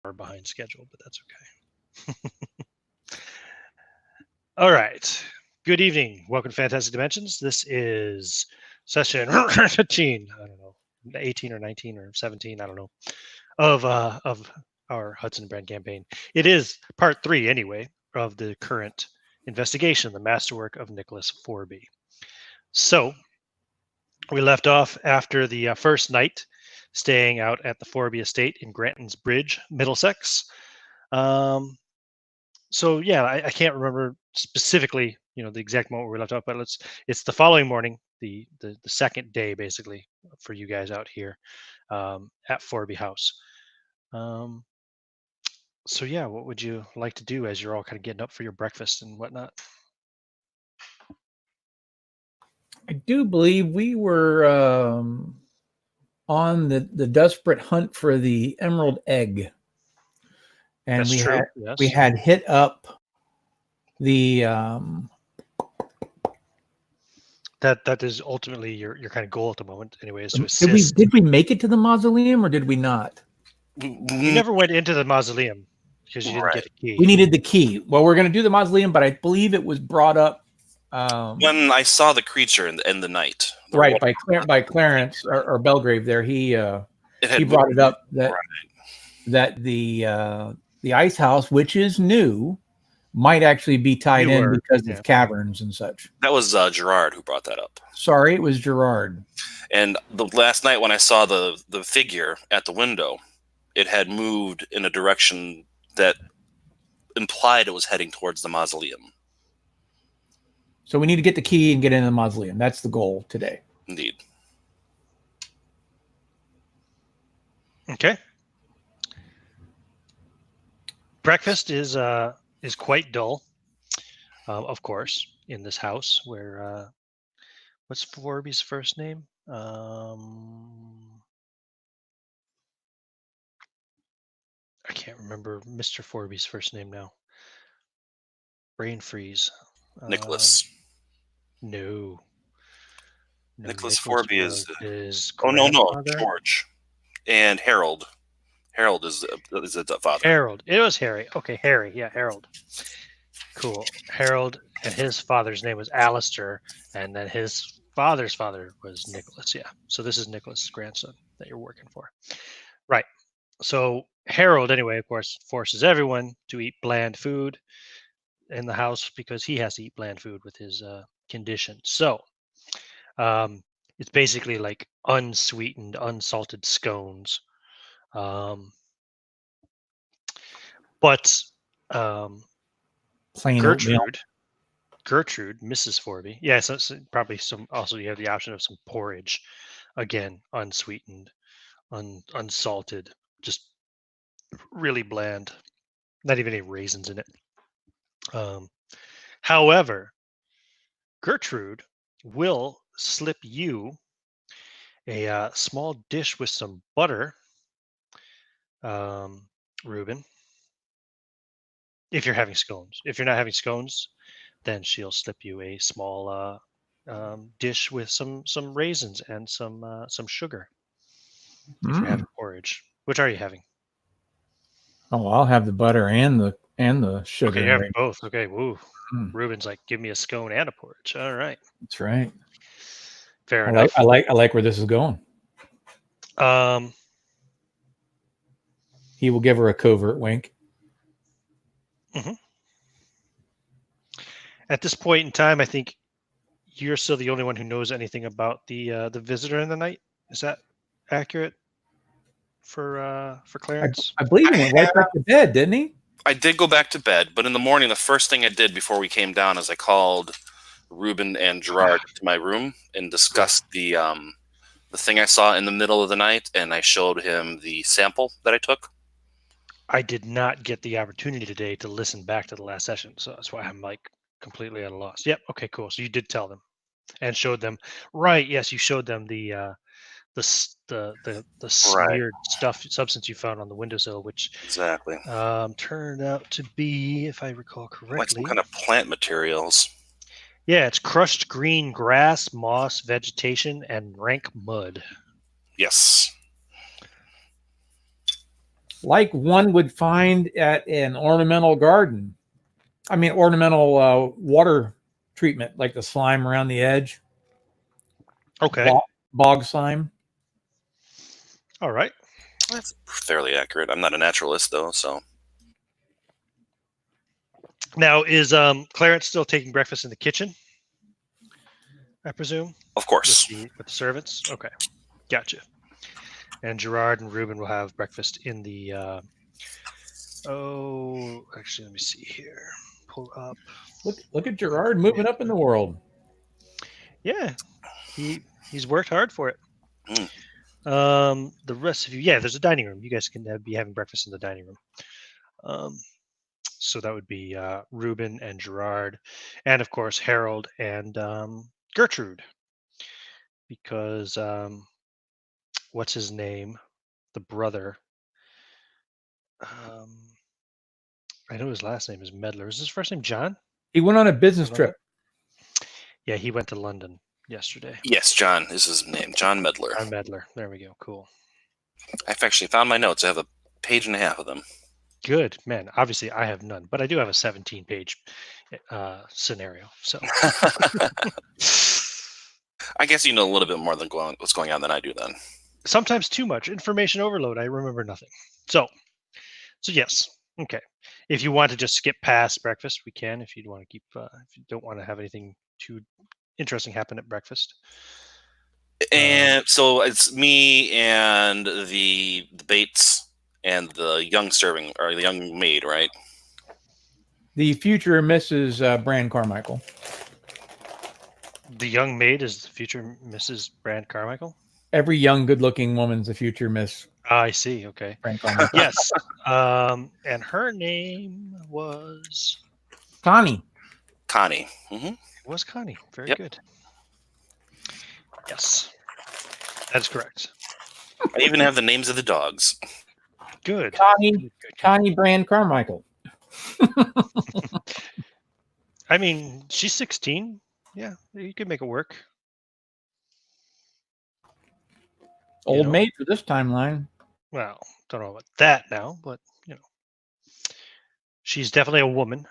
hour behind schedule, but that's okay. All right. Good evening. Welcome to Fantastic Dimensions. This is session 18. I don't know, 18 or 19 or 17. I don't know of our Hudson brand campaign. It is part 3 anyway of the current investigation, the masterwork of Nicholas Forby. So we left off after the first night, staying out at the Forby estate in Granton's Bridge, Middlesex. So yeah, I can't remember specifically, the exact moment where we left off, but it's the following morning, the second day basically for you guys out here at Forby House. So yeah, what would you like to do as you're all kind of getting up for your breakfast and whatnot? I do believe we were on the desperate hunt for the emerald egg, and That's true. Yes. we had hit up the that is ultimately your kind of goal at the moment, anyway, is to assist. Did we make it to the mausoleum or did we not? You never went into the mausoleum because you didn't get a key. We needed the key. Well, we're going to do the mausoleum, but I believe it was brought up when I saw the creature in the night. Right, by Clarence or Belgrave there. He brought it up that the ice house, which is new, might actually be tied in because of caverns and such. That was Gerard who brought that up. Sorry, it was Gerard. And the last night when I saw the figure at the window, it had moved in a direction that implied it was heading towards the mausoleum. So we need to get the key and get into the mausoleum. That's the goal today. Indeed. Okay. Breakfast is quite dull, of course, in this house where what's Forby's first name? I can't remember Mr. Forby's first name now. Brain freeze. Nicholas. No. Nicholas Forby is no, George, and Harold. Harold is the father. Harold. It was Harry. Okay, Harry. Yeah, Harold. Cool. Harold, and his father's name was Alistair, and then his father's father was Nicholas. Yeah. So this is Nicholas' grandson that you're working for. Right. So Harold, anyway, of course, forces everyone to eat bland food in the house because he has to eat bland food with his condition. So it's basically like unsweetened, unsalted scones. But plain Gertrude, Mrs. Forby. Yeah, so probably some. Also, you have the option of some porridge, again, unsweetened, unsalted, just really bland. Not even any raisins in it. However, Gertrude will slip you a small dish with some butter, Reuben. If you're having scones. If you're not having scones, then she'll slip you a small dish with some raisins and some sugar. If you're having porridge. Which are you having? Oh, I'll have the butter and the sugar. Okay, you're having both. Okay, woo. Reuben's like, give me a scone and a porridge. All right. That's right. Fair enough. I like where this is going. He will give her a covert wink. Mm-hmm. At this point in time, I think you're still the only one who knows anything about the visitor in the night. Is that accurate for Clarence? I believe he went right back to bed, didn't he? I did go back to bed, but in the morning, the first thing I did before we came down is I called Reuben and Gerard to my room and discussed the thing I saw in the middle of the night, and I showed him the sample that I took. I did not get the opportunity today to listen back to the last session, so that's why I'm like completely at a loss. Yep. Okay. Cool. So you did tell them and showed them, right? Yes, you showed them the smeared substance you found on the windowsill, which exactly turned out to be, if I recall correctly, like some kind of plant materials. Yeah, it's crushed green grass, moss, vegetation, and rank mud. Yes. like one would find at an ornamental garden. I mean, ornamental water treatment, like the slime around the edge. Okay. Bog slime. All right. That's fairly accurate. I'm not a naturalist, though, so. Now, is Clarence still taking breakfast in the kitchen? I presume. Of course. With the servants? Okay. Gotcha. And Gerard and Ruben will have breakfast in the... actually, let me see here. Pull up. Look at Gerard moving up in the world. Yeah. He's worked hard for it. The rest of you, there's a dining room. You guys can be having breakfast in the dining room. So that would be Ruben and Gerard, and of course Harold and Gertrude, because what's his name, the brother? I know his last name is Medler. Is his first name John? He went on a business trip. Yeah, he went to London yesterday. Yes, John is his name. John Medler. John Medler. There we go. Cool. I've actually found my notes. I have a page and a half of them. Good, man. Obviously, I have none, but I do have a 17-page scenario. So I guess you know a little bit more than what's going on than I do then. Sometimes too much information overload. I remember nothing. So yes. Okay. If you want to just skip past breakfast, we can. If you want to keep, if you don't want to have anything too interesting happen at breakfast. And so it's me and the Bates and the young serving, or the young maid, right? The future Mrs. Brand Carmichael. The young maid is the future Mrs. Brand Carmichael? Every young, good-looking woman's a future Miss. I see. Okay. Brand Carmichael. Yes. And her name was... Connie. Mm-hmm. It was Connie. Very good. Yes. That's correct. I even have the names of the dogs. Good. Connie Brand Carmichael. I mean, she's 16. Yeah, you could make it work. Old maid for this timeline. Well, don't know about that now, but she's definitely a woman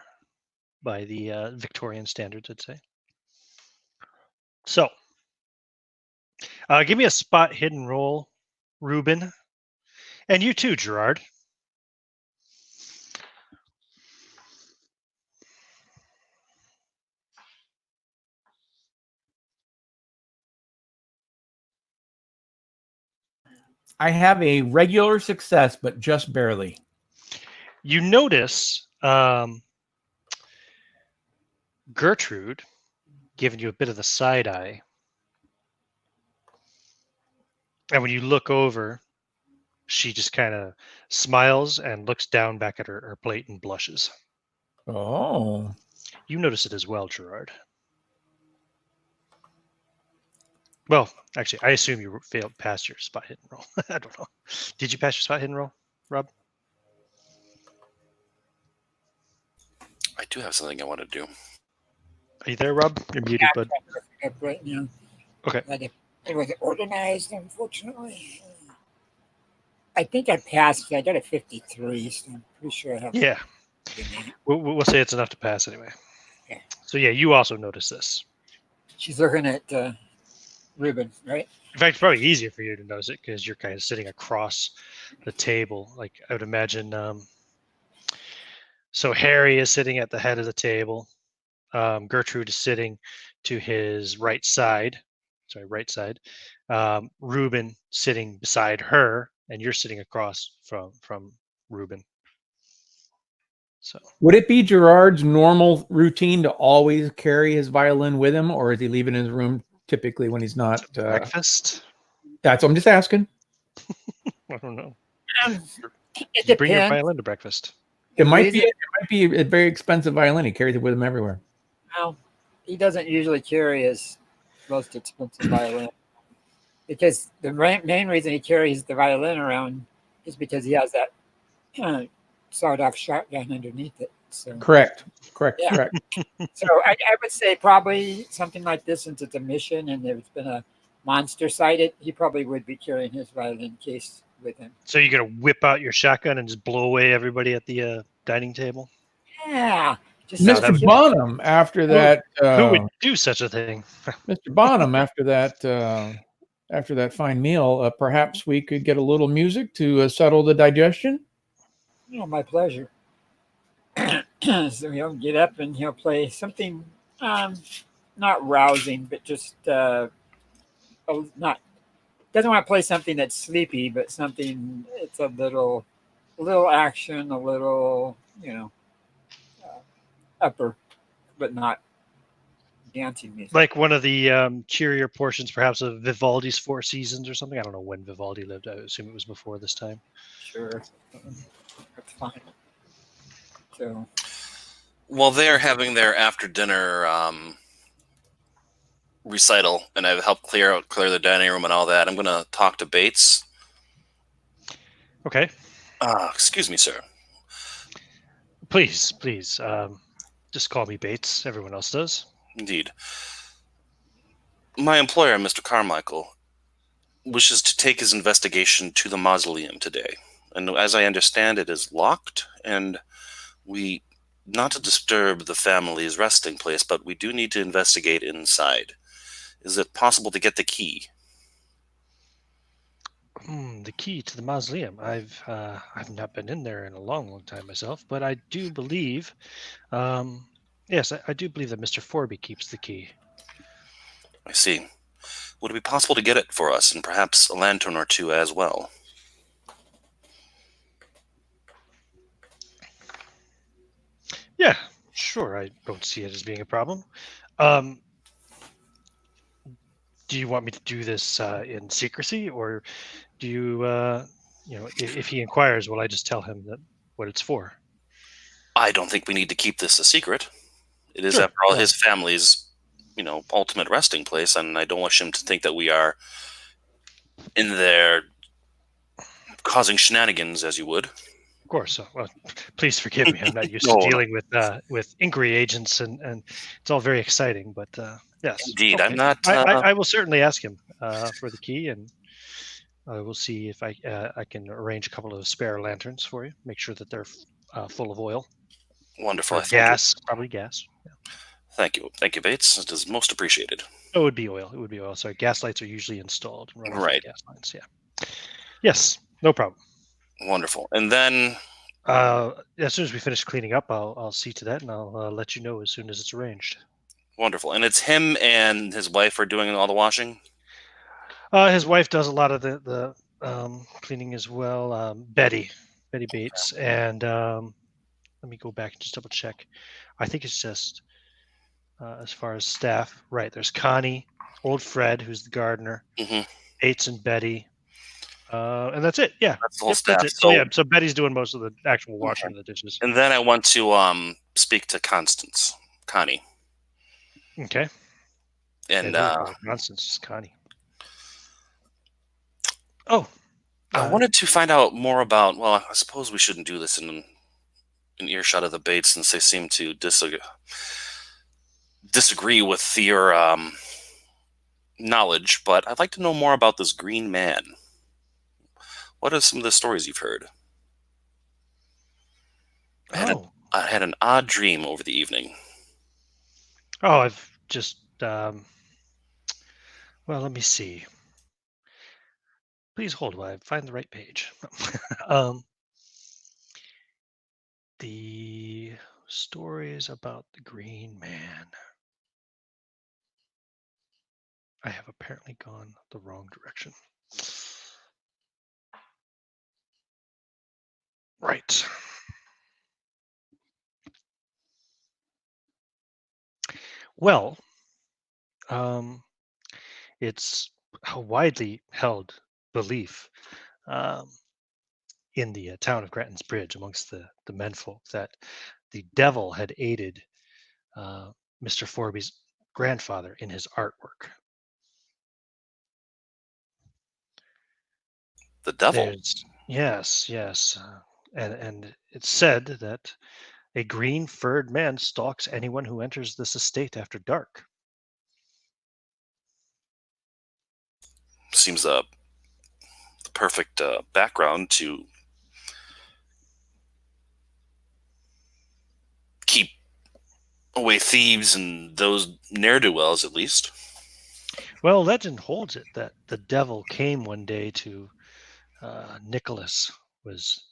by the Victorian standards, I'd say. So, give me a spot hidden roll, Ruben, and you too, Gerard. I have a regular success, but just barely. You notice Gertrude giving you a bit of the side eye. And when you look over, she just kind of smiles and looks down back at her plate and blushes. Oh. You notice it as well, Gerard. Well, actually, I assume you failed past your spot hidden roll. I don't know. Did you pass your spot hidden roll, Rob? I do have something I want to do. Are you there, Rob? You're muted, bud. Right now. Okay. It was organized, unfortunately. I think I passed. I got a 53, so I'm pretty sure I have. Yeah. We'll say it's enough to pass anyway. Yeah. So, yeah, you also notice this. She's looking at Ruben, right? In fact, it's probably easier for you to notice it because you're kind of sitting across the table. Like, I would imagine. So Harry is sitting at the head of the table. Gertrude is sitting to his right side. Ruben sitting beside her, and you're sitting across from Ruben. So, would it be Gerard's normal routine to always carry his violin with him, or is he leaving his room typically when he's not breakfast? That's what I'm just asking. I don't know. You bring your violin to breakfast. It might be a very expensive violin. He carries it with him everywhere. Well, he doesn't usually carry his most expensive violin because the main reason he carries the violin around is because he has that sawed-off shotgun underneath it. So correct. So I would say probably something like this, since it's a mission and there's been a monster sighted, he probably would be carrying his violin case with him. So you're gonna whip out your shotgun and just blow away everybody at the dining table? Yeah, just No, Mr. that would- Bonham, after that, Who would do such a thing? Mr. Bonham, after that fine meal, perhaps we could get a little music to settle the digestion. my pleasure. So he'll get up and he'll play something, not rousing, but just not. Doesn't want to play something that's sleepy, but something it's a little action, a little upper, but not dancing music. Like one of the cheerier portions, perhaps, of Vivaldi's Four Seasons or something. I don't know when Vivaldi lived. I assume it was before this time. Sure, that's fine. So, Well, they're having their after dinner recital, and I've helped clear the dining room and all that. I'm going to talk to Bates. Okay. Excuse me, sir. Please. Just call me Bates. Everyone else does. Indeed. My employer, Mr. Carmichael, wishes to take his investigation to the mausoleum today. And as I understand, it is locked, and we, not to disturb the family's resting place, but we do need to investigate inside. Is it possible to get the key? The key to the mausoleum. I've not been in there in a long time myself, but I do believe, yes, I do believe that Mr. Forby keeps the key. I see. Would it be possible to get it for us, and perhaps a lantern or two as well? Yeah, sure. I don't see it as being a problem. Do you want me to do this in secrecy, or do you, if he inquires, will I just tell him that what it's for? I don't think we need to keep this a secret. It is, Sure, after all, yeah. his family's, ultimate resting place, and I don't wish him to think that we are in there causing shenanigans, as you would. Of course. Well, please forgive me. I'm not used No, to dealing with inquiry agents, and it's all very exciting. But yes, Indeed, okay. I'm not. I will certainly ask him for the key, and I will see if I can arrange a couple of spare lanterns for you. Make sure that they're full of oil. Wonderful. Or gas, probably gas. Yeah. Thank you, Bates. It is most appreciated. Oh, it would be oil. It would be oil. Sorry, gas lights are usually installed. Right. Gas lines. Yeah. Yes. No problem. Wonderful. And then, as soon as we finish cleaning up, I'll see to that, and I'll let you know as soon as it's arranged. Wonderful. And it's him and his wife are doing all the washing? His wife does a lot of the cleaning as well. Betty Bates, and let me go back and just double check. I think it's just as far as staff. Right. There's Connie, old Fred, who's the gardener, Bates and Betty. And that's it. Yeah. That's the whole staff. That's it. So Betty's doing most of the actual washing of the dishes. And then I want to speak to Connie. Okay. And Constance is Connie. Oh. I wanted to find out more about, well, I suppose we shouldn't do this in earshot of the Bates, since they seem to disagree with your knowledge, but I'd like to know more about this green man. What are some of the stories you've heard? I had an odd dream over the evening. Oh, I've just, well, let me see. Please hold while I find the right page. The stories about the Green Man. I have apparently gone the wrong direction. Right. Well, it's a widely held belief in the town of Grattan's Bridge amongst the menfolk that the devil had aided Mr. Forby's grandfather in his artwork. The devil? Yes. And it's said that a green furred man stalks anyone who enters this estate after dark. Seems a the perfect background to keep away thieves and those ne'er-do-wells, at least. Well, legend holds it that the devil came one day to Nicholas, was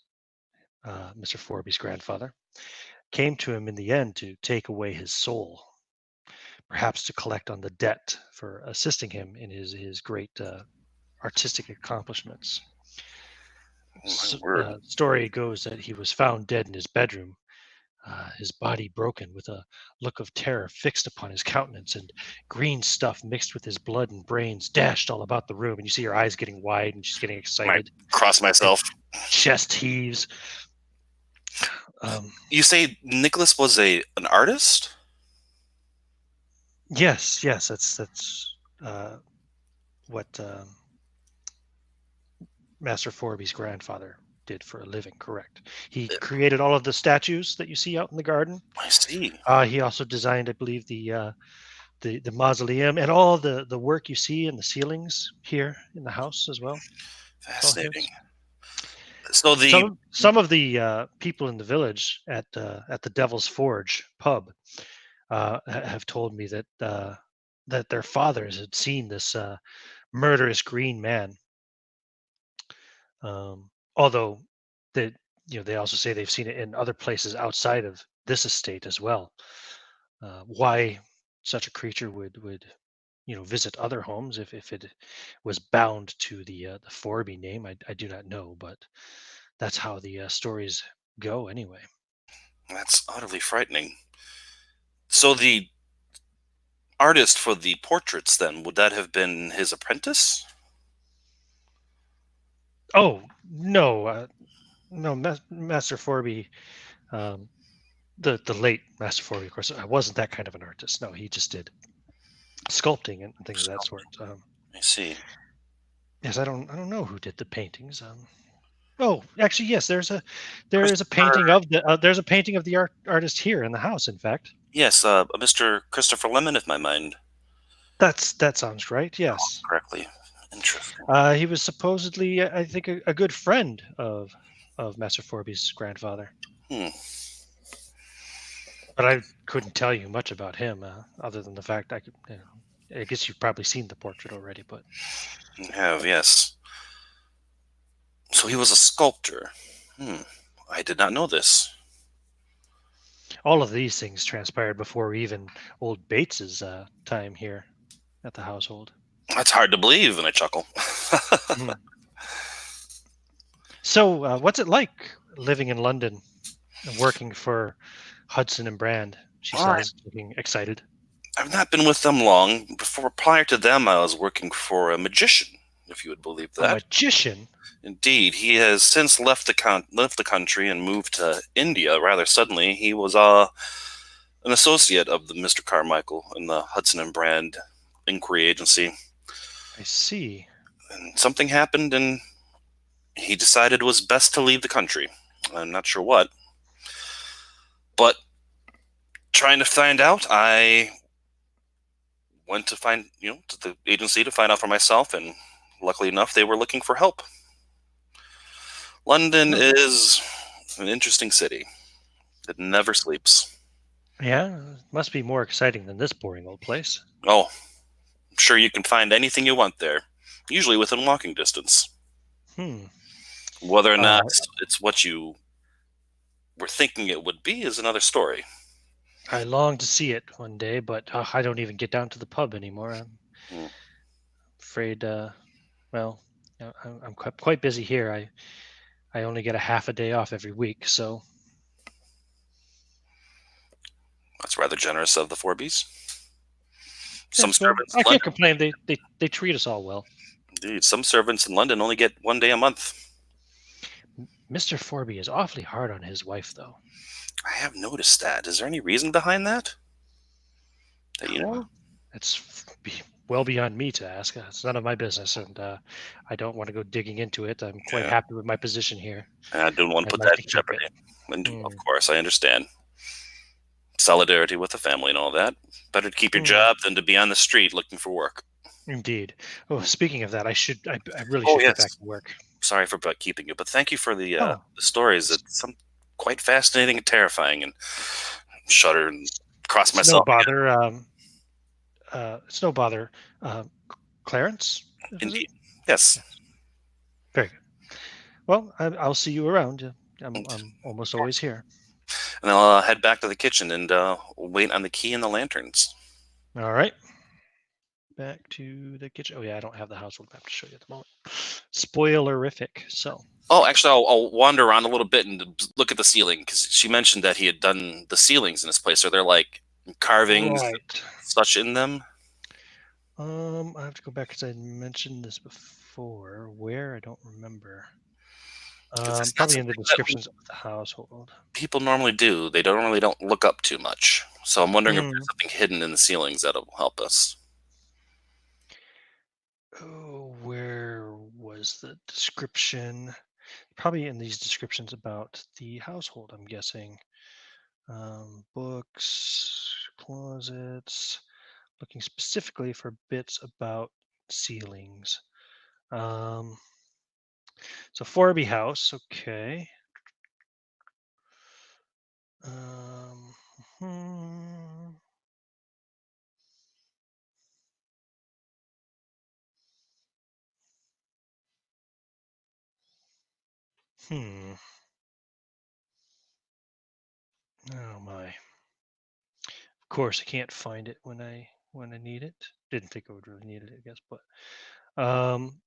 Mr. Forby's grandfather, came to him in the end to take away his soul, perhaps to collect on the debt for assisting him in his great artistic accomplishments. Story goes that he was found dead in his bedroom, his body broken, with a look of terror fixed upon his countenance, and green stuff mixed with his blood and brains dashed all about the room. And you see her eyes getting wide, and she's getting excited. Cross myself. Chest heaves. You say Nicholas was an artist? Yes, that's what Master Forby's grandfather did for a living. Correct. He created all of the statues that you see out in the garden. I see. He also designed, I believe, the mausoleum and all the work you see in the ceilings here in the house as well. Fascinating. So some of the people in the village at the Devil's Forge pub have told me that their fathers had seen this murderous green man. Although they also say they've seen it in other places outside of this estate as well. Why such a creature would visit other homes if it was bound to the Forby name, I do not know, but that's how the stories go anyway. That's utterly frightening. So the artist for the portraits, then, would that have been his apprentice? Oh, no, Master Forby, the late Master Forby, of course, wasn't that kind of an artist. No, he just did sculpting and things of that sort. I see. Yes, I don't know who did the paintings. Oh, actually, yes, there is a painting of the artist here in the house. In fact, yes, Mr. Christopher Lemon, if my mind. That sounds right. Yes, correctly. Interesting. He was supposedly, I think, a good friend of Master Forby's grandfather. But I couldn't tell you much about him, other than the fact I guess you've probably seen the portrait already, but I have, yes. So he was a sculptor. I did not know this. All of these things transpired before even old Bates's time here at the household. That's hard to believe, and I chuckle. So, what's it like living in London and working for Hudson and Brand? She says, looking excited. I've not been with them long. Prior to them, I was working for a magician, if you would believe that. A magician? Indeed. He has since left the country and moved to India rather suddenly. He was an associate of the Mr. Carmichael in the Hudson and Brand Inquiry Agency. I see. And something happened, and he decided it was best to leave the country. I'm not sure what. But trying to find out, I went to to the agency to find out for myself, and luckily enough, they were looking for help. London is an interesting city. It never sleeps. Yeah, it must be more exciting than this boring old place. Oh, I'm sure you can find anything you want there, usually within walking distance. Whether or not it's what you were thinking it would be is another story. I long to see it one day, but I don't even get down to the pub anymore. I'm afraid, I'm quite busy here. I only get a half a day off every week, so... That's rather generous of the Forbys. Some servants. I can't complain. They treat us all well. Indeed, some servants in London only get 1 day a month. Mr. Forby is awfully hard on his wife, though. I have noticed that. Is there any reason behind that? It's well beyond me to ask. It's none of my business, and I don't want to go digging into it. I'm quite happy with my position here. I don't want to put that in jeopardy. And of course, I understand. Solidarity with the family and all that. Better to keep your job than to be on the street looking for work. Indeed. Oh, speaking of that, I really Oh, should get back yes. to work. Sorry for keeping you, but thank you for the Oh, stories. It's some quite fascinating and terrifying, and shudder and cross it's no myself. bother. It's no bother. Clarence, was it? Indeed. Yes. Yes. Very good. Well, I'll see you around. I'm almost always here. And I'll head back to the kitchen and wait on the key and the lanterns. All right. Back to the kitchen. Oh yeah, I don't have the household map to show you at the moment. Spoilerific. So. Oh, actually, I'll wander around a little bit and look at the ceiling, because she mentioned that he had done the ceilings in this place. Are there like carvings, Right. such in them? I have to go back because I mentioned this before. Where I don't remember. Probably in the descriptions of the household. People normally do. They don't look up too much. So I'm wondering if Hmm. there's something hidden in the ceilings that'll help us. Oh, where was the description? Probably in these descriptions about the household, I'm guessing. Books, closets, looking specifically for bits about ceilings. So Forby House, okay. Hmm. Hmm. Oh my. Of course, I can't find it when I need it. Didn't think I would really need it, I guess, but um.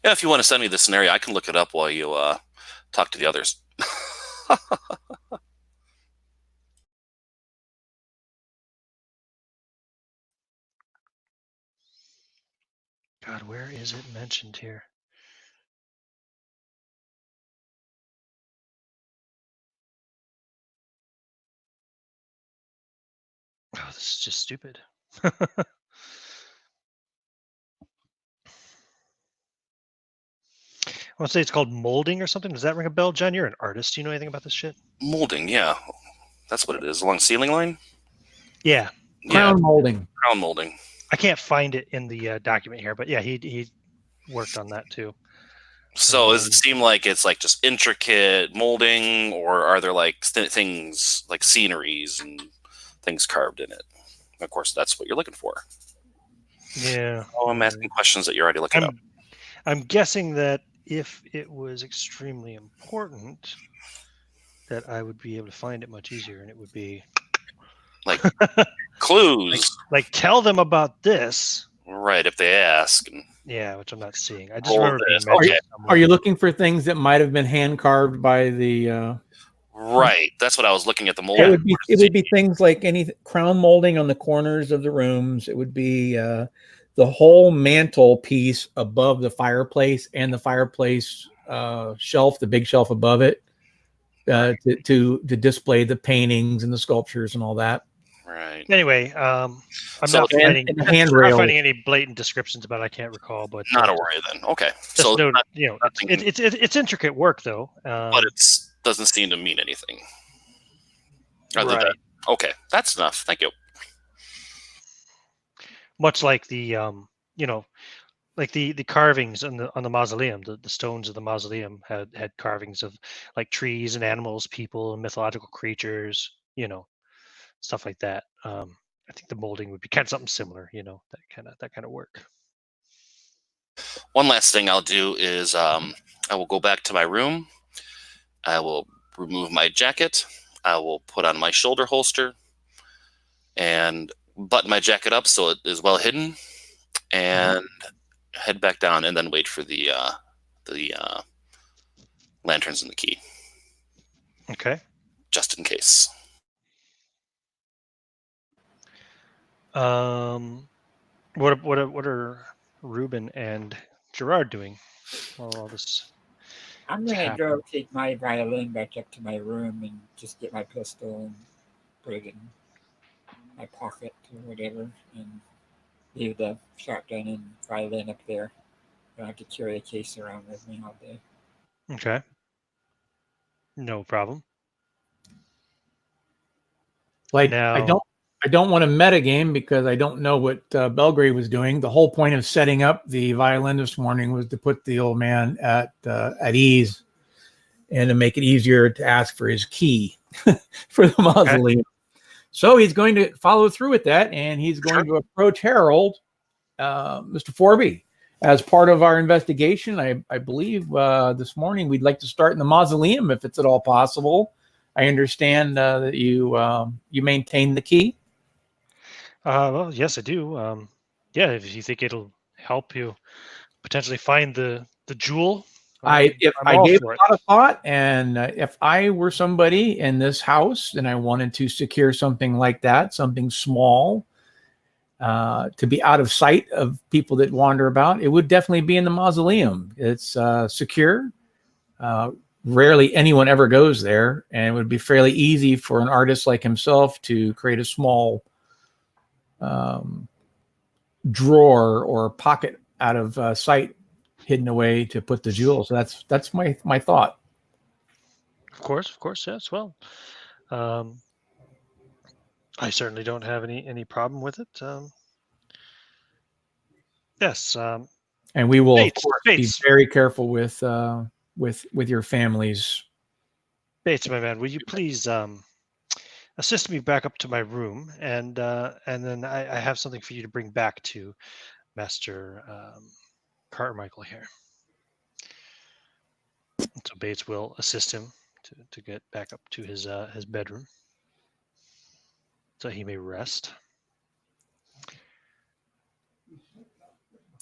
Yeah, if you want to send me the scenario, I can look it up while you talk to the others. God, where is it mentioned here? Oh, this is just stupid. I want to say it's called molding or something. Does that ring a bell, John? You're an artist. Do you know anything about this shit? Molding, yeah, that's what it is. Along ceiling line. Yeah, Crown molding. Crown molding. I can't find it in the document here, but yeah, he worked on that too. So does it seem like it's like just intricate molding, or are there like things like sceneries and things carved in it? Of course, that's what you're looking for. Yeah. Oh, I'm asking questions that you're already looking up. I'm guessing that if it was extremely important, that I would be able to find it much easier, and it would be like clues. Like tell them about this. Right, if they ask. Yeah, which I'm not seeing. I just remember being mentioned. Are you looking for things that might have been hand carved by the? Right, that's what I was looking at the mold. It would be things like any crown molding on the corners of the rooms. It would be the whole mantle piece above the fireplace and the fireplace shelf, the big shelf above it, to display the paintings and the sculptures and all that. Right. Anyway, I'm not finding any blatant descriptions about it. I can't recall, but not a worry then. Okay, so it's intricate work though, but it doesn't seem to mean anything. Other than, okay, that's enough. Thank you. Much like the like the carvings on the mausoleum, the stones of the mausoleum had carvings of like trees and animals, people and mythological creatures, stuff like that. I think the molding would be kind of something similar, that kind of work. One last thing I'll do is I will go back to my room. I will remove my jacket. I will put on my shoulder holster and button my jacket up so it is well hidden, and head back down, and then wait for the lanterns and the key. Okay. Just in case. What are Ruben and Gerard doing while all this? I'm gonna go take my violin back up to my room and just get my pistol and put it in my pocket or whatever, and leave the shotgun and violin up there. don't have to carry a case around with me all day. Okay. No problem. Like Now, I don't want to metagame because I don't know what Belgrave was doing. The whole point of setting up the violin this morning was to put the old man at ease and to make it easier to ask for his key for the mausoleum. Okay. So he's going to follow through with that, and he's going to approach Harold, Mr. Forby, as part of our investigation. I believe this morning we'd like to start in the mausoleum if it's at all possible. I understand that you maintain the key. Well, yes, I do. Yeah, if you think it'll help you potentially find the jewel, I gave it a lot of thought, and if I were somebody in this house and I wanted to secure something like that, something small, to be out of sight of people that wander about, it would definitely be in the mausoleum. It's secure. Rarely anyone ever goes there, and it would be fairly easy for an artist like himself to create a small drawer or pocket out of sight, hidden away to put the jewel. So that's my thought. Of course, yes. Well, I certainly don't have any problem with it. Yes. And we will, of course, be very careful with your families. Bates, my man, will you please assist me back up to my room, and then I have something for you to bring back to Master Carmichael here. So Bates will assist him to get back up to his bedroom, so he may rest.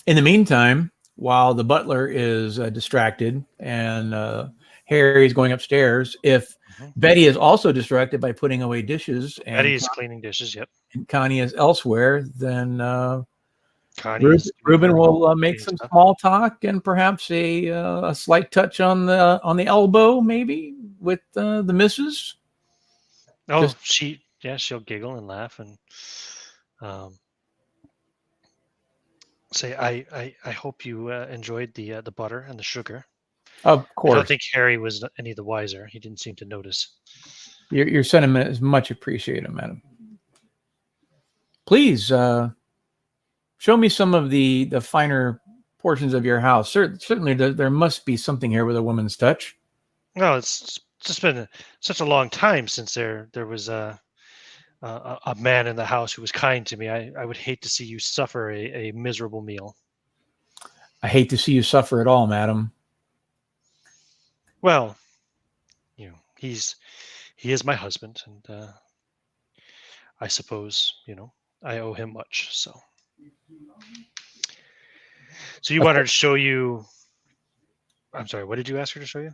In the meantime, while the butler is distracted and Harry's going upstairs, if Betty is also distracted by putting away dishes, and Betty is cleaning dishes, yep, and Connie is elsewhere, then Ruben will make some small talk and perhaps a slight touch on the elbow, maybe with the missus. Oh, she'll giggle and laugh and say, I hope you enjoyed the butter and the sugar. Of course. I don't think Harry was any the wiser. He didn't seem to notice. Your sentiment is much appreciated, madam. Please show me some of the finer portions of your house. Certainly there must be something here with a woman's touch. No, it's just been such a long time since there was a man in the house who was kind to me. I would hate to see you suffer a miserable meal. I hate to see you suffer at all, madam. Well, he is my husband, and I suppose I owe him much. So you want her to show you? I'm sorry. What did you ask her to show you?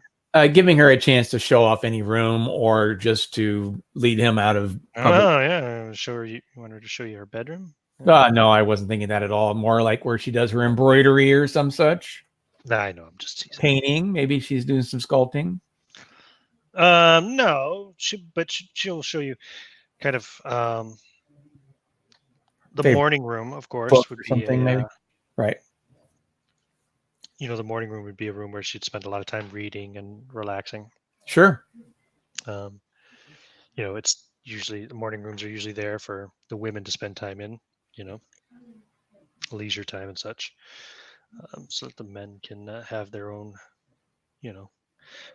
Giving her a chance to show off any room, or just to lead him out of public. Oh yeah, show her. You want her to show you her bedroom? No, I wasn't thinking that at all. More like where she does her embroidery or some such. Nah, I know. I'm just teasing. Painting. Maybe she's doing some sculpting. No, she'll show you kind of the morning room, of course, would be something maybe. Right. The morning room would be a room where she'd spend a lot of time reading and relaxing. Sure. It's usually the morning rooms are usually there for the women to spend time in, leisure time and such, so that the men can have their own,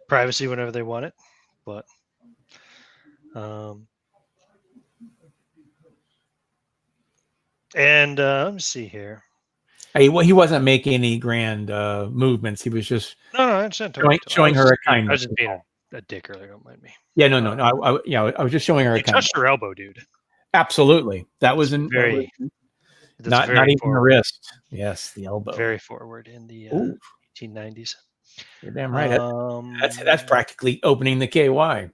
privacy whenever they want it. But and let me see here. He wasn't making any grand movements. He was just showing her a kindness. I was just being a dick earlier. Don't mind me. Yeah, no. I was just showing her a kindness. Touched her elbow, dude. Absolutely, that was not even the wrist. Yes, the elbow. Very forward in the 1890s. You're damn right. That's practically opening the KY.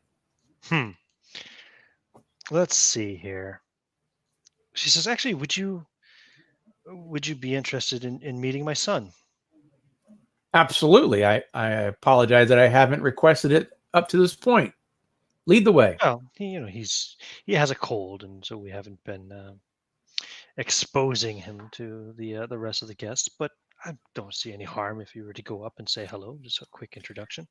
Let's see here. She says, actually, would you be interested in meeting my son? Absolutely. I apologize that I haven't requested it up to this point. Lead the way. Well, he has a cold, and so we haven't been exposing him to the rest of the guests. But I don't see any harm if you were to go up and say hello, just a quick introduction.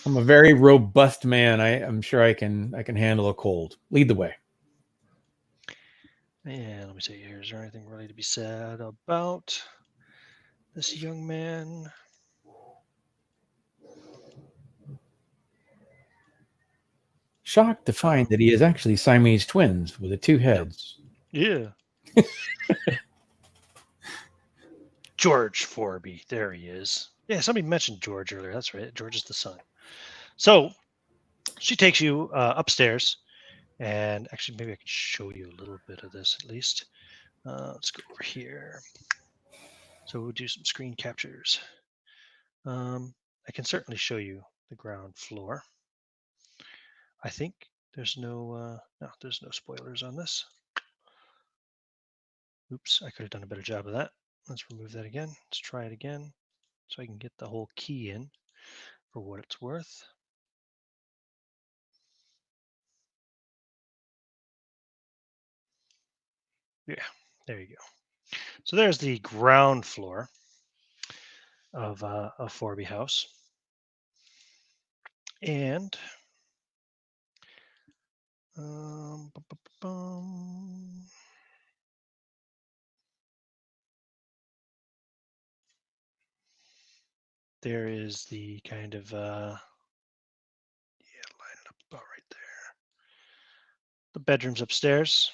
I'm a very robust man. I'm sure I can handle a cold. Lead the way. And let me see here. Is there anything really to be said about this young man? Shocked to find that he is actually Siamese twins with the two heads. Yeah. George Forby. There he is. Yeah, somebody mentioned George earlier. That's right. George is the son. So she takes you upstairs. And actually, maybe I can show you a little bit of this at least. Let's go over here. So we'll do some screen captures. I can certainly show you the ground floor. I think there's no spoilers on this. Oops, I could have done a better job of that. Let's remove that again. Let's try it again so I can get the whole key in for what it's worth. Yeah, there you go. So there's the ground floor of Forby House. And there is the kind of line it up about right there. The bedrooms upstairs.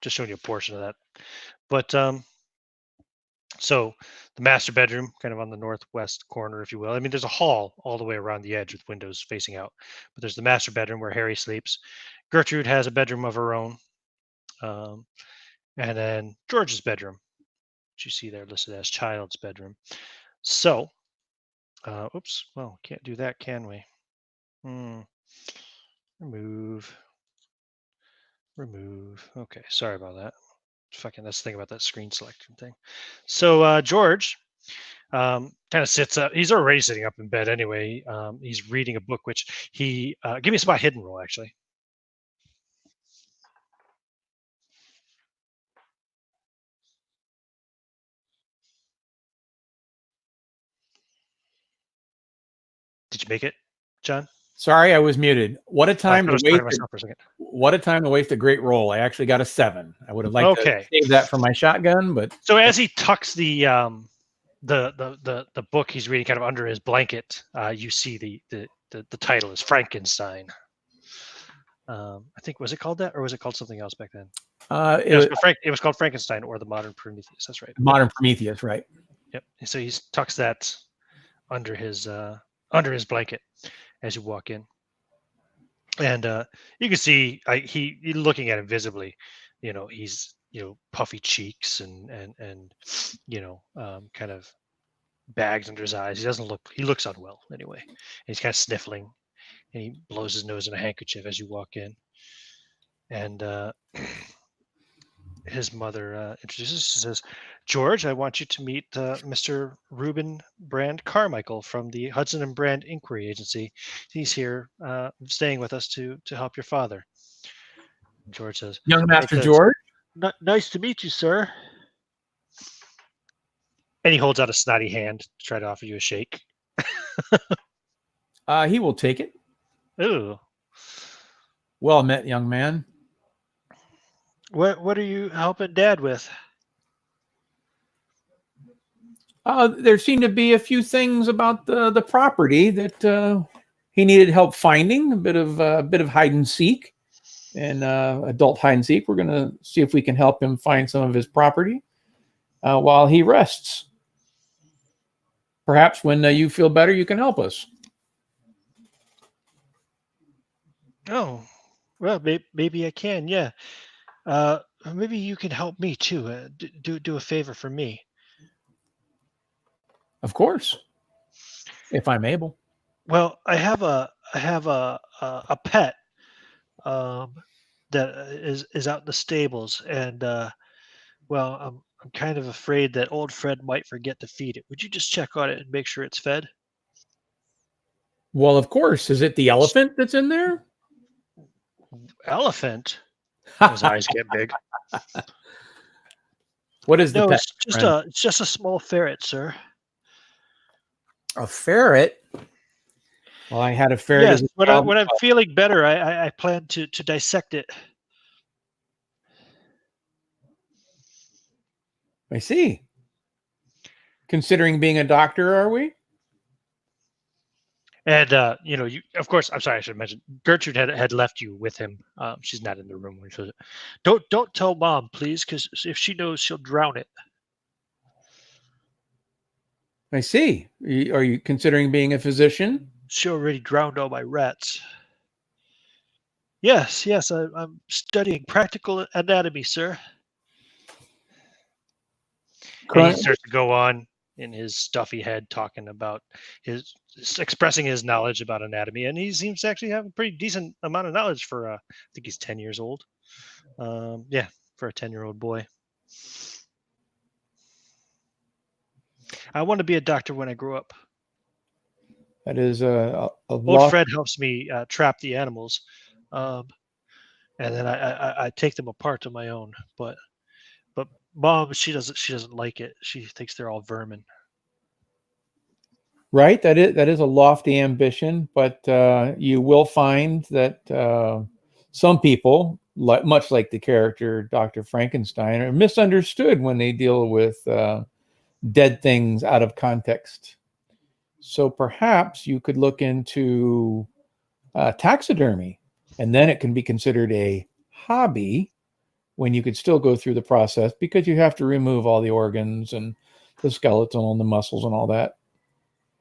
Just showing you a portion of that. But so the master bedroom, kind of on the northwest corner, if you will. I mean, there's a hall all the way around the edge with windows facing out. But there's the master bedroom where Harry sleeps. Gertrude has a bedroom of her own. And then George's bedroom, which you see there listed as child's bedroom. So, oops, well, can't do that, can we? Remove. Okay, sorry about that. Fucking, that's the thing about that screen selection thing. So George kind of sits up. He's already sitting up in bed anyway. He's reading a book, which he give me a spot hidden roll actually. Did you make it, John? Sorry, I was muted. What a time to waste! For a second. What a time to waste a great roll. I actually got a 7. I would have liked to save that for my shotgun, but so as he tucks the book he's reading kind of under his blanket, you see the title is Frankenstein. I think, was it called that, or was it called something else back then? It was called Frankenstein or the Modern Prometheus. That's right. Modern Prometheus, right? Yep. So he tucks that under his blanket as you walk in, and you can see you're looking at him visibly. He's puffy cheeks and kind of bags under his eyes. He looks unwell anyway. And he's kind of sniffling, and he blows his nose in a handkerchief as you walk in. And his mother introduces. She says, "George, I want you to meet Mr. Reuben Brand Carmichael from the Hudson and Brand Inquiry Agency. He's here staying with us to help your father." George says, "Young Master George, nice to meet you, sir." And he holds out a snotty hand to try to offer you a shake. He will take it. Ooh. Well met, young man. What are you helping Dad with? There seemed to be a few things about the property that he needed help finding. A bit of hide and seek, and adult hide and seek. We're going to see if we can help him find some of his property while he rests. Perhaps when you feel better, you can help us. Oh, well, maybe I can. Yeah. Maybe you can help me too. Do a favor for me. Of course, if I'm able. Well, I have a pet that is out in the stables, and well, I'm kind of afraid that old Fred might forget to feed it. Would you just check on it and make sure it's fed? Well, of course. Is it the elephant that's in there? Elephant? His eyes get big. What is the No, pet? it's just a small ferret, sir. A ferret? Well, I had a ferret Yes, as a child. when I'm feeling better, I plan to dissect it. I see. Considering being a doctor, are we? And you of course. I'm sorry, I should mention Gertrude had left you with him. She's not in the room when she says it. Don't tell Mom, please, because if she knows, she'll drown it. I see. Are you considering being a physician? She already drowned all my rats. Yes, I'm studying practical anatomy, sir. And he starts to go on in his stuffy head, talking about expressing his knowledge about anatomy, and he seems to actually have a pretty decent amount of knowledge for I think he's 10 years old. Yeah, for a 10-year-old boy. I want to be a doctor when I grow up. That is a Old Fred helps me trap the animals, and then I take them apart on my own. But Mom, she doesn't like it. She thinks they're all vermin. Right, that is a lofty ambition, but you will find that some people, much like the character Dr. Frankenstein, are misunderstood when they deal with dead things out of context. So perhaps you could look into taxidermy, and then it can be considered a hobby when you could still go through the process, because you have to remove all the organs and the skeleton and the muscles and all that.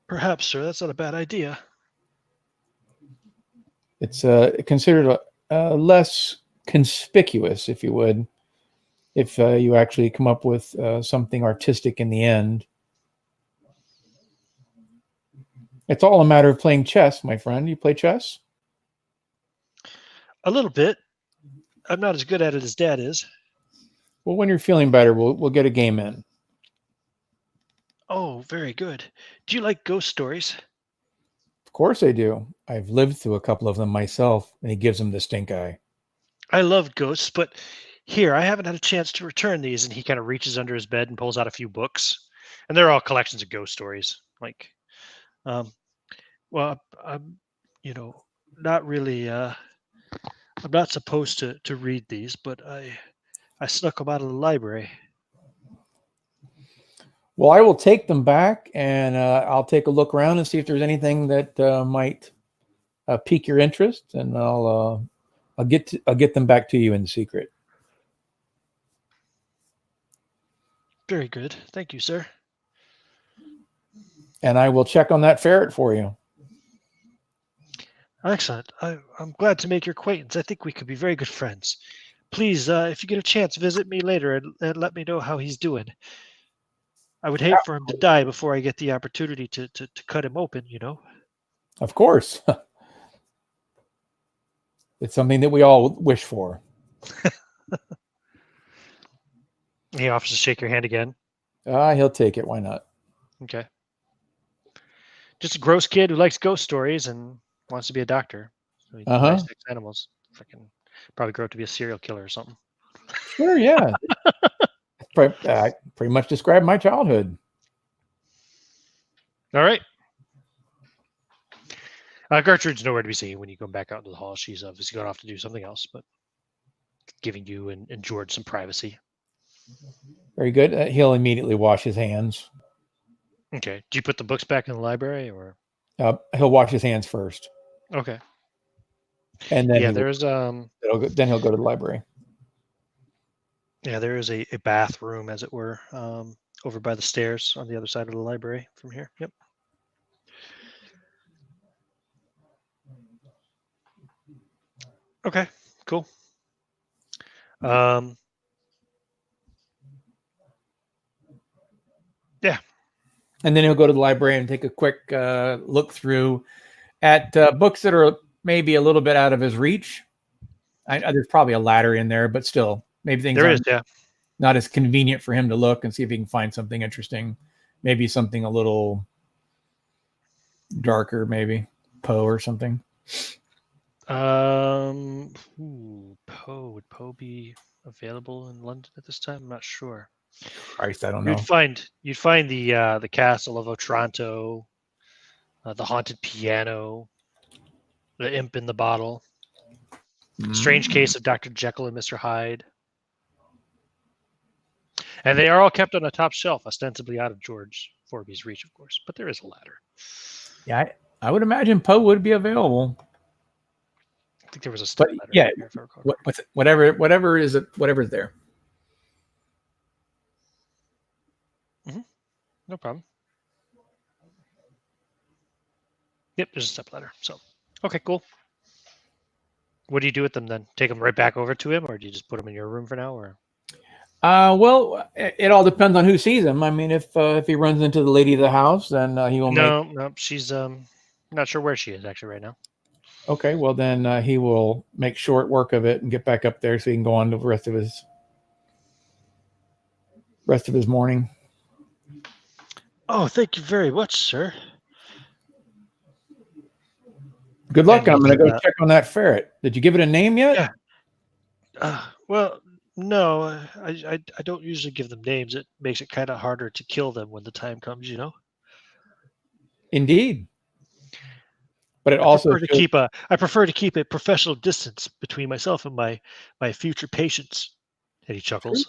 Perhaps, sir, that's not a bad idea. It's considered less conspicuous, if you would, if you actually come up with something artistic in the end. It's all a matter of playing chess, my friend. You play chess? A little bit. I'm not as good at it as Dad is. Well, when you're feeling better, we'll get a game in. Oh, very good. Do you like ghost stories? Of course I do. I've lived through a couple of them myself, and he gives them the stink eye. I love ghosts, but here, I haven't had a chance to return these. And he kind of reaches under his bed and pulls out a few books. And they're all collections of ghost stories. Like, well, I'm not really, I'm not supposed to read these, but I snuck them out of the library. Well, I will take them back, and I'll take a look around and see if there's anything that might pique your interest, and I'll get them back to you in secret. Very good. Thank you, sir. And I will check on that ferret for you. Excellent. I'm glad to make your acquaintance. I think we could be very good friends. Please, if you get a chance, visit me later and let me know how he's doing. I would hate for him to die before I get the opportunity to cut him open, Of course. It's something that we all wish for. He offers to shake your hand again. He'll take it. Why not? Okay. Just a gross kid who likes ghost stories and wants to be a doctor. So he dissects animals. Freaking probably grow up to be a serial killer or something. Sure, yeah. Pretty much described my childhood. All right. Gertrude's nowhere to be seen when you come back out into the hall. She's obviously gone off to do something else, but giving you and George some privacy. Very good. He'll immediately wash his hands. Okay. Do you put the books back in the library, or? He'll wash his hands first. Okay. And then then he'll go to the library. Yeah, there is a bathroom, as it were, over by the stairs on the other side of the library from here. Yep. Okay, cool. Yeah. And then he'll go to the library and take a quick look through at books that are maybe a little bit out of his reach. There's probably a ladder in there, but still, maybe things not as convenient for him to look and see if he can find something interesting. Maybe something a little darker, maybe Poe or something. Poe, would Poe be available in London at this time? I'm not sure. Christ, I don't know. You'd find the Castle of Otranto, the haunted piano, the imp in the bottle, strange case of Dr. Jekyll and Mr. Hyde. And they are all kept on a top shelf, ostensibly out of George Forby's reach, of course. But there is a ladder. Yeah, I would imagine Poe would be available. I think there was a step ladder. Yeah, here, if I recall. whatever's there. No problem. Yep, there's a step ladder. So, okay, cool. What do you do with them then? Take them right back over to him, or do you just put them in your room for now? Or well, it all depends on who sees him. I mean, if he runs into the lady of the house, then he will. No, she's not sure where she is actually right now. Okay, well then he will make short work of it and get back up there so he can go on to the rest of his morning. Oh, thank you very much, sir. Good luck. I'm going to go check on that ferret. Did you give it a name yet? Yeah. Well, no, I don't usually give them names. It makes it kind of harder to kill them when the time comes, you know. Indeed. But I prefer to keep a professional distance between myself and my future patients. And he chuckles.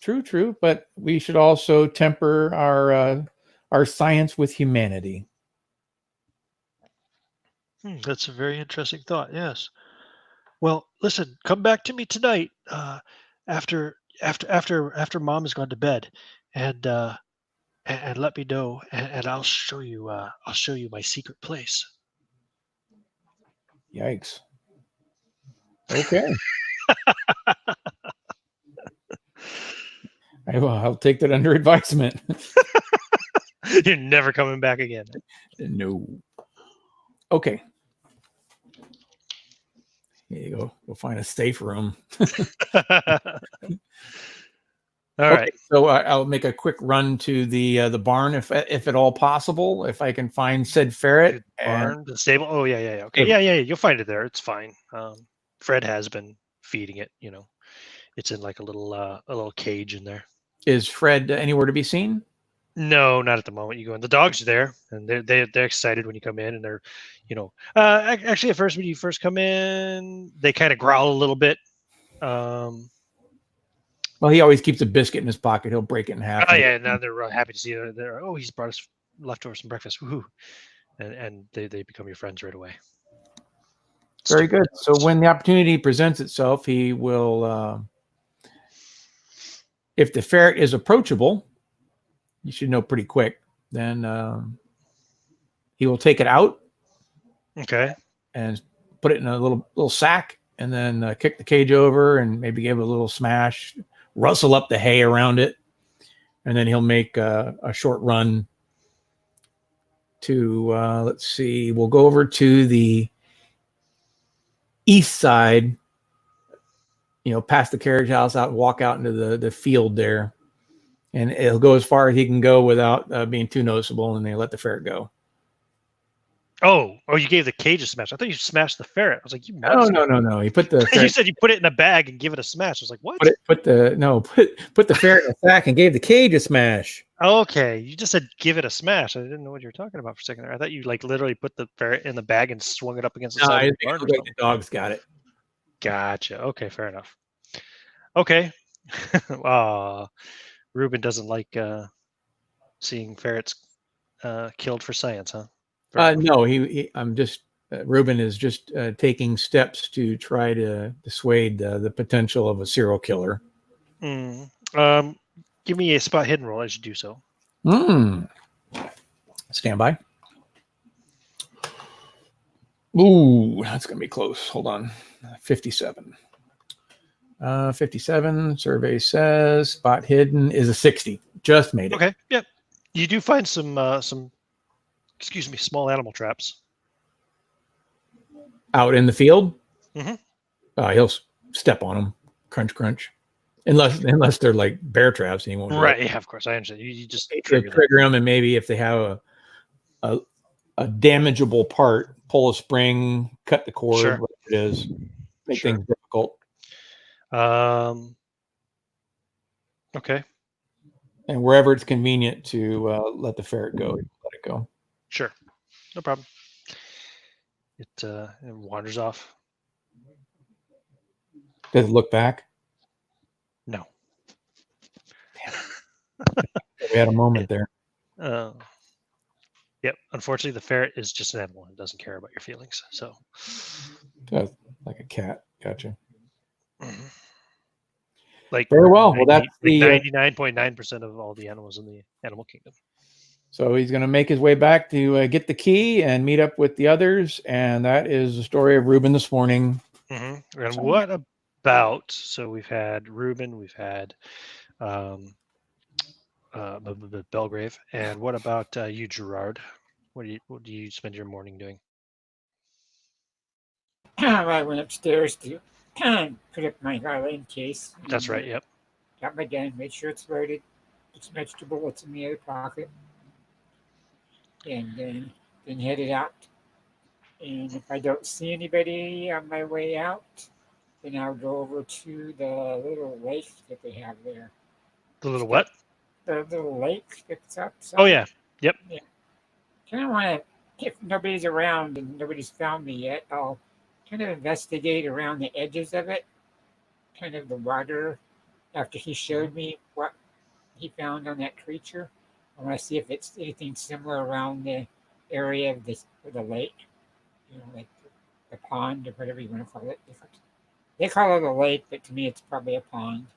True. But we should also temper our science with humanity. That's a very interesting thought. Yes. Well, listen. Come back to me tonight after Mom has gone to bed, and let me know, and I'll show you my secret place. Yikes. Okay. I'll take that under advisement. You're never coming back again. No. Okay. Here you go. We'll find a safe room. All right. So I'll make a quick run to the barn if at all possible, if I can find said ferret. Barn, the stable. Oh yeah. Okay. Yeah. You'll find it there. It's fine. Fred has been feeding it. You know, it's in like a little cage in there. Is Fred anywhere to be seen? No, not at the moment. You go in. The dogs are there, and they're excited when you come in, and they're, you know, actually at first when you first come in, they kind of growl a little bit. Well, he always keeps a biscuit in his pocket. He'll break it in half. Oh yeah, now they're happy to see you. He's brought us leftovers some breakfast. Woohoo! And they become your friends right away. Very good. So when the opportunity presents itself, he will. If the ferret is approachable, you should know pretty quick. Then he will take it out. Okay. And put it in a little sack, and then kick the cage over, and maybe give it a little smash, rustle up the hay around it, and then he'll make a short run to. Let's see. We'll go over to the east side. You know, past the carriage house, out, walk out into the field there. And it'll go as far as he can go without being too noticeable, and they let the ferret go. Oh, you gave the cage a smash. I thought you smashed the ferret. I was like, No. He put the. You said you put it in a bag and give it a smash. I was like, what? Put the ferret in a sack and gave the cage a smash. Okay, you just said give it a smash. I didn't know what you were talking about for a second there. I thought you like literally put the ferret in the bag and swung it up against the side of the barn. The dogs got it. Gotcha. Okay, fair enough. Okay. Ruben doesn't like seeing ferrets killed for science, huh? No, Ruben is just taking steps to try to dissuade the potential of a serial killer. Give me a spot hidden roll as you do so. Stand by. Ooh, that's going to be close. Hold on. 57. 57. Survey says spot hidden is a 60. Just made it. Okay. Yep. You do find some small animal traps out in the field. Mm-hmm. He'll step on them. Crunch, crunch. Unless they're like bear traps, and he won't. Right. Yeah. Of course, I understand. You just trigger them, and maybe if they have a damageable part, pull a spring, cut the cord, sure. whatever it is, make things difficult. Okay. And wherever it's convenient to let the ferret go, let it go. Sure. No problem. It wanders off. Does it look back? No. We had a moment there. Yep. Unfortunately, the ferret is just an animal and doesn't care about your feelings. So, like a cat. Gotcha. Like very well. Well, that's like 99.9% of all the animals in the animal kingdom. So he's going to make his way back to get the key and meet up with the others, and that is the story of Reuben this morning. Mm-hmm. And what about? So we've had Reuben, we've had Belgrave, and what about you, Gerard? What do you spend your morning doing? I went upstairs to put up my violin case. That's right. Yep. Got my gun, made sure it's loaded. Put some extra bullets in the other pocket, and then headed out. And if I don't see anybody on my way out, then I'll go over to the little lake that they have there. The little what? The little lake that's up. Oh yeah. Yep. Yeah. Kind of want to, if nobody's around and nobody's found me yet, I'll kind of investigate around the edges of it, kind of the water. After he showed me what he found on that creature, I want to see if it's anything similar around the area of the lake. You know, like the pond or whatever you want to call it. They call it a lake, but to me, it's probably a pond.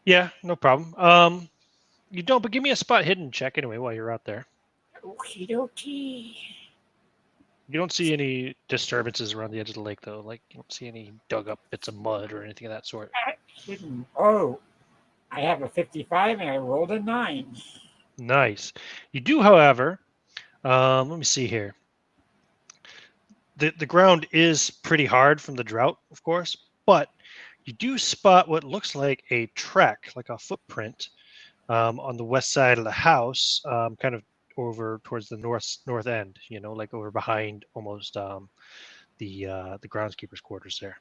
Yeah, no problem. You don't, but give me a spot hidden check anyway while you're out there. Okie dokie. You don't see any disturbances around the edge of the lake, though. Like, you don't see any dug up bits of mud or anything of that sort. Hidden. Oh, I have a 55 and I rolled a 9. Nice. You do, however, let me see here. The ground is pretty hard from the drought, of course, but you do spot what looks like a track, like a footprint, on the west side of the house, kind of over towards the north end. You know, like over behind almost the groundskeeper's quarters there.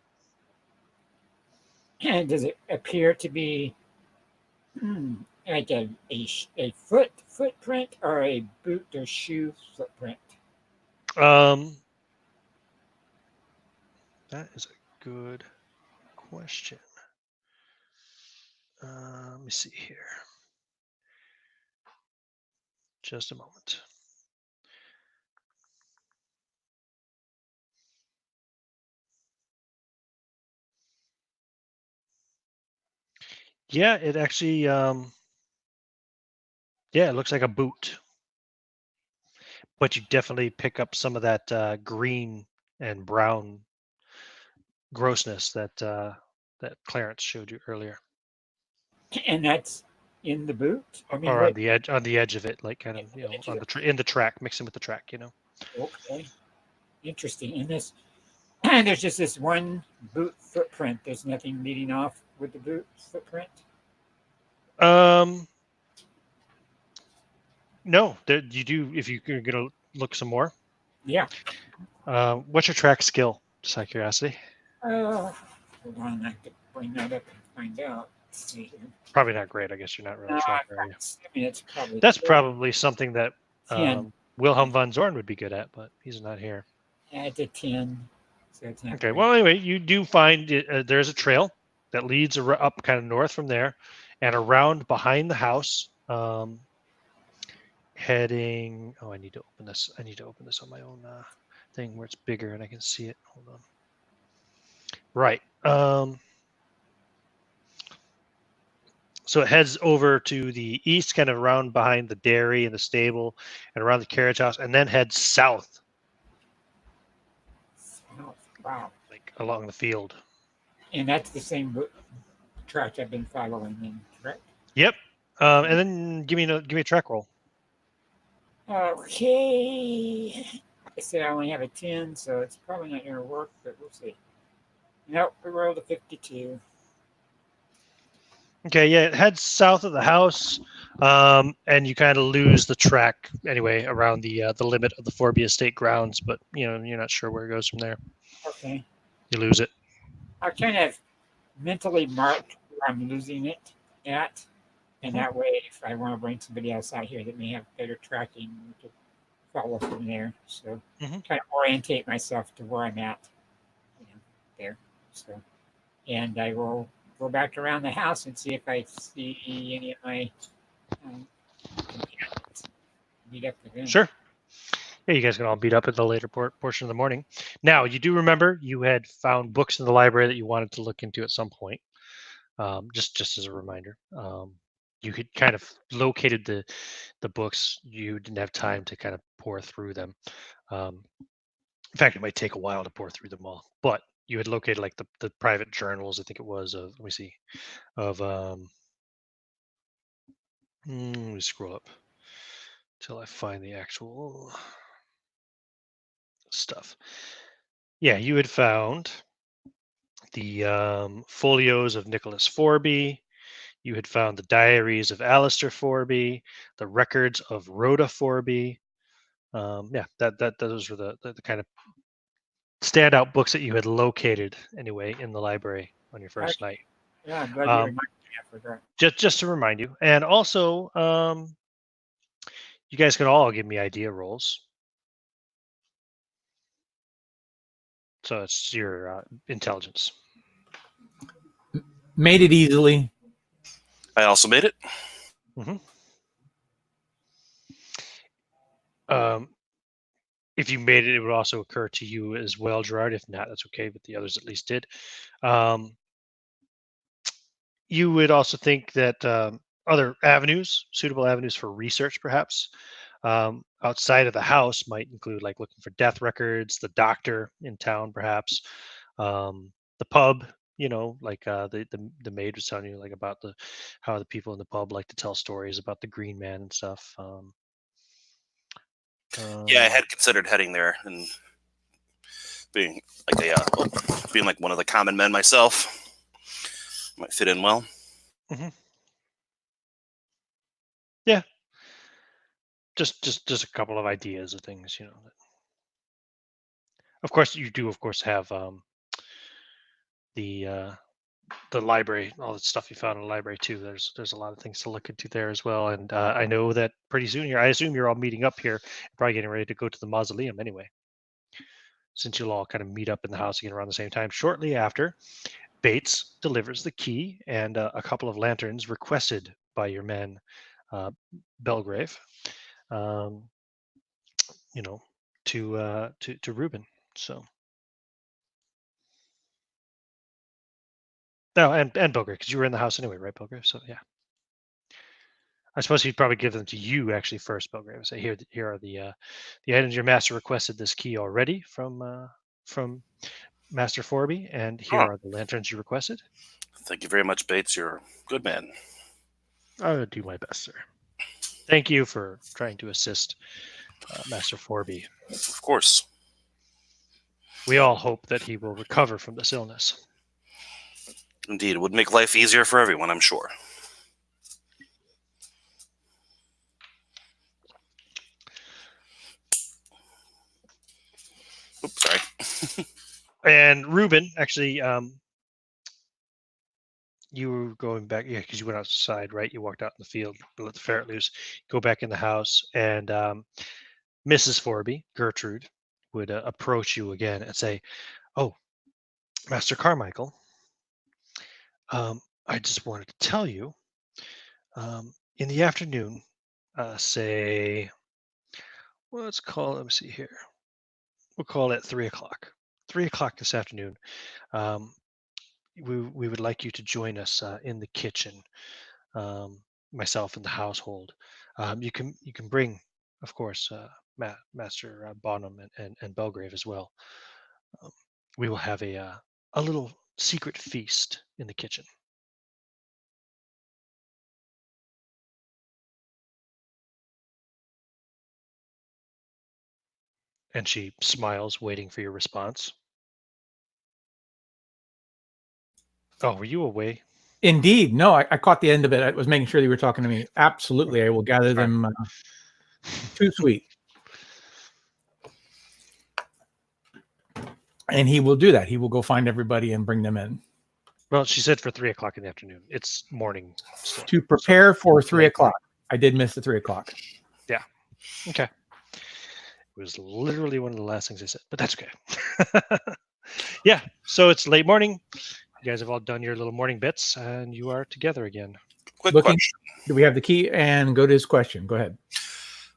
And does it appear to be like a footprint or a boot or shoe footprint? That is a good question. Let me see here. Just a moment. Yeah, it actually, it looks like a boot. But you definitely pick up some of that green and brown grossness that Clarence showed you earlier. And that's in the boot? I mean, or on the edge of it, like kind of, you know, on in the track, mixing with the track, you know. Okay. Interesting. And there's just this one boot footprint. There's nothing leading off with the boot footprint. No, you do if you're gonna look some more. Yeah. What's your track skill? Just out of curiosity. Hold on, I have to bring that up and find out. Let's see here. Probably not great. I guess you're not really track, are you? I mean, it's probably That's probably something that 10. Wilhelm von Zorn would be good at, but he's not here. Yeah, it's a 10. So it's not okay. great. Well, anyway, you do find there's a trail that leads up kind of north from there, and around behind the house. Heading. Oh, I need to open this. I need to open this on my own thing where it's bigger and I can see it. Hold on. Right. So it heads over to the east, kind of around behind the dairy and the stable, and around the carriage house, and then heads south. Wow. Like along the field. And that's the same track I've been following, then, correct? Yep. And then give me a track roll. Okay. I said I only have a 10, so it's probably not going to work, but we'll see. Nope, we rolled a 52. Okay, yeah, it heads south of the house, and you kind of lose the track anyway around the limit of the Forby estate grounds, but you know you're not sure where it goes from there. Okay. You lose it. I kind of mentally marked where I'm losing it, at. And that way, if I want to bring somebody else out here that may have better tracking, we could follow from there. So kind of orientate myself to where I'm at, there. So, and I will go back around the house and see if I see any of my companions. Meet up with them. Sure. Yeah, you guys can all meet up at the later portion of the morning. Now, you do remember you had found books in the library that you wanted to look into at some point. Just as a reminder, you had kind of located the books. You didn't have time to kind of pour through them. In fact, it might take a while to pour through them all. But you had located like the private journals. I think it was of. Let me see. Of let me scroll up till I find the actual stuff. Yeah, you had found the folios of Nicholas Forby. You had found the diaries of Alistair Forby, the records of Rhoda Forby. Yeah, those were the kind of standout books that you had located anyway in the library on your first night. Yeah, I'm glad you reminded me. I forgot. Just to remind you, and also, you guys can all give me idea rolls. So it's your intelligence. Made it easily. I also made it. If you made it, it would also occur to you as well, Gerard. If not, that's okay, but the others at least did. You would also think that other avenues, suitable avenues for research, perhaps, outside of the house might include like looking for death records, the doctor in town, perhaps, the pub. Like the maid was telling you like about how the people in the pub like to tell stories about the Green Man and stuff. Yeah, I had considered heading there and being like one of the common men myself. Might fit in well. Yeah, just a couple of ideas of things, Of course, you do, of course, have the library, all the stuff you found in the library too. There's a lot of things to look into there as well. And I know that pretty soon here, I assume you're all meeting up here, probably getting ready to go to the mausoleum anyway, since you'll all kind of meet up in the house again around the same time. Shortly after, Bates delivers the key and a couple of lanterns requested by your men, Belgrave, to Reuben. So. No, and Belgrave, because you were in the house anyway, right, Belgrave? So yeah, I suppose he'd probably give them to you actually first, Belgrave. Say here are the items your master requested this key already from Master Forby, and here are the lanterns you requested. Thank you very much, Bates. You're a good man. I'll do my best, sir. Thank you for trying to assist Master Forby. Of course. We all hope that he will recover from this illness. Indeed, it would make life easier for everyone, I'm sure. Oops, sorry. And Reuben, actually, you were going back, yeah, because you went outside, right? You walked out in the field, let the ferret loose, go back in the house, and Mrs. Forby, Gertrude, would approach you again and say, "Oh, Master Carmichael, I just wanted to tell you, in the afternoon, say, well, let's call it, let me see here. We'll call it 3 o'clock. 3 o'clock this afternoon. We would like you to join us in the kitchen, myself and the household. You can bring, of course, Master Bonham and Belgrave as well. We will have a little secret feast in the kitchen." And she smiles, waiting for your response. Oh, were you away? Indeed. No, I caught the end of it. I was making sure you were talking to me. Absolutely. I will gather them. Too sweet. And he will do that. He will go find everybody and bring them in. Well, she said for 3 o'clock in the afternoon. It's morning still. To prepare for 3 o'clock. I did miss the 3 o'clock. Yeah. Okay. It was literally one of the last things I said, but that's okay. Yeah. So it's late morning. You guys have all done your little morning bits, and you are together again. Quick Looking, question. do we have the key? And go to his question. Go ahead.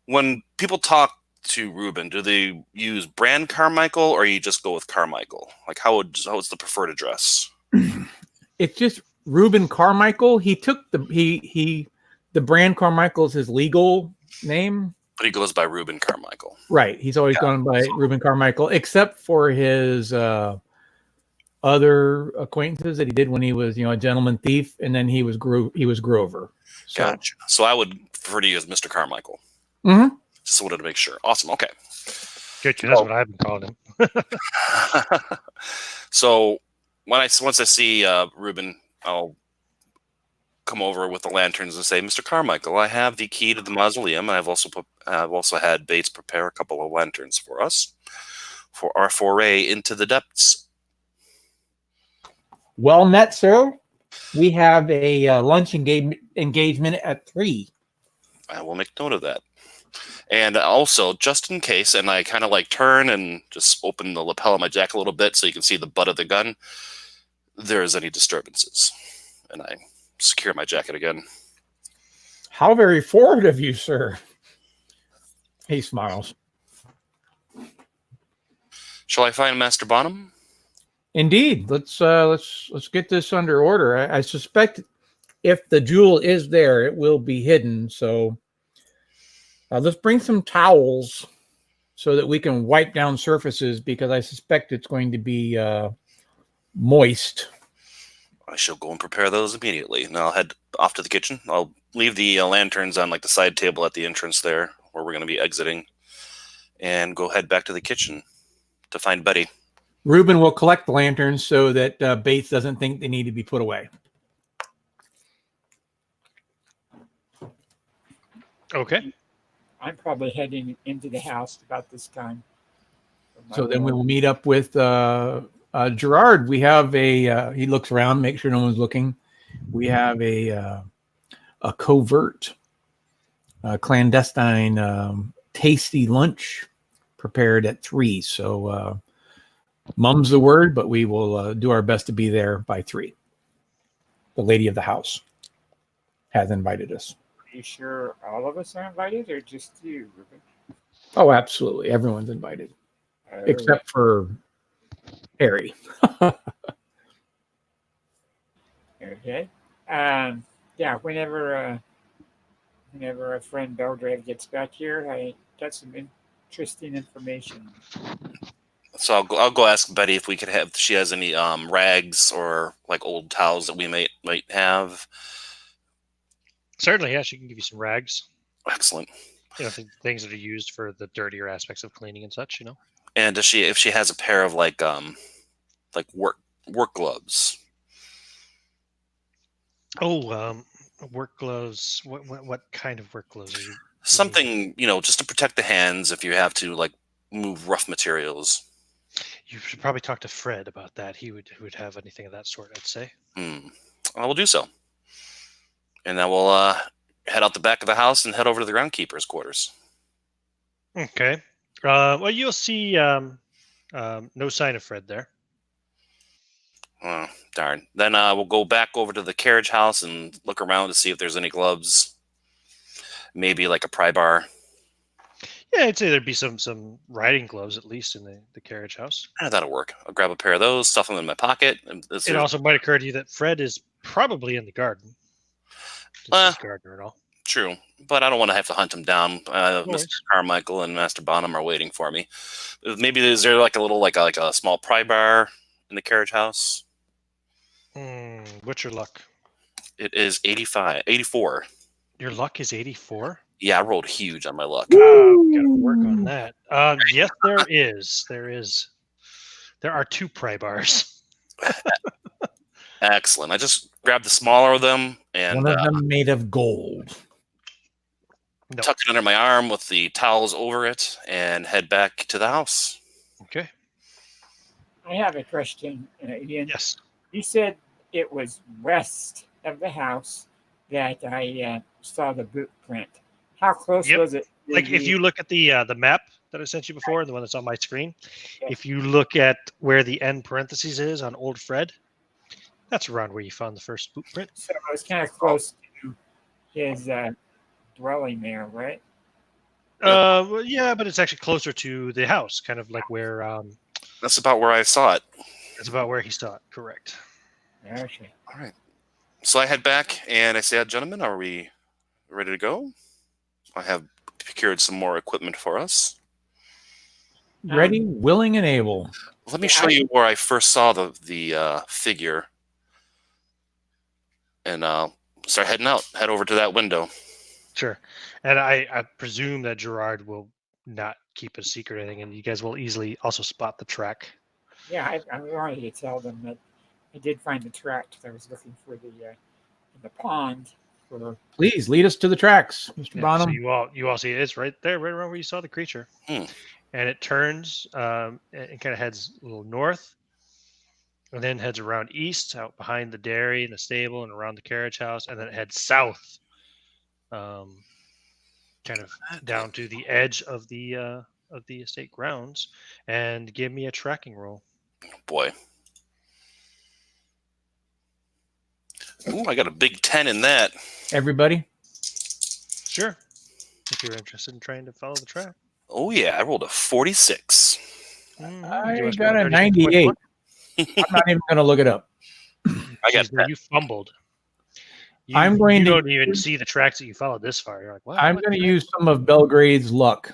When people talk to Ruben, do they use brand Carmichael or you just go with Carmichael? Like how's the preferred address? It's just Ruben Carmichael. He took the brand Carmichael is his legal name. But he goes by Ruben Carmichael. Right. He's always gone by Ruben Carmichael, except for his other acquaintances that he did when he was, a gentleman thief, and then he was Grover. So. Gotcha. So I would prefer to use Mr. Carmichael. Mm-hmm. Just wanted to make sure. Awesome. Okay. Good. That's what I've been calling him. So once I see Ruben, I'll come over with the lanterns and say, Mr. Carmichael, I have the key to the mausoleum, and I've also had Bates prepare a couple of lanterns for us for our foray into the depths. Well met, sir. We have a lunch engagement at 3. I will make note of that. And also, just in case, and I kind of turn and just open the lapel of my jacket a little bit so you can see the butt of the gun, there is any disturbances. And I secure my jacket again. How very forward of you, sir. He smiles. Shall I find Master Bonham? Indeed. Let's get this under order. I suspect if the jewel is there, it will be hidden. So let's bring some towels so that we can wipe down surfaces, because I suspect it's going to be moist. I shall go and prepare those immediately, and I'll head off to the kitchen. I'll leave the lanterns on the side table at the entrance there, where we're going to be exiting, and go head back to the kitchen to find Betty. Ruben will collect the lanterns so that Bates doesn't think they need to be put away. Okay. I'm probably heading into the house about this time. So then we will meet up with Gerard. We have he looks around, make sure no one's looking. We have a covert, clandestine, tasty lunch prepared at 3. So mum's the word, but we will do our best to be there by 3. The lady of the house has invited us. Are you sure all of us are invited, or just you, Ruben? Oh, absolutely. Everyone's invited, except for Harry. Okay. Yeah. Whenever a friend Belgrave gets back here, I got some interesting information. So I'll go ask Betty if she has any rags or old towels that we might have. Certainly, yeah. She can give you some rags. Excellent. Things that are used for the dirtier aspects of cleaning and such. And if she has a pair of work gloves. Oh, work gloves. What kind of work gloves are you? Something just to protect the hands if you have to move rough materials. You should probably talk to Fred about that. He would have anything of that sort, I'd say. I will do so. And then we'll head out the back of the house and head over to the groundkeeper's quarters. Okay. Well, you'll see no sign of Fred there. Oh, darn. Then we'll go back over to the carriage house and look around to see if there's any gloves. Maybe a pry bar. Yeah, I'd say there'd be some riding gloves at least in the carriage house. That'll work. I'll grab a pair of those, stuff them in my pocket. It also might occur to you that Fred is probably in the garden. Just gardener and all. True, but I don't want to have to hunt him down. Mr. Carmichael and Master Bonham are waiting for me. Maybe is there a small pry bar in the carriage house? What's your luck? It is 84. Your luck is 84? Yeah, I rolled huge on my luck. Oh, gotta work on that. Yes, there is. There are 2 pry bars. Excellent. I just grabbed the smaller of them and one of them made of gold. Tucked it under my arm with the towels over it and head back to the house. Okay. I have a question, Ian. Yes. You said it was west of the house that I saw the boot print. How close was it? Like if you look at the map that I sent you before, the one that's on my screen, Yeah. if you look at where the end parentheses is on Old Fred, that's around where you found the first boot print. So it was kind of close to his dwelling there, right? Well, yeah, but it's actually closer to the house, kind of like where. That's about where I saw it. That's about where he saw it. Correct. Okay. All right. So I head back and I say, gentlemen, are we ready to go? I have procured some more equipment for us. Ready, willing, and able. Let me show you where I first saw the figure. And start heading out. Head over to that window. Sure. And I presume that Gerard will not keep a secret or anything, and you guys will easily also spot the track. Yeah, I wanted to tell them that I did find the track because I was looking for in the pond. Please lead us to the tracks, Mr. Bonham. So you all see it. It's right there, right around where you saw the creature. And it turns and kind of heads a little north, and then heads around east, out behind the dairy and the stable, and around the carriage house, and then it heads south, kind of down to the edge of the estate grounds. And give me a tracking roll. Oh boy. Ooh, I got a big 10 in that. Everybody? Sure. If you're interested in trying to follow the track. Oh, yeah. I rolled a 46. I got a 98. I'm not even going to look it up. I got that. You fumbled. You don't even see the tracks that you followed this far. You're like, wow. I'm going to use some of Belgrade's luck.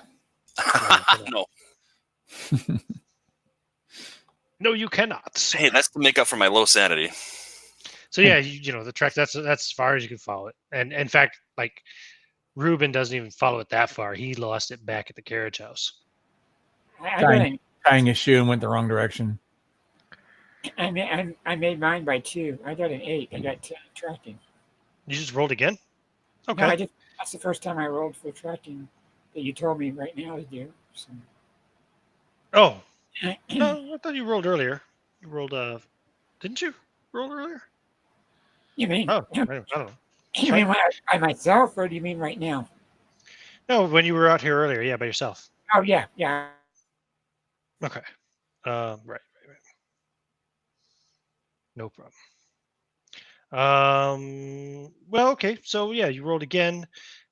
No. No, you cannot. Hey, that's to make up for my low sanity. So yeah, the track, that's as far as you can follow it. And in fact, like Ruben doesn't even follow it that far. He lost it back at the carriage house. Tying his shoe and went the wrong direction. I made mine by 2. I got an 8. I got 10 tracking. You just rolled again? Okay. No, that's the first time I rolled for tracking that you told me right now to do. So. Oh. No, I thought you rolled earlier. You rolled, didn't you roll earlier? You mean? Oh, I don't know. You mean by myself, or do you mean right now? No, when you were out here earlier, yeah, by yourself. Oh, yeah. Okay. Right. No problem. Well, okay. So yeah, you rolled again.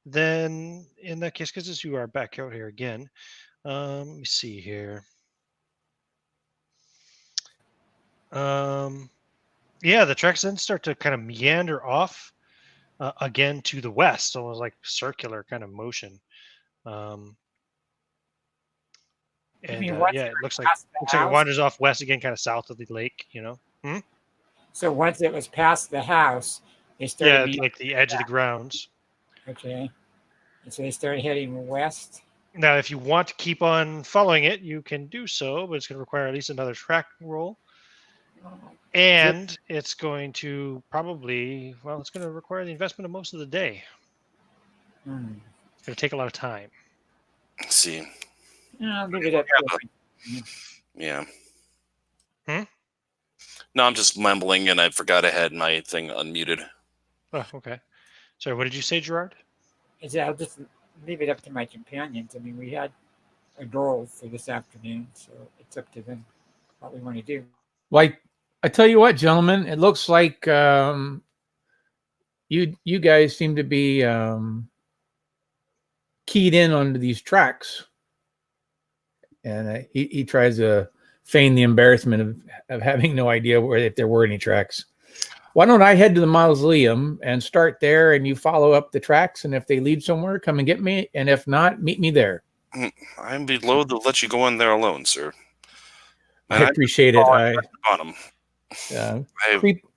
Then in that case, because you are back out here again, let me see here. Yeah, the tracks then start to kind of meander off again to the west, almost like circular kind of motion. And yeah, it looks like it wanders off west again, kind of south of the lake. So once it was past the house, they started. Yeah, like the edge of the grounds. Okay. And so they started heading west. Now, if you want to keep on following it, you can do so, but it's going to require at least another tracking roll. And it's going to probably, it's going to require the investment of most of the day. It's going to take a lot of time. Let's see. I'll leave it up. Yeah. No, I'm just mumbling, and I forgot I had my thing unmuted. Oh, okay. Sorry, what did you say, Gerard? I'll just leave it up to my companions. I mean, we had a goal for this afternoon, so it's up to them what we want to do. Like, I tell you what, gentlemen, it looks like you guys seem to be keyed in onto these tracks. And he tries to feign the embarrassment of having no idea if there were any tracks. Why don't I head to the mausoleum and start there, and you follow up the tracks, and if they lead somewhere, come and get me, and if not, meet me there. I'd be loath to let you go in there alone, sir. I appreciate it.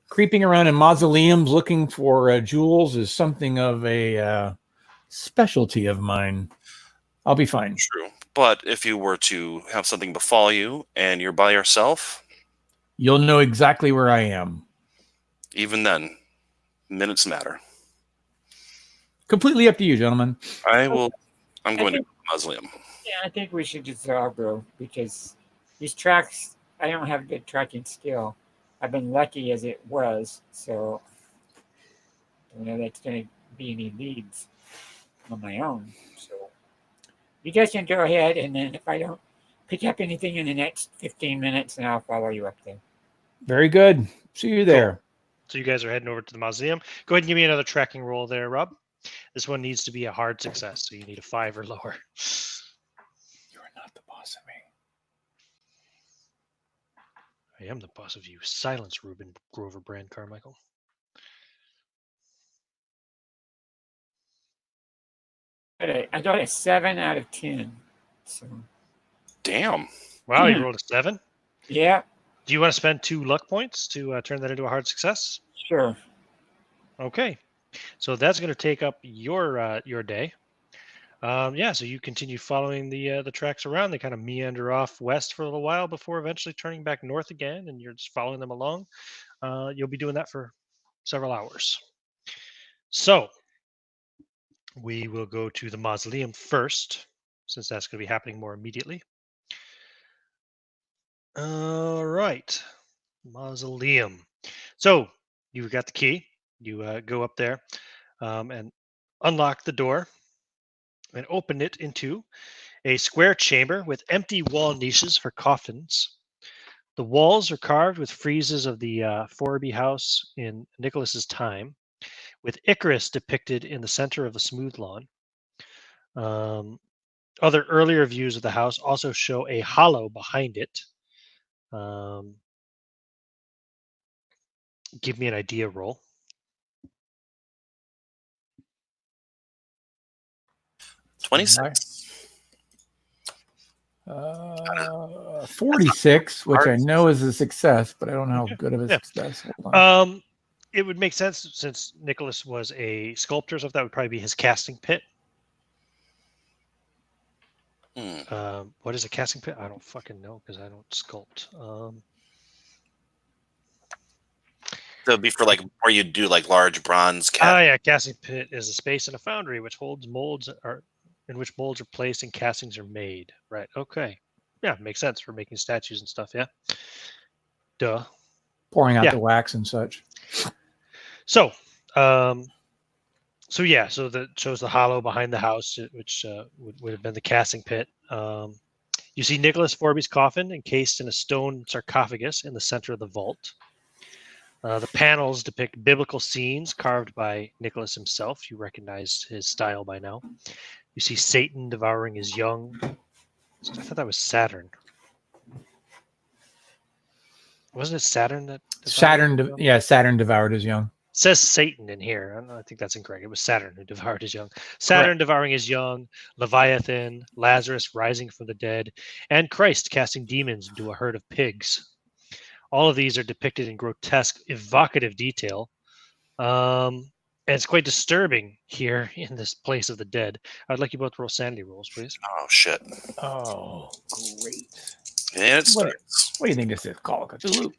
Creeping around in mausoleums looking for jewels is something of a specialty of mine. I'll be fine. True. But if you were to have something befall you and you're by yourself, you'll know exactly where I am. Even then, minutes matter. Completely up to you, gentlemen. I'm going to the mausoleum. Yeah, I think we should just all go because these tracks, I don't have good tracking skill. I've been lucky as it was, so I don't know that's going to be any leads on my own. So you guys can go ahead, and then if I don't pick up anything in the next 15 minutes, then I'll follow you up there. Very good. See you there. Cool. So you guys are heading over to the mausoleum. Go ahead and give me another tracking roll there, Rob. This one needs to be a hard success, so you need a 5 or lower. You are not the boss of me. I am the boss of you. Silence, Reuben Grover Brand Carmichael. I got a 7 out of 10. So. Damn. Wow, you rolled a 7? Yeah. Do you want to spend 2 luck points to turn that into a hard success? Sure. Okay. So that's going to take up your day. Yeah, so you continue following the tracks around. They kind of meander off west for a little while before eventually turning back north again, and you're just following them along. You'll be doing that for several hours. So we will go to the mausoleum first, since that's going to be happening more immediately. All right, mausoleum. So you've got the key. You go up there and unlock the door and open it into a square chamber with empty wall niches for coffins. The walls are carved with friezes of the Forby House in Nicholas's time, with Icarus depicted in the center of the smooth lawn. Other earlier views of the house also show a hollow behind it. Give me an idea roll. 26. 46, which I know is a success, but I don't know how good of a success. It would make sense since Nicholas was a sculptor, so that would probably be his casting pit. What is a casting pit? I don't fucking know because I don't sculpt. That would be for like where you do like large bronze yeah, casting pit is a space in a foundry which holds molds in which molds are placed and castings are made. Right. Okay. Yeah, makes sense for making statues and stuff. Yeah. Duh. Pouring out the wax and such. So, so that shows the hollow behind the house, which would have been the casting pit. You see Nicholas Forby's coffin encased in a stone sarcophagus in the center of the vault. The panels depict biblical scenes carved by Nicholas himself. You recognize his style by now. You see Satan devouring his young. I thought that was Saturn. Wasn't it Saturn that? Saturn devoured his young. It says Satan in here. I think that's incorrect. It was Saturn who devoured his young. Saturn devouring his young, Leviathan, Lazarus rising from the dead, and Christ casting demons into a herd of pigs. All of these are depicted in grotesque, evocative detail. And it's quite disturbing here in this place of the dead. I'd like you both to roll sanity rolls, please. Oh, shit. Oh, great. And it starts. What do you think this is? Call of Cthulhu?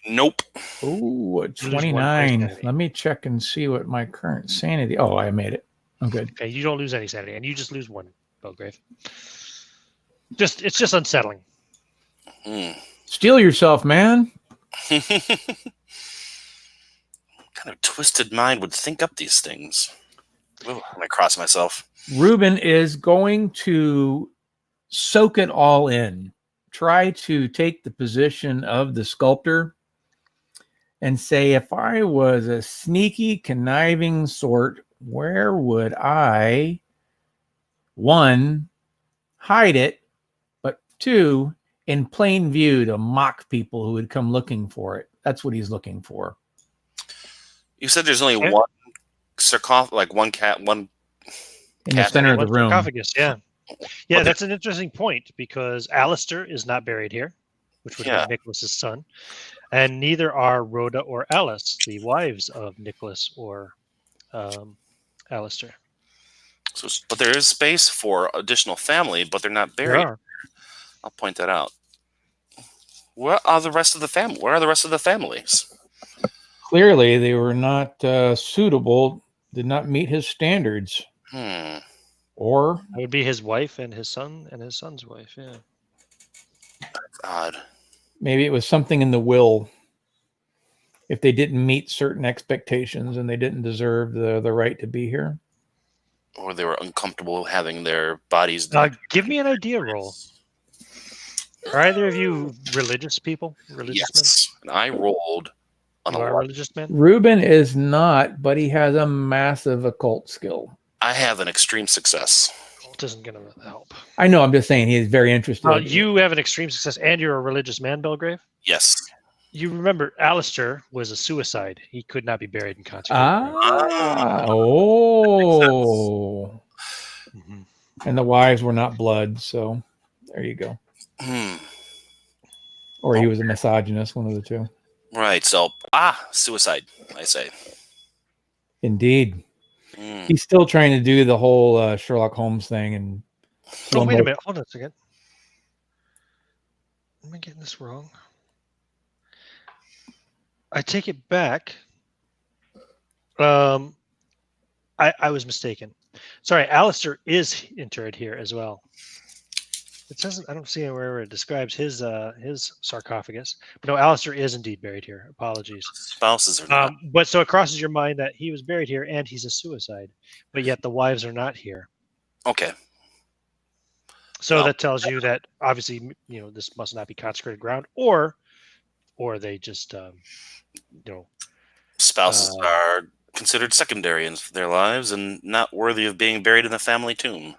Nope. Oh, 29. Let me check and see what my current sanity. Oh, I made it. I'm good. Okay, you don't lose any sanity, and you just lose 1, Belgrave. It's just unsettling. Steel yourself, man. What kind of twisted mind would think up these things? Oh, I'm gonna cross myself. Reuben is going to soak it all in. Try to take the position of the sculptor and say, if I was a sneaky, conniving sort, where would I, 1, hide it, but 2, in plain view to mock people who would come looking for it? That's what he's looking for. You said there's only one sarcophagus, like one in the center of the room. Sarcophagus, yeah. Yeah, that's an interesting point because Alistair is not buried here, which would be Nicholas's son, and neither are Rhoda or Alice, the wives of Nicholas or Alistair. So, but there is space for additional family, but they're not buried. I'll point that out. Where are the rest of the family? Where are the rest of the families? Clearly, they were not suitable. Did not meet his standards. Or that would be his wife and his son and his son's wife. Yeah. That's odd. Maybe it was something in the will. If they didn't meet certain expectations and they didn't deserve the right to be here. Or they were uncomfortable having their bodies. Give me an idea roll. Are either of you religious people? Religious Yes. And I rolled on men? You a are lot. religious men? Reuben is not, but he has a massive occult skill. I have an extreme success. Cult isn't going to help. I know. I'm just saying he is very interested. You have an extreme success, and you're a religious man, Belgrave? Yes. You remember Alistair was a suicide. He could not be buried in consecrated ground. Oh. Mm-hmm. And the wives were not blood, so there you go. Or he was a misogynist, one of the two. Right. So, suicide, I say. Indeed. He's still trying to do the whole Sherlock Holmes thing. And oh, wait a minute. Hold on a second. Am I getting this wrong? I take it back. I was mistaken. Sorry, Alistair is interred here as well. It says I don't see anywhere where it describes his sarcophagus. But no, Alistair is indeed buried here. Apologies. Spouses are not. But so it crosses your mind that he was buried here and he's a suicide, but yet the wives are not here. Okay. So that tells you that obviously, this must not be consecrated ground, or they just, spouses are considered secondary in their lives and not worthy of being buried in the family tomb.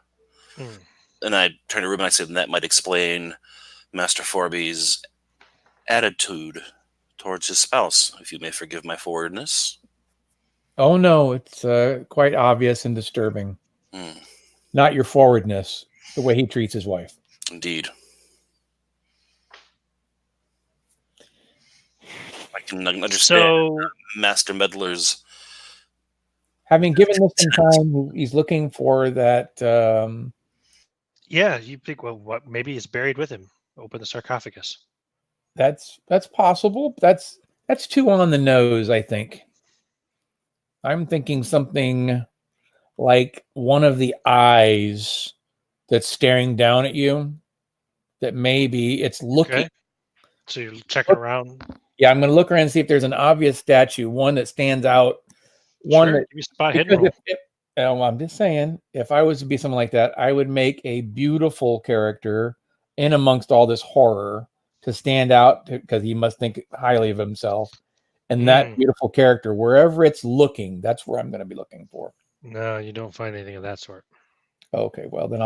And I turned to Reuben and I said, that might explain Master Forby's attitude towards his spouse, if you may forgive my forwardness. Oh, no, it's quite obvious and disturbing. Not your forwardness, the way he treats his wife. Indeed. I can understand Master Meddler's. Having given this some time, he's looking for that. Yeah, you think, well, what? Maybe he's buried with him. Open the sarcophagus. That's possible. That's too on the nose, I think. I'm thinking something like one of the eyes that's staring down at you. That maybe it's looking. Okay. So you're checking around. Yeah, I'm going to look around and see if there's an obvious statue, one that stands out. One that give me spot hidden roll. I'm just saying, if I was to be something like that, I would make a beautiful character in amongst all this horror to stand out because he must think highly of himself. And that beautiful character, wherever it's looking, that's where I'm going to be looking for. No, you don't find anything of that sort. Okay, well, then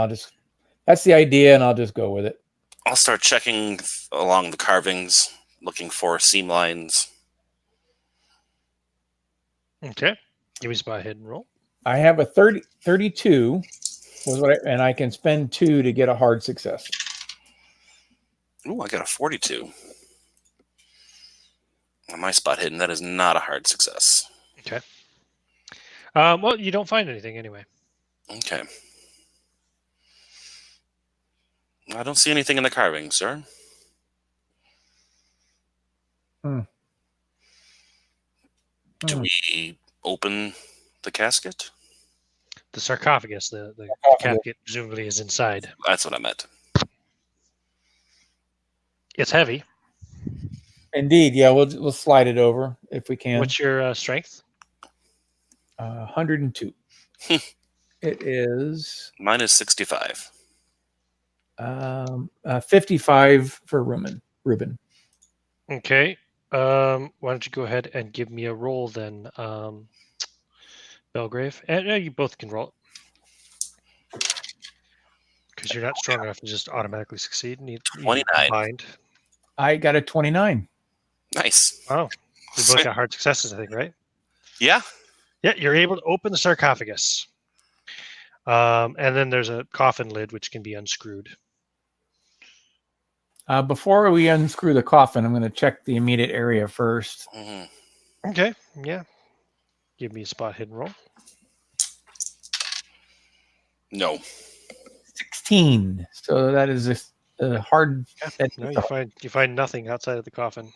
that's the idea, and I'll just go with it. I'll start checking along the carvings, looking for seam lines. Okay. Give me spot hidden roll. I have a 32, and I can spend 2 to get a hard success. Ooh, I got a 42. On my spot hidden, that is not a hard success. Okay. Well, you don't find anything anyway. Okay. I don't see anything in the carving, sir. Do we open the casket? The sarcophagus, the casket presumably is inside. That's what I meant. It's heavy. Indeed, yeah. We'll slide it over if we can. What's your strength? 102. It is. Mine is 65. 55 for Reuben. Okay. Why don't you go ahead and give me a roll then, Belgrave? And you both can roll it. Because you're not strong enough to just automatically succeed. 29. Combined. I got a 29. Nice. Oh, we both got hard successes, I think, right? Yeah. Yeah, you're able to open the sarcophagus. And then there's a coffin lid which can be unscrewed. Before we unscrew the coffin, I'm going to check the immediate area first. Okay, yeah. Give me a spot hidden roll. No. 16. So that is a hard. No, you find nothing outside of the coffin.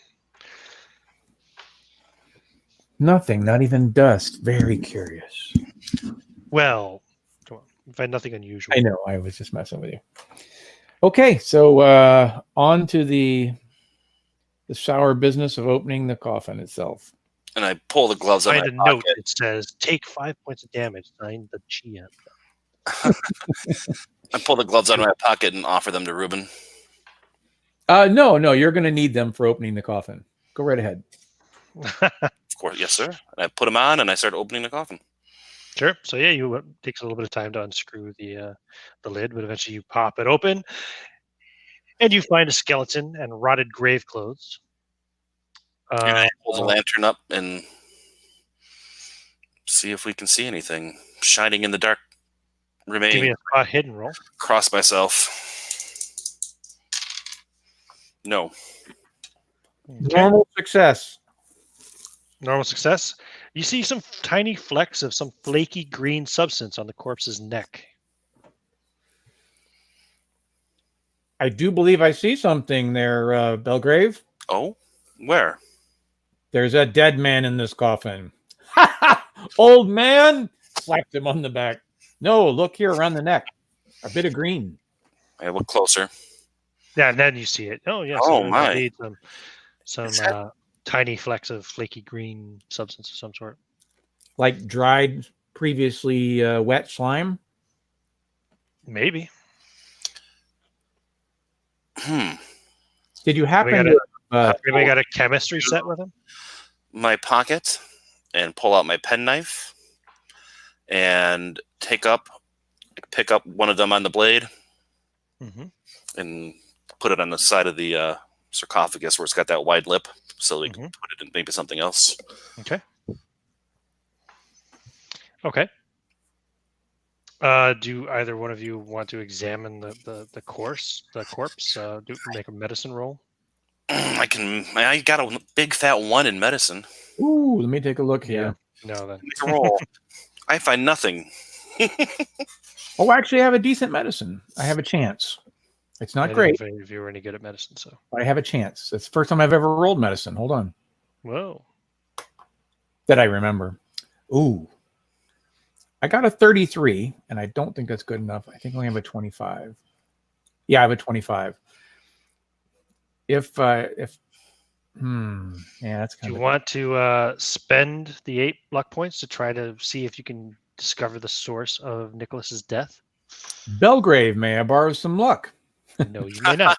Nothing, not even dust. Very curious. Well, come on. You find nothing unusual. I know. I was just messing with you. Okay, so on to the the sour business of opening the coffin itself. And I pull the gloves out of Find my a note pocket. that says, "Take 5 points of damage." Signed the GM. I pull the gloves out of my pocket and offer them to Ruben. No, you're going to need them for opening the coffin. Go right ahead. Of course, yes, sir. And I put them on, and I start opening the coffin. Sure. So yeah, it takes a little bit of time to unscrew the lid, but eventually you pop it open, and you find a skeleton and rotted grave clothes. And I pull the lantern up and see if we can see anything shining in the dark. Give me Remain. a spot hidden roll. Cross myself. No. Okay. Normal success. Normal success. You see some tiny flecks of some flaky green substance on the corpse's neck. I do believe I see something there, Belgrave. Oh? Where? There's a dead man in this coffin. Old man! Slapped him on the back. No, look here around the neck. A bit of green. I look closer. Yeah, and then you see it. Oh, yes. Oh, my. Indeed, some tiny flecks of flaky green substance of some sort. Like dried, previously wet slime? Maybe. Did you happen We to... got a chemistry set with him? My pocket and pull out my penknife and pick up one of them on the blade and put it on the side of the sarcophagus where it's got that wide lip so we can put it in maybe something else. Okay. Do either one of you want to examine the corpse? Make a medicine roll? I got a big fat 1 in medicine. Ooh, let me take a look here. Yeah. No, then. Make a roll. I find nothing. Oh, actually, I have a decent medicine. I have a chance. It's not great. If you were any good at medicine, so I have a chance. It's the first time I've ever rolled medicine. Hold on. whoa. That I remember. Ooh. I got a 33, and I don't think that's good enough. I think I only have a 25. Yeah, I have a 25. Yeah, that's kind Do you of... want to spend the 8 luck points to try to see if you can discover the source of Nicholas's death? Belgrave, may I borrow some luck? No, you may not.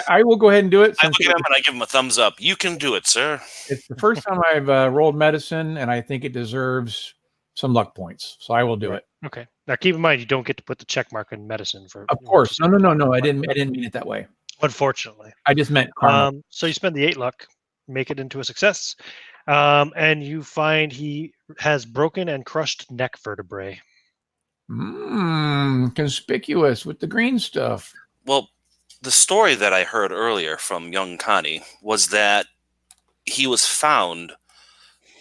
I will go ahead and do it. I look at him and I give him a thumbs up. You can do it, sir. It's the first time I've rolled medicine, and I think it deserves some luck points, so I will do it. Okay. Now, keep in mind, you don't get to put the check mark in medicine for. Of course, no. I didn't mean it that way. Unfortunately, I just meant karma. So you spend the 8 luck, make it into a success, and you find he has broken and crushed neck vertebrae. Conspicuous with the green stuff. Well, the story that I heard earlier from young Connie was that he was found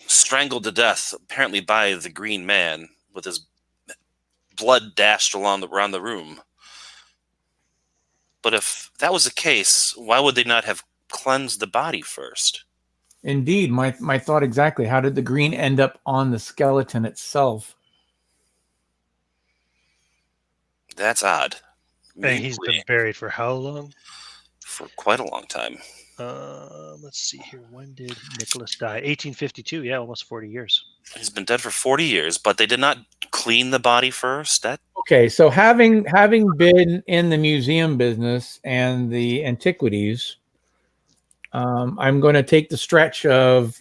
strangled to death, apparently by the green man, with his blood dashed around the room. But if that was the case, why would they not have cleansed the body first? Indeed, my thought exactly. How did the green end up on the skeleton itself? That's odd. And he's been buried for how long? For quite a long time. Let's see here. When did Nicholas die? 1852. Yeah, almost 40 years. He's been dead for 40 years, but they did not clean the body first. Okay, so having been in the museum business and the antiquities, I'm going to take the stretch of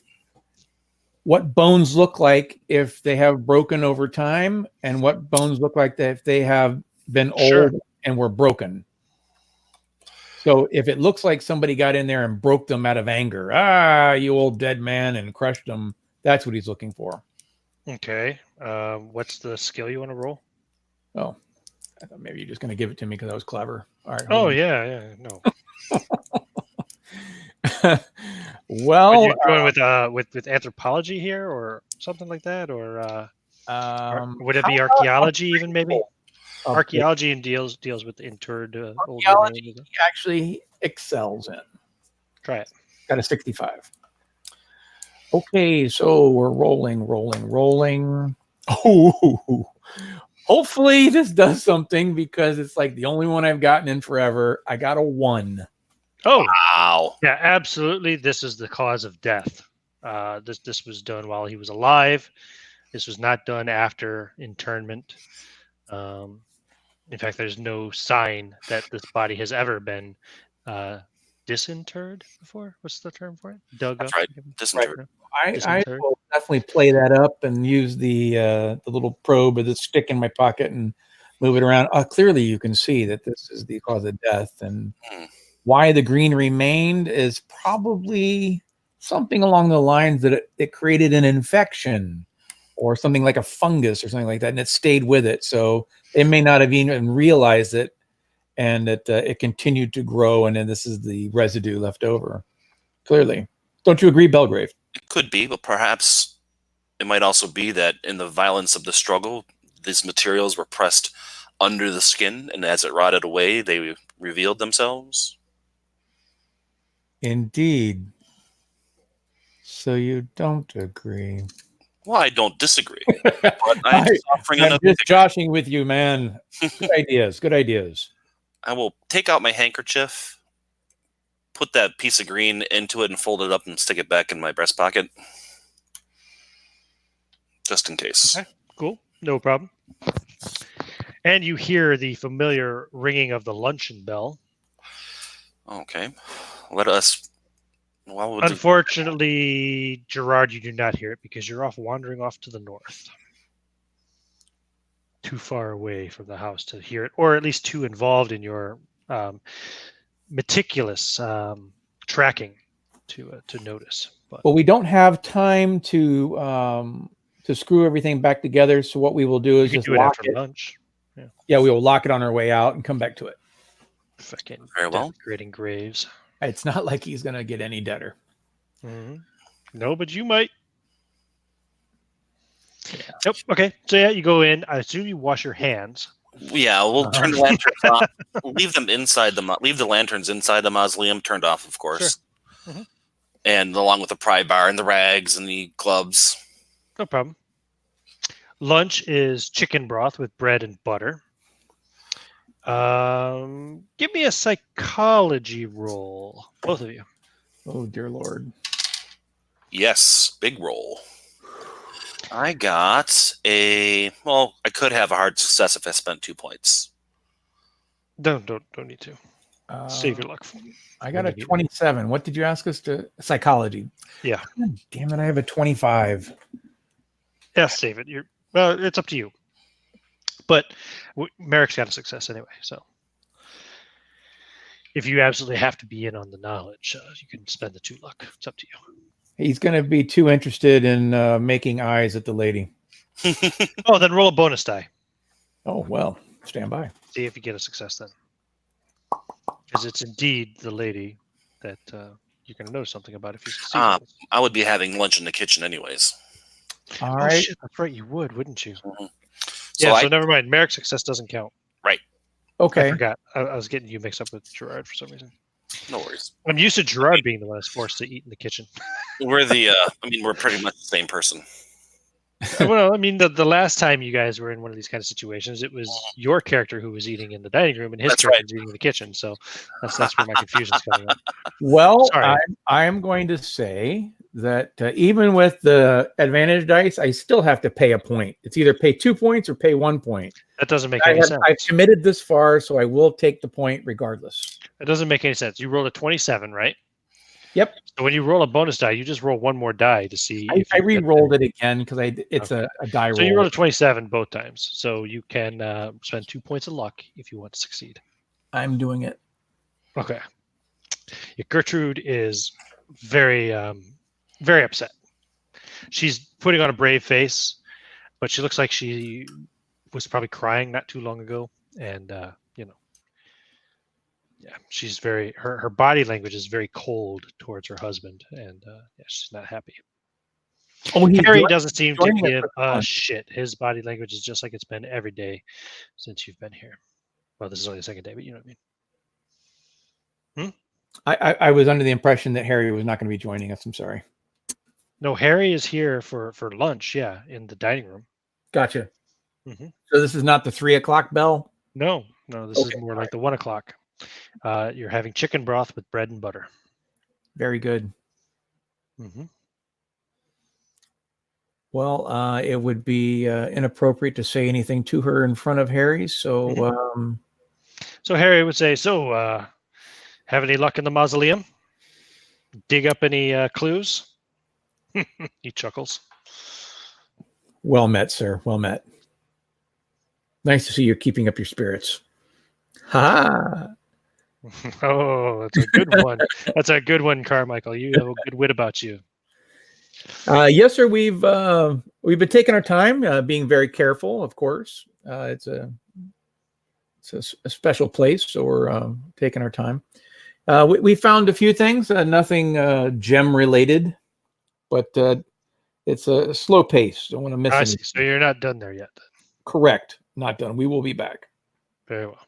what bones look like if they have broken over time, and what bones look like if they have been old and were broken. So if it looks like somebody got in there and broke them out of anger, you old dead man, and crushed them, that's what he's looking for. Okay. What's the skill you want to roll? Oh, I thought maybe you're just going to give it to me because I was clever. All right. Oh, yeah. No. Well, are you going with anthropology here or something like that? Or would it be archaeology even maybe? Archaeology and deals with the interred old archaeology he actually excels in. Try it. Got a 65. Okay, so we're rolling. Oh, hopefully this does something because it's like the only one I've gotten in forever. I got a 1. Oh, Wow. yeah, absolutely. This is the cause of death. This was done while he was alive. This was not done after internment. In fact, there's no sign that this body has ever been disinterred before. What's the term for it? Dug That's up. right. Disinterred. I Disinterred. will definitely play that up and use the little probe or the stick in my pocket and move it around. Clearly, you can see that this is the cause of death, and why the green remained is probably something along the lines that it created an infection or something like a fungus or something like that, and it stayed with it. So they may not have even realized it, and it continued to grow, and then this is the residue left over. Clearly. Don't you agree, Belgrave? It could be, but perhaps it might also be that in the violence of the struggle, these materials were pressed under the skin, and as it rotted away, they revealed themselves. Indeed. So you don't agree. Well, I don't disagree. But I'm just joshing with you, man. Good ideas. Good ideas. I will take out my handkerchief, put that piece of green into it, and fold it up and stick it back in my breast pocket. Just in case. Okay, cool. No problem. And you hear the familiar ringing of the luncheon bell. Okay. Let us... Unfortunately, Gerard, you do not hear it because you're wandering off to the north. Too far away from the house to hear it, or at least too involved in your meticulous tracking to notice. But well, we don't have time to screw everything back together. So what we will do is just lock it. Lunch. Yeah, we will lock it on our way out and come back to it. Fucking very well. Creating graves. It's not like he's gonna get any deader. Mm-hmm. No, but you might. Yeah. Yep. Okay. So yeah, you go in. I assume you wash your hands. Yeah, we'll turn the lanterns off. Leave them inside leave the lanterns inside the mausoleum, turned off, of course. Sure. Mm-hmm. And along with the pry bar and the rags and the gloves. No problem. Lunch is chicken broth with bread and butter. Give me a psychology roll, both of you. Oh dear Lord. Yes, big roll. I got I could have a hard success if I spent 2 points. Don't need to. Save your luck. I got a 27. What did you ask us to? Psychology. Yeah. God damn it! I have a 25. Yeah, save it. Well, it's up to you. But Merrick's got a success anyway, so if you absolutely have to be in on the knowledge, you can spend the 2 luck. It's up to you. He's going to be too interested in making eyes at the lady. Oh, then roll a bonus die. Oh, well, stand by. See if you get a success then. Because it's indeed the lady that you're going to know something about if you succeed. I would be having lunch in the kitchen anyways. All right. Shit, that's right, you would, wouldn't you? Mm-hmm. So never mind. Merrick's success doesn't count. Right. Okay. I forgot. I was getting you mixed up with Gerard for some reason. No worries. I'm used to Gerard being the one that's forced to eat in the kitchen. We're we're pretty much the same person. Well, I mean, the last time you guys were in one of these kind of situations, it was your character who was eating in the dining room and his character was eating in the kitchen. So that's where my confusion's coming up. Well, I am going to say that even with the advantage dice, I still have to pay a point. It's either pay 2 points or pay 1 point. That doesn't make any sense. I've committed this far, so I will take the point regardless. It doesn't make any sense. You rolled a 27, right? Yep. So when you roll a bonus die, you just roll one more die to see. I re-rolled it again because it's a die roll. So you rolled a 27 both times. So you can spend 2 points of luck if you want to succeed. I'm doing it. Okay. Yeah, Gertrude is very, very upset. She's putting on a brave face, but she looks like she was probably crying not too long ago. And, yeah, she's her body language is very cold towards her husband. And she's not happy. Oh, Harry doesn't seem to give a shit. His body language is just like it's been every day since you've been here. Well, this is only the second day, but you know what I mean. I was under the impression that Harry was not going to be joining us. I'm sorry. No, Harry is here for lunch. Yeah, in the dining room. Gotcha. Mm-hmm. So this is not the 3 o'clock bell? No, this is more like the 1 o'clock. You're having chicken broth with bread and butter. Very good. Mm-hmm. Well, it would be inappropriate to say anything to her in front of Harry. So, So Harry would say, "So, have any luck in the mausoleum? Dig up any clues?" He chuckles. well met, sir. Well met. Nice to see you're keeping up your spirits. Ha! Oh, that's a good one. That's a good one, Carmichael. You have a good wit about you. Yes, sir. We've been taking our time, being very careful. Of course, it's a special place, so we're taking our time. We found a few things, nothing gem related, but it's a slow pace. Don't want to miss I anything. see. So you're not done there yet. Correct. Not done. We will be back. Very well.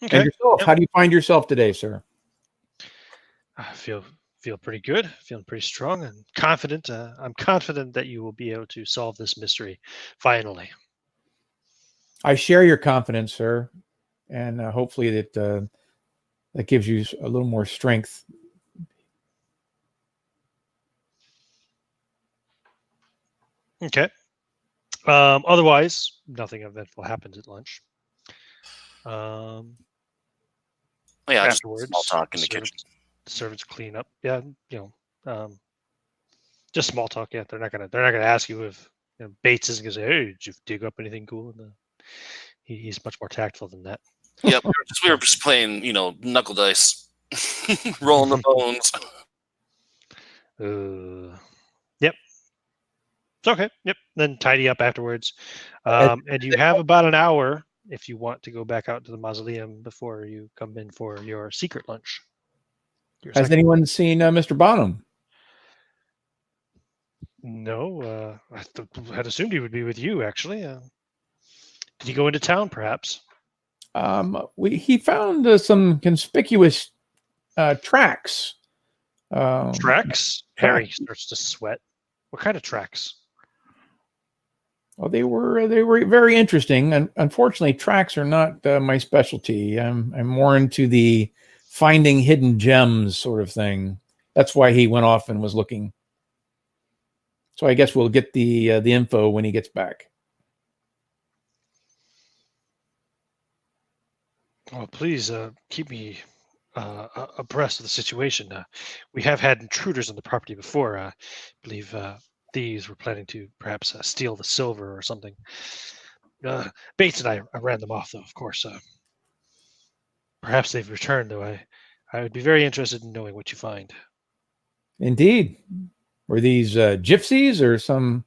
Okay. And yourself, how do you find yourself today, sir? I feel pretty good. Feeling pretty strong and confident. I'm confident that you will be able to solve this mystery finally. I share your confidence, sir, and hopefully that gives you a little more strength. Okay. Otherwise, nothing eventful happens at lunch. Yeah, afterwards, just small talk in the kitchen. The servants clean up. Yeah, just small talk. Yeah, they're not gonna ask you if Bates isn't gonna say, "Hey, did you dig up anything cool?" He's much more tactful than that. Yep, we were just playing, knuckle dice, rolling the bones. Yep. It's okay. Yep. Then tidy up afterwards, and you have about an hour if you want to go back out to the mausoleum before you come in for your secret lunch. Has anyone seen Mr. Bonham? No, I had assumed he would be with you. Actually, did he go into town? Perhaps. He found some conspicuous tracks. Tracks? Harry starts to sweat. What kind of tracks? Well, they were very interesting, and unfortunately, tracks are not my specialty. I'm more into the finding hidden gems sort of thing. That's why he went off and was looking. So I guess we'll get the info when he gets back. Well, please keep me abreast of the situation. We have had intruders on the property before. I believe thieves were planning to perhaps steal the silver or something. Bates and I ran them off, though, of course. Perhaps they've returned, though. I would be very interested in knowing what you find. Indeed. Were these gypsies or some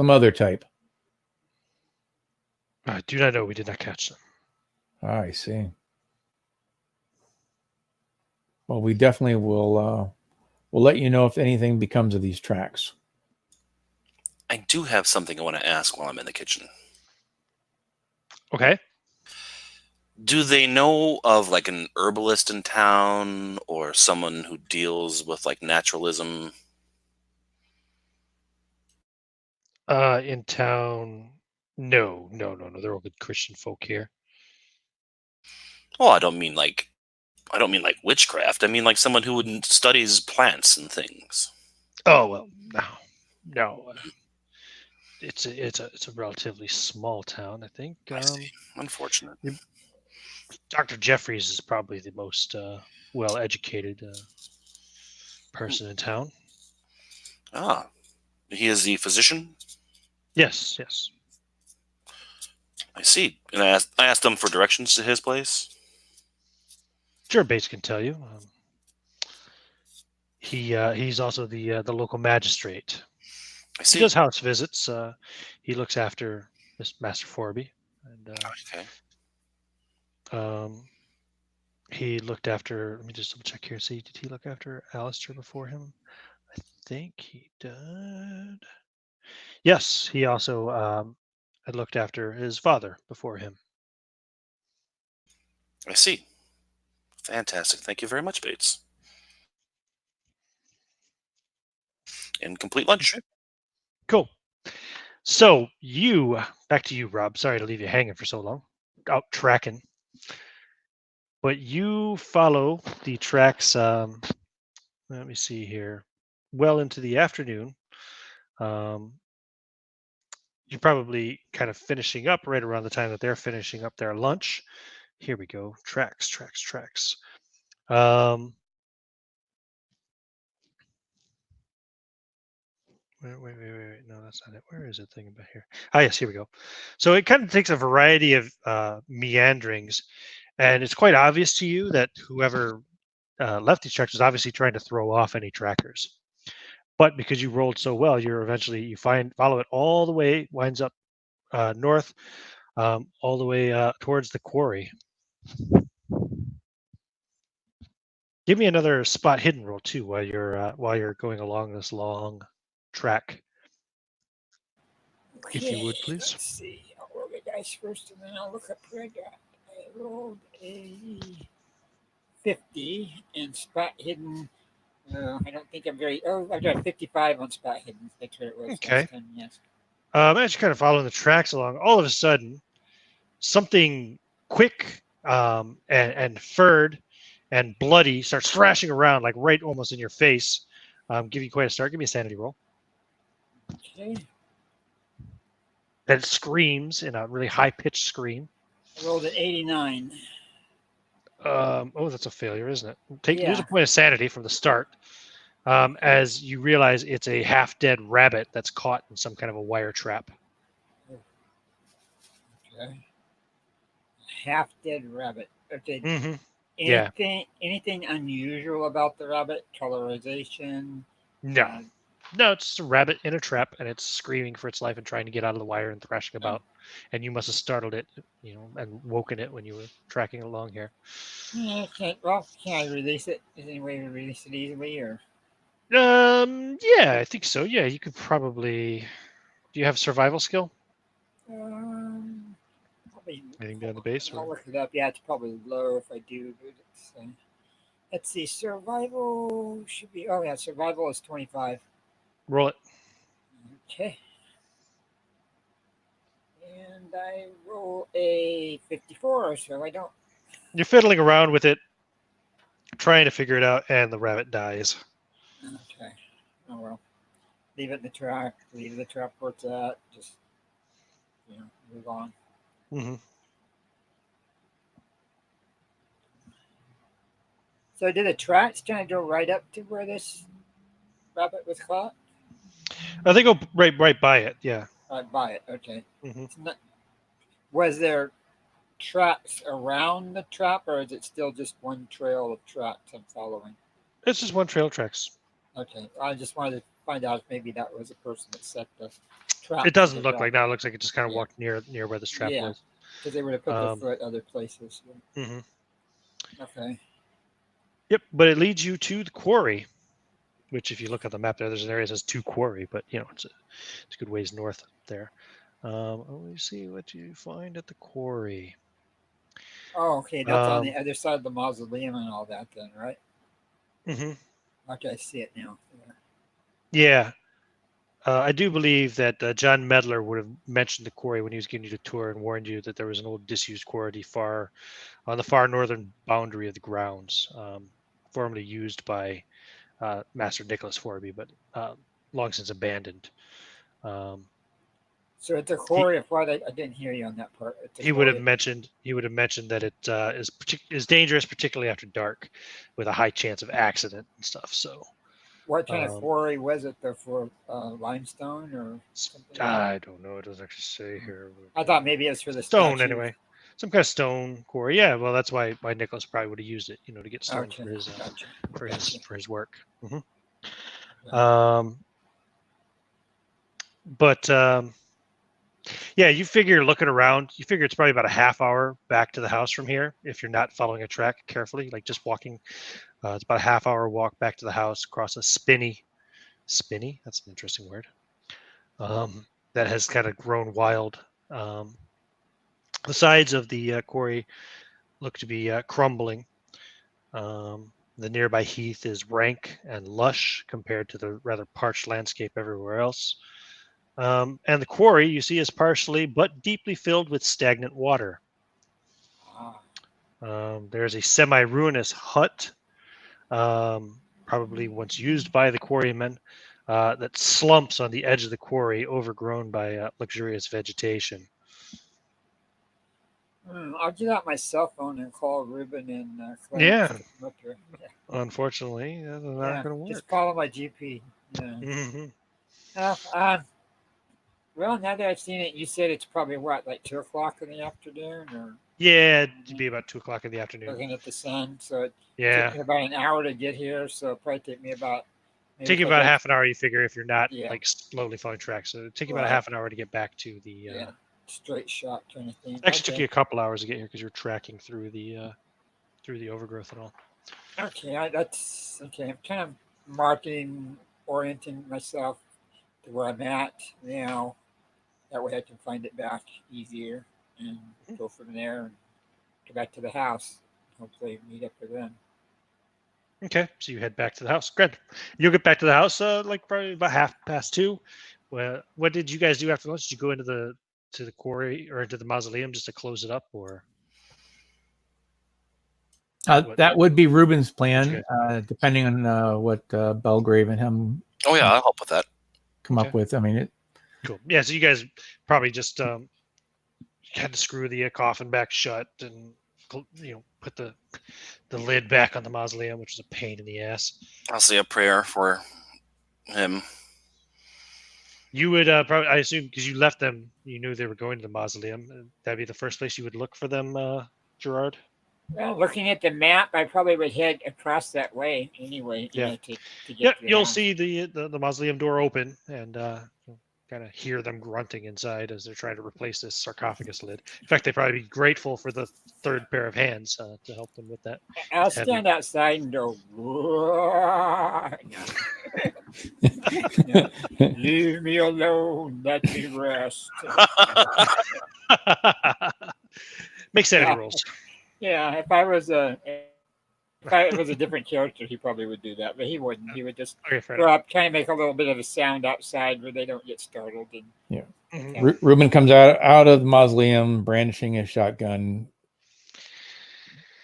other type? I do not know. We did not catch them. I see. Well, we definitely will we'll let you know if anything becomes of these tracks. I do have something I want to ask while I'm in the kitchen. Okay. Do they know of like an herbalist in town or someone who deals with like naturalism? In town, no. They're all good Christian folk here. Well, I don't mean like witchcraft. I mean like someone who studies plants and things. Oh well, no. It's a relatively small town, I think. I see. Unfortunate. Dr. Jeffries is probably the most well-educated person in town. Ah, he is the physician? Yes. I see. And I asked him for directions to his place. Sure, Bates can tell you. He's also the local magistrate. I see. He does house visits. He looks after Master Forby, and okay. He looked after. Let me just double check here. See, did he look after Alistair before him? I think he did. Yes, he also had looked after his father before him. I see. Fantastic. Thank you very much, Bates. And complete lunch. Okay. Cool. So back to you, Rob. Sorry to leave you hanging for so long. out tracking. But you follow the tracks. Let me see here. Well into the afternoon. You're probably kind of finishing up right around the time that they're finishing up their lunch. Here we go. Tracks. Um, wait. No, that's not it. Where is it thing about here? Ah, yes, here we go. So it kind of takes a variety of meanderings, and it's quite obvious to you that whoever left these tracks is obviously trying to throw off any trackers. But because you rolled so well, you follow it all the way, winds up north, all the way towards the quarry. Give me another spot hidden roll too while you're going along this long track, if you would, please. Let's see. I'll roll the dice first, and then I'll look up where I got. I rolled a 50 and spot hidden. I don't think I'm very. Oh, I've got 55 on spot hidden. That's what it was. Okay. Time, yes. As you're kind of following the tracks along, all of a sudden, something quick and furred and bloody starts thrashing around, like right almost in your face. Give you quite a start. Give me a sanity roll. Okay. Then it screams in a really high-pitched scream. I rolled an 89. Oh, that's a failure, isn't it? Lose a point of sanity from the start, as you realize it's a half-dead rabbit that's caught in some kind of a wire trap. Okay. Half-dead rabbit. Okay. Mm-hmm. Anything unusual about the rabbit? Colorization? No. No, it's just a rabbit in a trap, and it's screaming for its life and trying to get out of the wire and thrashing about. And you must have startled it, and woken it when you were tracking along here. Yeah, can I release it? Is there any way to release it easily, or? Yeah, I think so. Yeah, you could probably. Do you have survival skill? Probably. Anything down the base? I'll look it up. Yeah, it's probably low if I do. But let's see. Survival should be. Oh yeah, survival is 25. Roll it. Okay. And I roll a 54, so I don't. You're fiddling around with it, trying to figure it out, and the rabbit dies. Okay. Oh well. Leave it in the trap. Leave the trap where it's at. Just move on. Mm-hmm. So did the tracks kind of go right up to where this rabbit was caught? They go right by it. Yeah. Right by it. Okay. Mm-hmm. Was there tracks around the trap, or is it still just one trail of tracks I'm following? It's just one trail of tracks. Okay. I just wanted to find out if maybe that was a person that set the trap. It doesn't look like that. It looks like it just kind of walked near where this trap was. Because they would have put their foot other places. Mm-hmm. Okay. Yep, but it leads you to the quarry, which if you look at the map there's an area that says to quarry, but it's a good ways north there. Let me see what you find at the quarry. Oh, okay. That's on the other side of the mausoleum and all that then, right? Mm-hmm. Okay, I see it now. Yeah. I do believe that John Medler would have mentioned the quarry when he was giving you the tour and warned you that there was an old disused quarry on the far northern boundary of the grounds, formerly used by Master Nicholas Forby, but long since abandoned. So it's a quarry of what? I didn't hear you on that part. He would have mentioned that it is dangerous, particularly after dark, with a high chance of accident and stuff. So. What kind of quarry was it there for? Limestone or something? I don't know. It doesn't actually say here. I thought maybe it was for the stone statue. Anyway. Some kind of stone quarry. Yeah, well, that's why Nicholas probably would have used it, to get stone for his work. Mm-hmm. Yeah, you figure looking around, you figure it's probably about a half hour back to the house from here if you're not following a track carefully, like just walking. It's about a half hour walk back to the house across a spinny. That's an interesting word. That has kind of grown wild. The sides of the quarry look to be crumbling. The nearby heath is rank and lush compared to the rather parched landscape everywhere else. And the quarry, you see, is partially but deeply filled with stagnant water. There's a semi-ruinous hut, probably once used by the quarrymen, that slumps on the edge of the quarry, overgrown by luxurious vegetation. I'll get out my cell phone and call Ruben and Yeah. Clarence to come up here. Unfortunately, that's not going to work. Just follow my GP. Mm-hmm. Well, now that I've seen it, you said it's probably what, like 2 o'clock in the afternoon, or Yeah, it'd be about 2 o'clock in the afternoon. looking at the sun. So it Yeah, took me about an hour to get here. So it'll probably take me about take you about half an hour. You figure if you're not Yeah. like slowly following tracks, so it'd take you about Right. half an hour to get back to the. Yeah. Straight shot kind of thing. Actually, took you a couple hours to get here because you're tracking through the overgrowth and all. Okay, that's okay. I'm kind of marketing orienting myself to where I'm at now. That way I can find it back easier and go from there and go back to the house. Hopefully meet up with them. Okay, so you head back to the house. Good. You'll get back to the house like probably about 2:30. Well, what did you guys do after lunch? Did you go into the quarry or into the mausoleum just to close it up, or? That would be Ruben's plan, depending on what Belgrave and him. Oh yeah, I'll help with that. Come up with. I mean, cool. Yeah, so you guys probably just had to screw the coffin back shut and put the lid back on the mausoleum, which was a pain in the ass. I'll say a prayer for him. You would probably, I assume, because you left them, you knew they were going to the mausoleum. That'd be the first place you would look for them, Gerard? Well, looking at the map, I probably would head across that way anyway. Yeah. To get to the you'll house. see the mausoleum door open and kind of hear them grunting inside as they're trying to replace this sarcophagus lid. In fact, they'd probably be grateful for the third pair of hands to help them with that. I'll stand outside and go, leave me alone, let me rest. Make sanity rolls. Yeah, if I was a different character, he probably would do that, but he wouldn't. He would just go up, try and make a little bit of a sound outside where they don't get startled. And yeah, Ruben comes out of the mausoleum, brandishing his shotgun,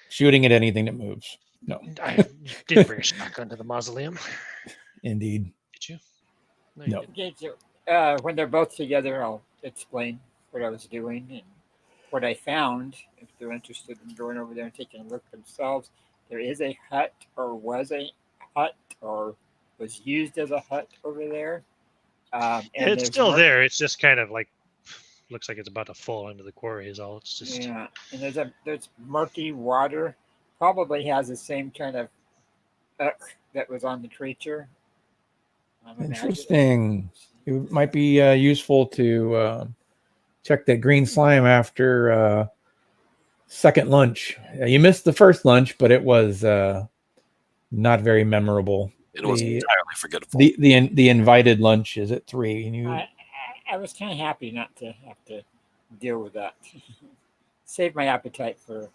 shooting at anything that moves. No, I did bring a shotgun to the mausoleum. Indeed. Did you? No. When they're both together, I'll explain what I was doing and what I found. If they're interested in going over there and taking a look themselves, there is a hut, or was a hut, or was used as a hut over there. And it's still there. It's just kind of like looks like it's about to fall into the quarry. Is all. It's just and there's murky water. Probably has the same kind of that was on the creature. Interesting. It might be useful to check that green slime after second lunch. You missed the first lunch, but it was not very memorable. It was entirely forgettable. The invited lunch is at 3. And I was kind of happy not to have to deal with that. Save my appetite for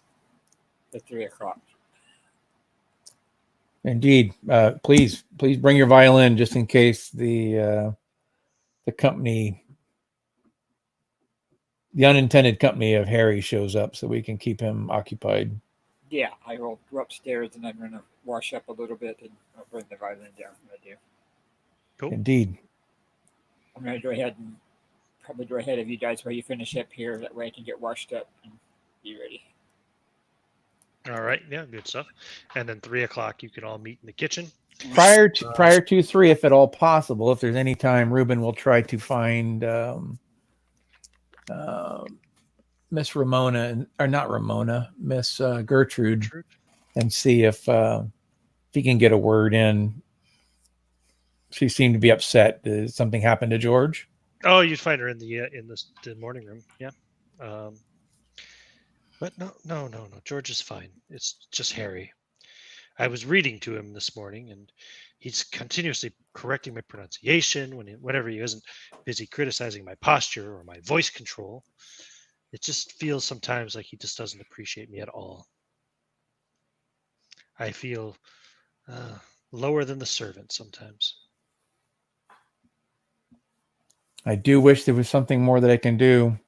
the 3 o'clock. Indeed. Please bring your violin just in case the company, the unintended company of Harry shows up, so we can keep him occupied. Yeah, I will go upstairs and I'm going to wash up a little bit and I'll bring the violin down. I do. Cool. Indeed. I'm going to go ahead and probably go ahead of you guys while you finish up here. That way I can get washed up and be ready. All right. Yeah, good stuff. And then 3 o'clock, you can all meet in the kitchen. Prior to 3, if at all possible, if there's any time, Ruben will try to find Miss Ramona, or not Ramona, Miss Gertrude, and see if he can get a word in. She seemed to be upset. Did something happen to George? Oh, you'd find her in the morning room. Yeah. But no. George is fine. It's just Harry. I was reading to him this morning, and he's continuously correcting my pronunciation whenever he isn't busy criticizing my posture or my voice control. It just feels sometimes like he just doesn't appreciate me at all. I feel lower than the servant sometimes. I do wish there was something more that I can do.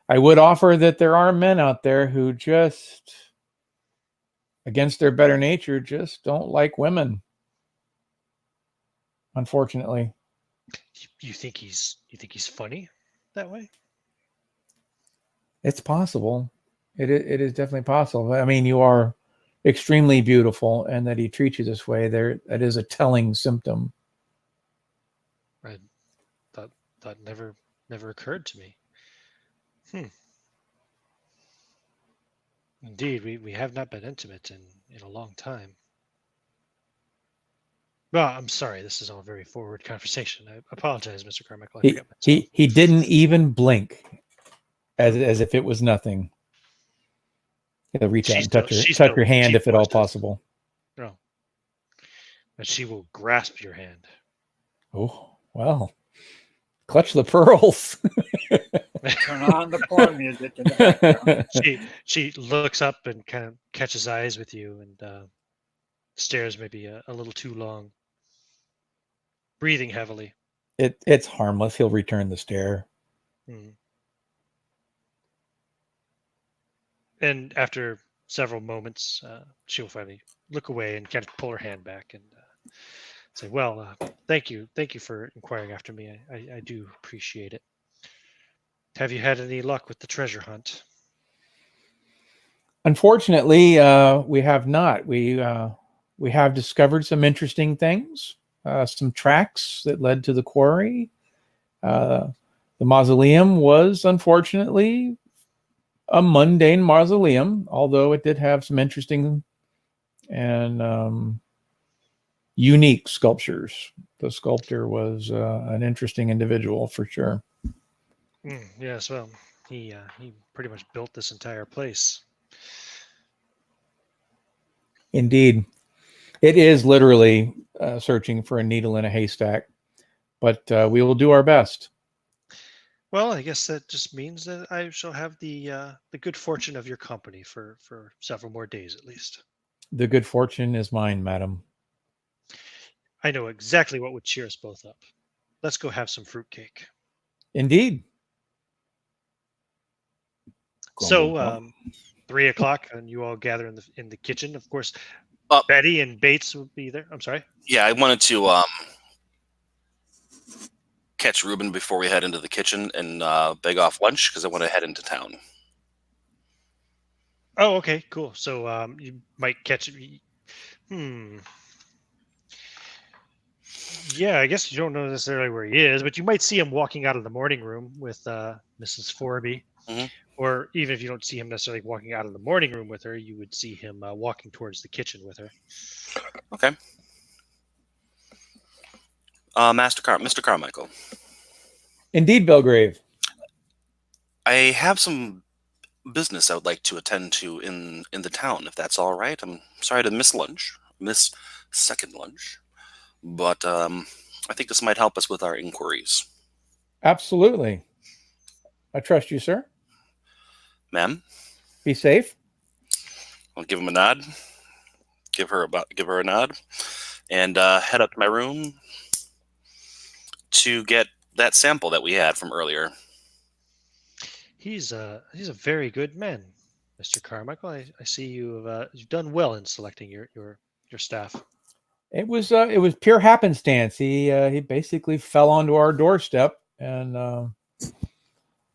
I would offer that there are men out there who just against their better nature, just don't like women. Unfortunately. You think he's funny that way? It's possible. It is definitely possible. I mean, you are extremely beautiful, and that he treats you this way, that is a telling symptom. I thought never occurred to me. Indeed, we have not been intimate in a long time. Well, I'm sorry. This is all very forward conversation. I apologize, Mr. Carmichael. I forgot myself. He didn't even blink, as if it was nothing. He'll reach out and touch your hand if at all possible. No, but she will grasp your hand. Oh well, clutch the pearls. Turn on the porn music in the background. She looks up and kind of catches eyes with you and stares maybe a little too long, breathing heavily. It's harmless. He'll return the stare. And after several moments, she'll finally look away and kind of pull her hand back and say, "Well, thank you for inquiring after me. I do appreciate it. Have you had any luck with the treasure hunt?" Unfortunately, we have not. We have discovered some interesting things, some tracks that led to the quarry. The mausoleum was unfortunately a mundane mausoleum, although it did have some interesting and unique sculptures. The sculptor was an interesting individual for sure. Yes, well, he pretty much built this entire place. Indeed. It is literally searching for a needle in a haystack, but we will do our best. Well, I guess that just means that I shall have the good fortune of your company for several more days at least. The good fortune is mine, madam. I know exactly what would cheer us both up. Let's go have some fruitcake. Indeed. So, 3 o'clock, and you all gather in the kitchen. Of course, Betty and Bates will be there. I'm sorry. Yeah, I wanted to catch Ruben before we head into the kitchen and beg off lunch because I want to head into town. Oh, okay, cool. So you might catch. Yeah, I guess you don't know necessarily where he is, but you might see him walking out of the morning room with Mrs. Forby. Mm-hmm. Or even if you don't see him necessarily walking out of the morning room with her, you would see him walking towards the kitchen with her. Okay. Mr. Carmichael. Indeed, Belgrave. I have some business I would like to attend to in the town, if that's all right. I'm sorry to miss second lunch, but I think this might help us with our inquiries. Absolutely. I trust you, sir. Ma'am? Be safe. I'll give him a nod. Give her a nod, and head up to my room to get that sample that we had from earlier. He's a very good man, Mr. Carmichael. I see you've done well in selecting your staff. It was pure happenstance. He basically fell onto our doorstep, and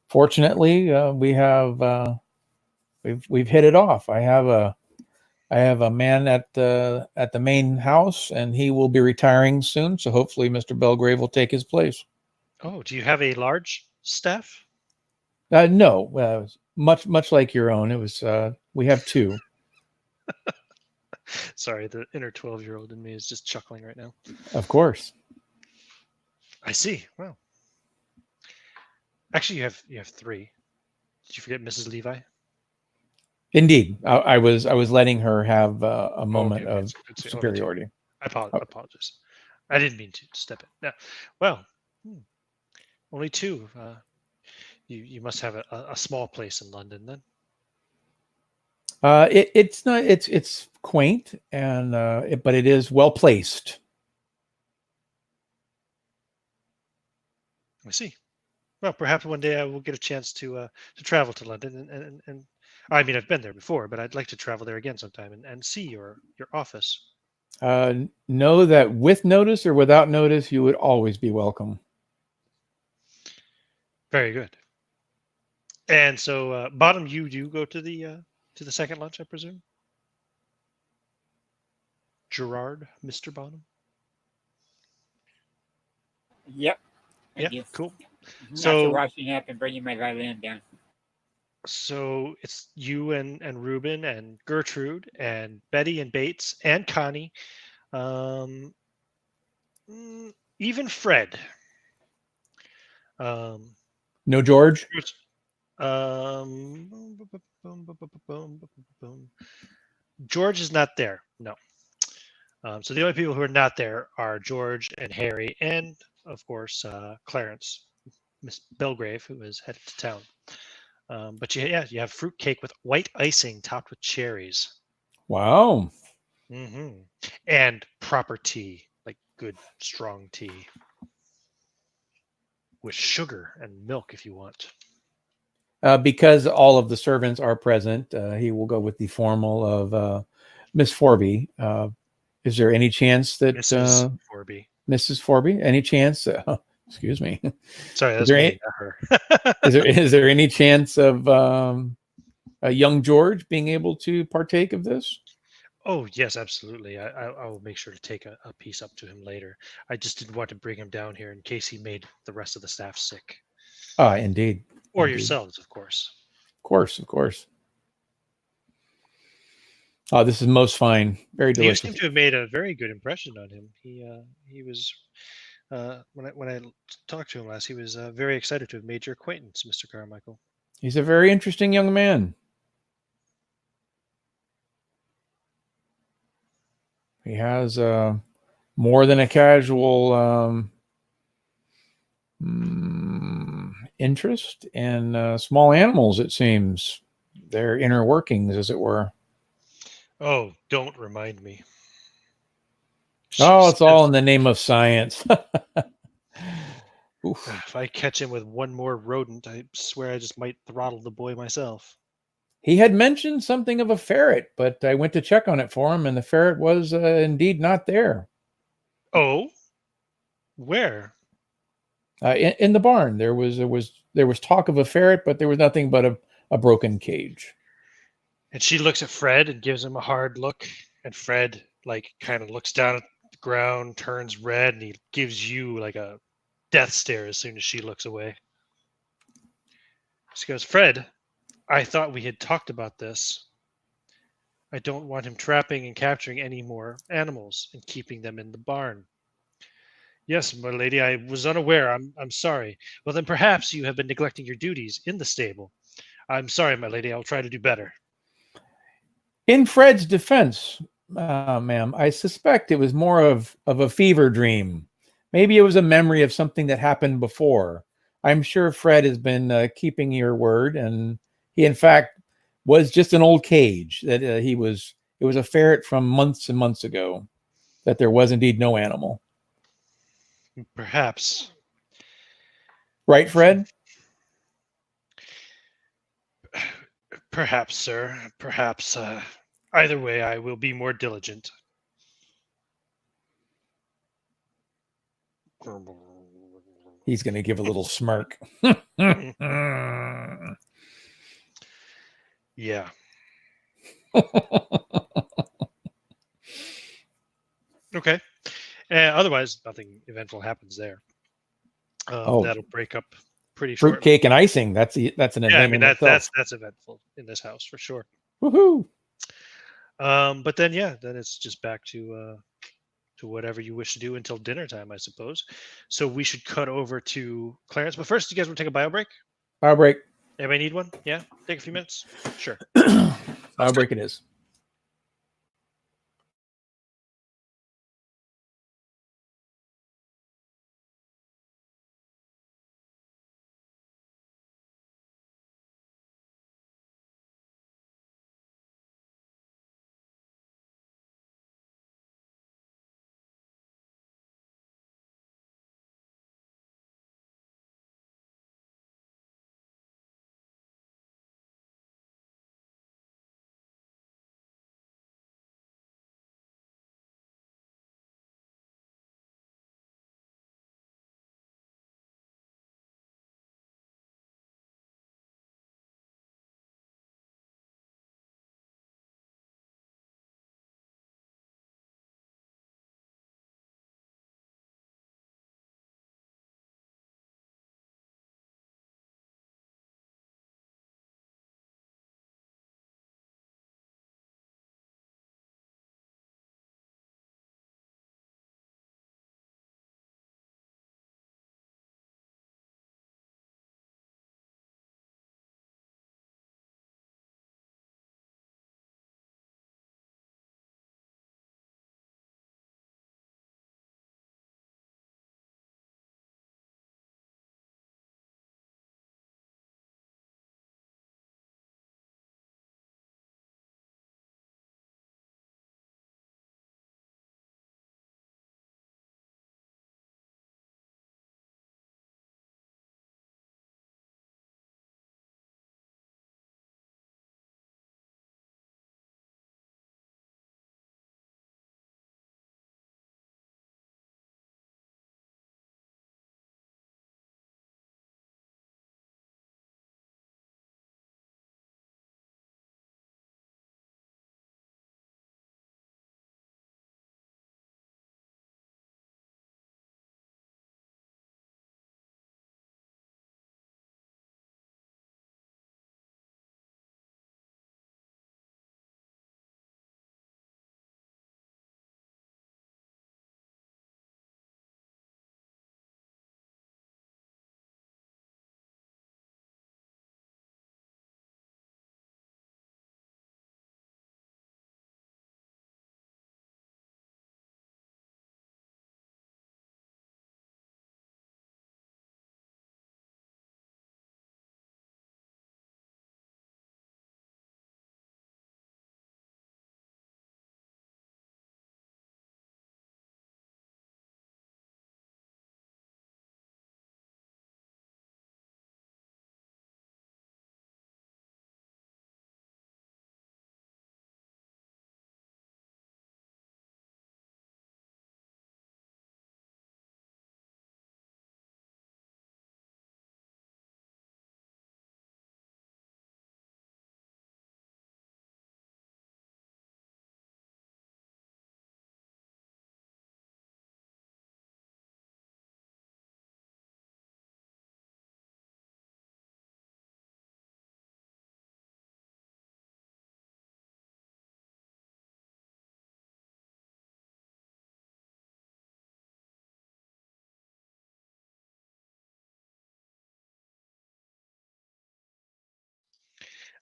fortunately, we've hit it off. I have a man at the main house, and he will be retiring soon. So hopefully, Mr. Belgrave will take his place. Oh, do you have a large staff? No, much like your own. It was we have two. Sorry, the inner 12-year-old in me is just chuckling right now. Of course. I see. Well, actually, you have three. Did you forget Mrs. Levi? Indeed, I was letting her have a moment of superiority. I apologize. I didn't mean to step in. No. Well, only two. You must have a small place in London then. It's not. It's quaint and but it is well placed. I see. Well, perhaps one day I will get a chance to travel to London, and I mean, I've been there before, but I'd like to travel there again sometime and see your office. Know that with notice or without notice, you would always be welcome. Very good. And so, Bottom, you do go to the second lunch, I presume. Gerard, Mr. Bottom. Yep. I Yeah, do. cool. After So, washing up and bringing my violin down. so it's you and Ruben and Gertrude and Betty and Bates and Connie, um, even Fred. Um, No, George. um, George is not there. No. So the only people who are not there are George and Harry, and of course Clarence, Miss Belgrave, who is headed to town. But you have fruit cake with white icing topped with cherries. Wow. And proper tea, like good strong tea with sugar and milk if you want. Because all of the servants are present, he will go with the formal of Miss Forby. Is there any chance that Mrs. Forby? Mrs. Forby, any chance? Excuse me. Sorry, that's me, not her. is there any chance of a young George being able to partake of this? Oh yes, absolutely. I will make sure to take a piece up to him later. I just didn't want to bring him down here in case he made the rest of the staff sick. Indeed. Or Indeed. yourselves, of course. Of course. Oh, this is most fine. Very delicious. You seem to have made a very good impression on him. He was when I talked to him last, he was very excited to have made your acquaintance, Mr. Carmichael. He's a very interesting young man. He has more than a casual interest in small animals, it seems. Their inner workings, as it were. Oh, don't remind me. It's all in the name of science. If I catch him with one more rodent, I swear I just might throttle the boy myself. He had mentioned something of a ferret, but I went to check on it for him, and the ferret was indeed not there. Oh, where? In the barn. There was talk of a ferret, but there was nothing but a broken cage. And she looks at Fred and gives him a hard look, and Fred kind of looks down at the ground, turns red, and he gives you like a death stare as soon as she looks away. She goes, Fred, I thought we had talked about this. I don't want him trapping and capturing any more animals and keeping them in the barn. Yes, my lady, I was unaware. I'm sorry. Well, then perhaps you have been neglecting your duties in the stable. I'm sorry, my lady. I'll try to do better. In Fred's defense, ma'am, I suspect it was more of a fever dream. Maybe it was a memory of something that happened before. I'm sure Fred has been keeping your word, and he, in fact, was just an old cage. That it was a ferret from months and months ago. That there was indeed no animal. Perhaps. Right, Fred? Perhaps, sir. Perhaps. Either way, I will be more diligent. He's going to give a little smirk. Yeah. Okay. Otherwise, nothing eventful happens there. That'll break up pretty short. Fruitcake and icing. That's an event. Yeah, I mean that's eventful in this house for sure. Woohoo! But then it's just back to whatever you wish to do until dinner time, I suppose. So we should cut over to Clarence. But first, you guys want to take a bio break? Bio break. Anybody need one? Yeah, take a few minutes. Sure. Bio break it is.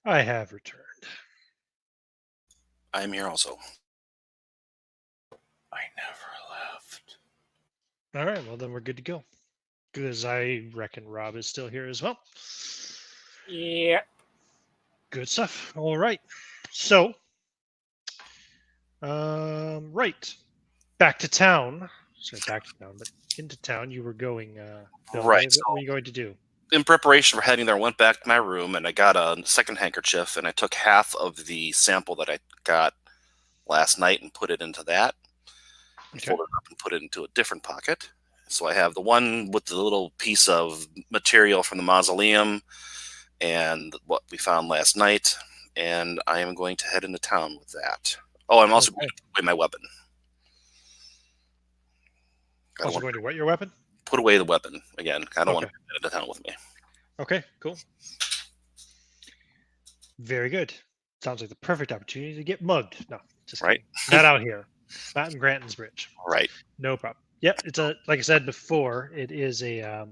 I have returned. I am here also. I never left. All right, well then we're good to go. Because I reckon Rob is still here as well. Yeah. Good stuff. All right. So, right. Back to town. Sorry, back to town, but into town you were going, Right. What were you going to do? In preparation for heading there, I went back to my room and I got a second handkerchief and I took half of the sample that I got last night and put it into that. Okay. Folded it up and put it into a different pocket. So I have the one with the little piece of material from the mausoleum and what we found last night, and I am going to head into town with that. Oh, I'm also going to put away my weapon. Also going to what, your weapon? Put away the weapon again. I don't want Okay. to get into town with me. Okay, cool. Very good. Sounds like the perfect opportunity to get mugged. No, just Right. kidding. Not out here. Not in Granton's Bridge. Right. No problem. Yep, it's a, like I said before, it is a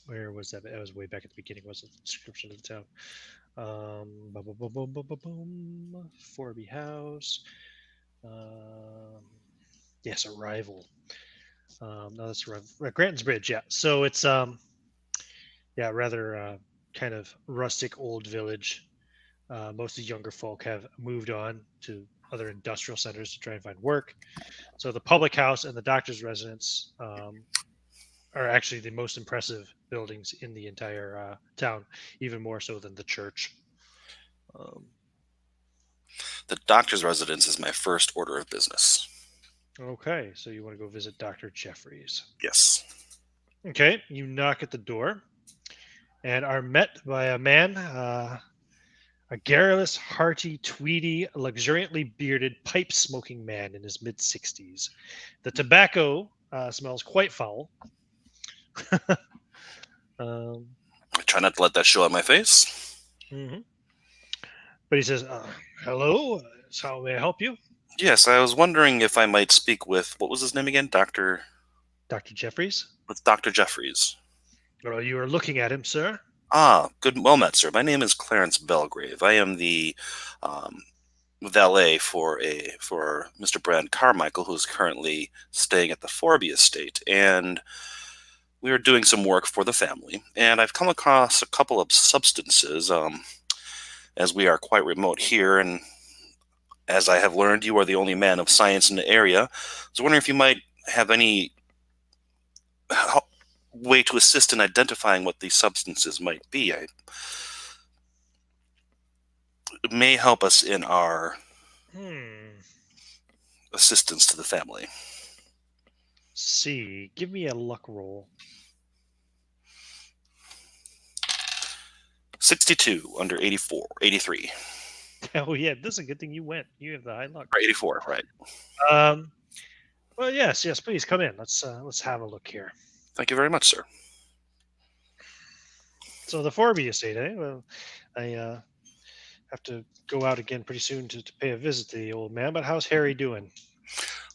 where was that? That was way back at the beginning, was the description of the town. Boom, boom, boom, boom, boom, boom, boom. Forby House. Yes, Arrival. No, that's Arrival. Granton's Bridge, yeah. So it's yeah, rather kind of rustic old village. Most of the younger folk have moved on to other industrial centers to try and find work. So the public house and the doctor's residence are actually the most impressive buildings in the entire town, even more so than the church. The doctor's residence is my first order of business. Okay, so you want to go visit Dr. Jeffries. Yes. Okay, you knock at the door and are met by a man, a garrulous, hearty, tweedy, luxuriantly bearded, pipe-smoking man in his mid-60s. The tobacco smells quite foul. I try not to let that show on my face. Mm-hmm. But he says, hello, how may I help you? Yes, I was wondering if I might speak with, what was his name again? Dr. Jeffries? With Dr. Jeffries. Well, you are looking at him, sir. Ah, good. Well met, sir. My name is Clarence Belgrave. I am the valet for Mr. Brand Carmichael, who is currently staying at the Forby estate, and we are doing some work for the family. And I've come across a couple of substances, as we are quite remote here, and as I have learned, you are the only man of science in the area. I was wondering if you might have any way to assist in identifying what these substances might be. It may help us in our assistance to the family. See, give me a luck roll. 62 under 83. Oh yeah, this is a good thing you went. You have the high luck. 84, right? Well, yes, please come in. Let's have a look here. Thank you very much, sir. So the Forby estate, eh? Well, I have to go out again pretty soon to pay a visit to the old man. But how's Harry doing?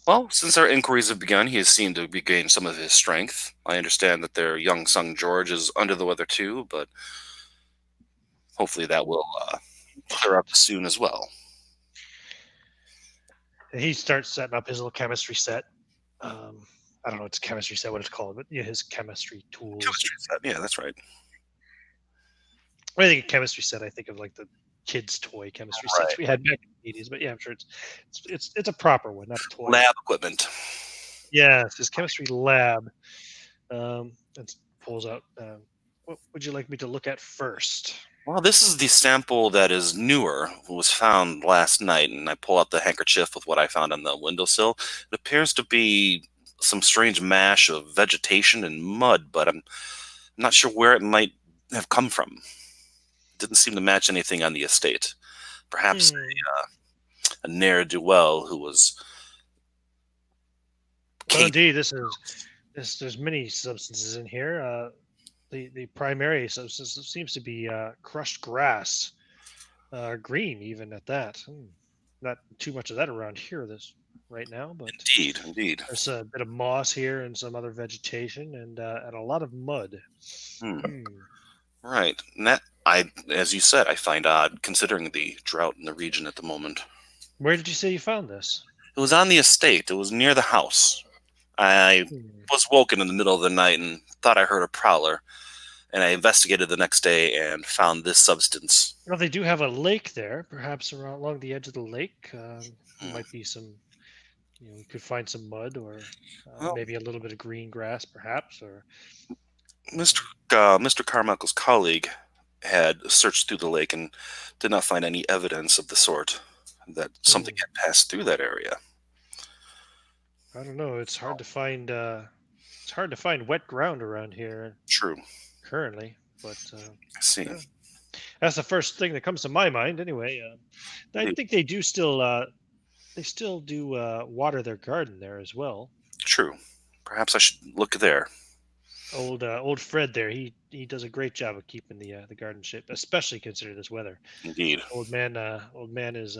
Well, since our inquiries have begun, he has seemed to regain some of his strength. I understand that their young son George is under the weather too, but hopefully that will clear up soon as well. And he starts setting up his little chemistry set. I don't know it's chemistry set, what it's called, but yeah, his chemistry tools. Chemistry set, yeah, that's right. When I think of chemistry set, I think of like the kids' toy chemistry sets we had back in the 80s. But yeah, I'm sure it's a proper one, not a toy. Lab equipment. Yes, his chemistry lab. It pulls out. What would you like me to look at first? Well, this is the sample that is newer, was found last night, and I pull out the handkerchief with what I found on the windowsill. It appears to be some strange mash of vegetation and mud, but I'm not sure where it might have come from. It didn't seem to match anything on the estate. Perhaps a ne'er-do-well who was... Well, indeed, there's many substances in here. The primary substance seems to be crushed grass, green even at that. Not too much of that around here right now, but indeed, there's a bit of moss here and some other vegetation and a lot of mud. Right, and that As you said, I find odd considering the drought in the region at the moment. Where did you say you found this? It was on the estate. It was near the house. I was woken in the middle of the night and thought I heard a prowler, and I investigated the next day and found this substance. Well, they do have a lake there, perhaps along the edge of the lake. Might be some, we could find some mud or maybe a little bit of green grass, perhaps. Or Mr. Carmichael's colleague had searched through the lake and did not find any evidence of the sort that something had passed through that area. I don't know. It's hard to find. It's hard to find wet ground around here. True. Currently, but I see. Yeah. That's the first thing that comes to my mind. Anyway, I think they do still. They still do water their garden there as well. True. Perhaps I should look there. Old Fred there. He does a great job of keeping the garden shape, especially considering this weather. Indeed. Old man is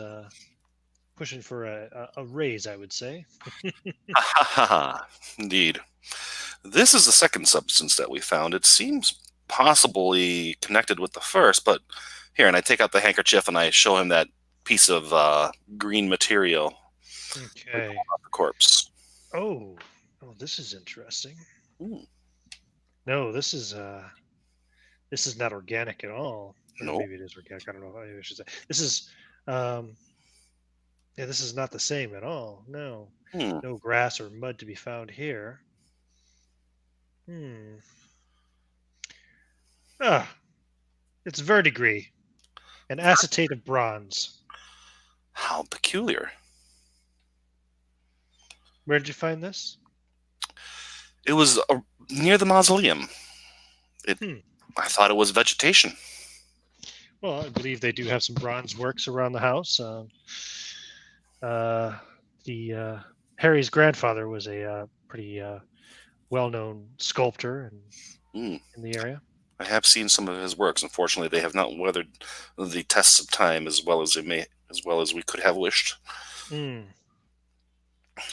pushing for a raise, I would say. Indeed. This is the second substance that we found. It seems possibly connected with the first, but here, and I take out the handkerchief and I show him that piece of green material. Okay. The corpse. Oh, this is interesting. Ooh. No, this is not organic at all. No. Maybe it is organic. I don't know. Maybe I should say this is. This is not the same at all. No, no grass or mud to be found here. It's verdigris, an acetate of bronze. How peculiar. Where did you find this? It was near the mausoleum. I thought it was vegetation. Well, I believe they do have some bronze works around the house. Harry's grandfather was a pretty well-known sculptor in the area. I have seen some of his works. Unfortunately, they have not weathered the tests of time as well as we could have wished.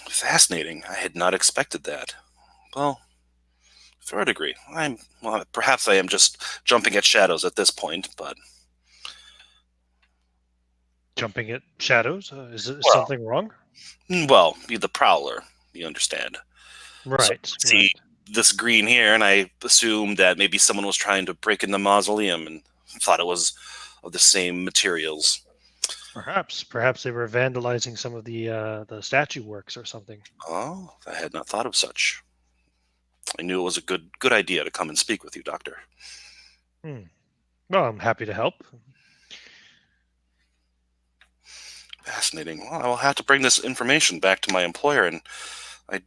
Fascinating. I had not expected that. Well, to a degree. Perhaps I am just jumping at shadows at this point, but jumping at shadows? Is something wrong? Well, the prowler, you understand. Right. So, see this green here, and I assumed that maybe someone was trying to break in the mausoleum and thought it was of the same materials. Perhaps they were vandalizing some of the statue works or something. Oh, I had not thought of such. I knew it was a good idea to come and speak with you, Doctor. Well, I'm happy to help. Fascinating. Well, I will have to bring this information back to my employer, and I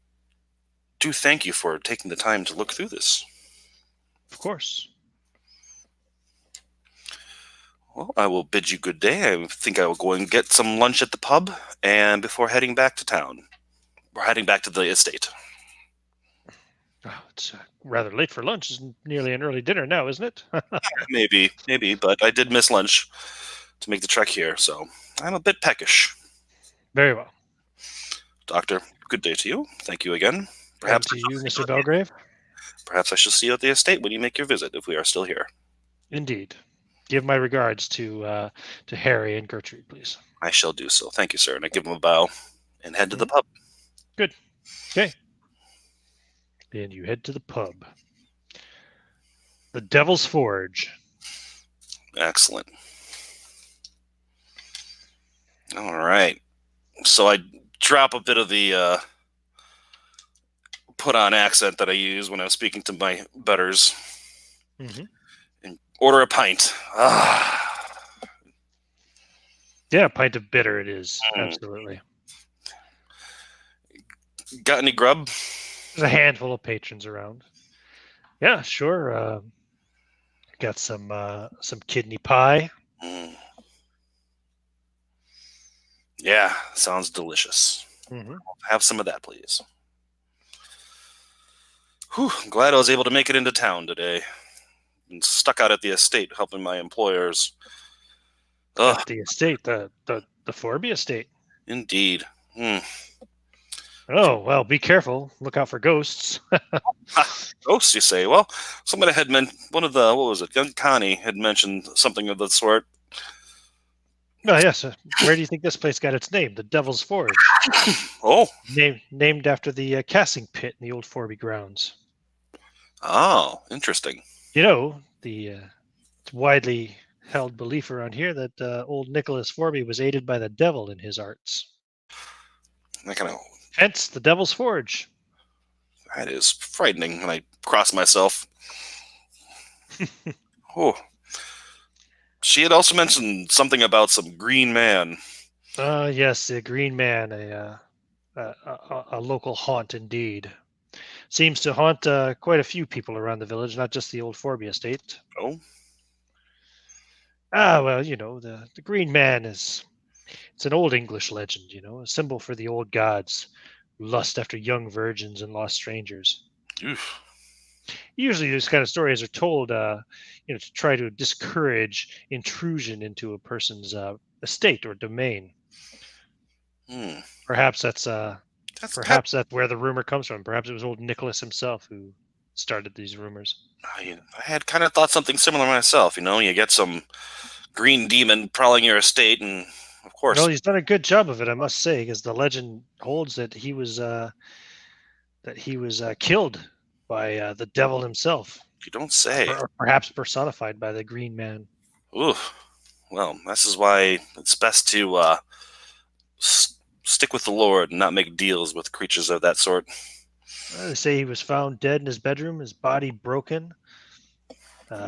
do thank you for taking the time to look through this. Of course. Well, I will bid you good day. I think I will go and get some lunch at the pub, and before heading back to town. We're heading back to the estate. Oh, it's rather late for lunch. It's nearly an early dinner now, isn't it? Maybe, but I did miss lunch to make the trek here, so I'm a bit peckish. Very well. Doctor, good day to you. Thank you again. Perhaps to you, Mr. Belgrave. Perhaps I shall see you at the estate when you make your visit, if we are still here. Indeed. Give my regards to Harry and Gertrude, please. I shall do so. Thank you, sir. And I give him a bow and head to the pub. Good. Okay. And you head to the pub. The Devil's Forge. Excellent. All right. So I drop a bit of the put-on accent that I use when I'm speaking to my betters. And order a pint. Yeah, a pint of bitter it is. Absolutely. Got any grub? There's a handful of patrons around. Yeah, sure. Got some kidney pie. Yeah, sounds delicious. Have some of that, please. Whew, I'm glad I was able to make it into town today. And stuck out at the estate helping my employers. At the estate, the Forby estate. Indeed. Oh, well, be careful. Look out for ghosts. Ghosts, you say? Well, somebody had mentioned one of the, what was it? Young Connie had mentioned something of the sort. Oh, yes. Where do you think this place got its name? The Devil's Forge. Oh, Named after the casting pit in the old Forby grounds. oh, interesting. You know, it's widely held belief around here that old Nicholas Forby was aided by the devil in his arts. That kind of, Hence, the Devil's Forge. that is frightening. And I cross myself. Oh, she had also mentioned something about some green man. Yes, the Green Man, a local haunt indeed. Seems to haunt quite a few people around the village, not just the old Forby estate. Oh, Ah, well, the Green Man it's an old English legend, a symbol for the old gods who lust after young virgins and lost strangers. oof. Usually, these kind of stories are told, to try to discourage intrusion into a person's estate or domain. Hmm. Perhaps that's That's kind perhaps that's where the rumor comes from. Perhaps it was old Nicholas himself who started these rumors. I had kind of thought something similar myself. You get some green demon prowling your estate, and of Well, course, he's done a good job of it, I must say, because the legend holds that he was killed by the devil himself, you don't say. or perhaps personified by the Green Man. Ooh. Well, this is why it's best to stick with the Lord and not make deals with creatures of that sort. They say he was found dead in his bedroom, his body broken,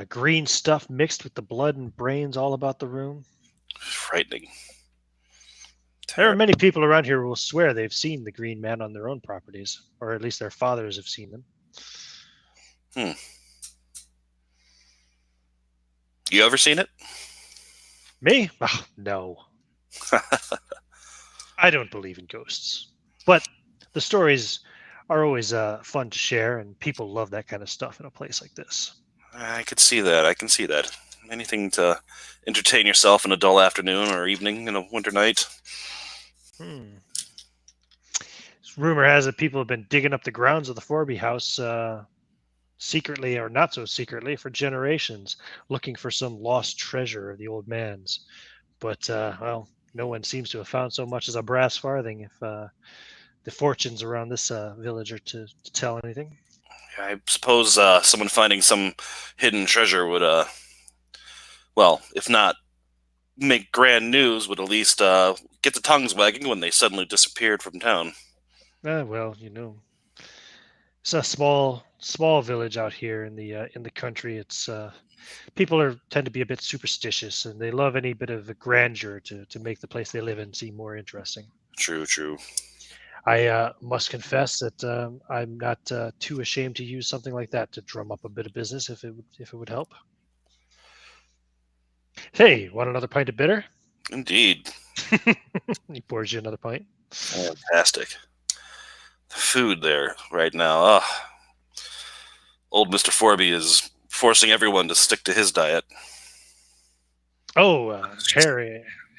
green stuff mixed with the blood and brains all about the room. Frightening. There are many people around here who will swear they've seen the Green Man on their own properties, or at least their fathers have seen them. You ever seen it? Me? Oh, no. I don't believe in ghosts. But the stories are always fun to share, and people love that kind of stuff in a place like this. I could see that. I can see that. Anything to entertain yourself in a dull afternoon or evening in a winter night. Rumor has it people have been digging up the grounds of the Forby House secretly or not so secretly for generations, looking for some lost treasure of the old man's. But, well, no one seems to have found so much as a brass farthing if the fortunes around this village are to tell anything. I suppose someone finding some hidden treasure would, well, if not make grand news, would at least get the tongues wagging when they suddenly disappeared from town. Well, it's a small village out here in the country. It's people tend to be a bit superstitious, and they love any bit of grandeur to make the place they live in seem more interesting. True, true. I must confess that I'm not too ashamed to use something like that to drum up a bit of business if it would help. Hey, want another pint of bitter? Indeed. He pours you another pint. Fantastic. The food there right now. Old Mr. Forby is forcing everyone to stick to his diet. Oh,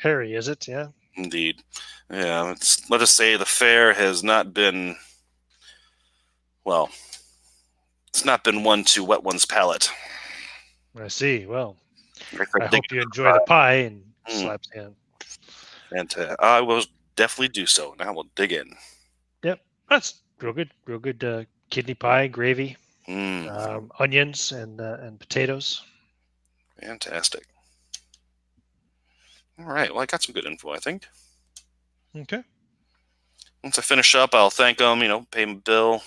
Harry, is it? Yeah. Indeed. Yeah, let us say the fare has not been, well, it's not been one to wet one's palate. I see. Well, I hope Dig- you enjoy the pie and Mm. slaps hand. And I will definitely do so. Now we'll dig in. Yep, that's real good. Real good kidney pie, gravy, Mm, onions, and potatoes. fantastic. All right. Well, I got some good info, I think. Okay. Once I finish up, I'll thank them, pay them a bill,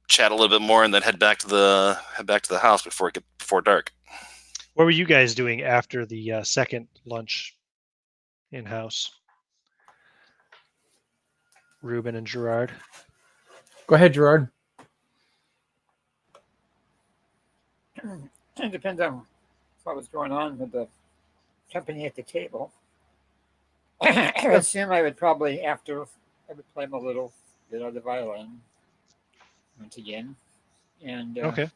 chat a little bit more, and then head back to the house before dark. What were you guys doing after the second lunch in house? Ruben and Gerard. Go ahead, Gerard. It depends on what was going on with the company at the table. I assume I would probably, after I would play him a little bit of the violin once again, and Okay.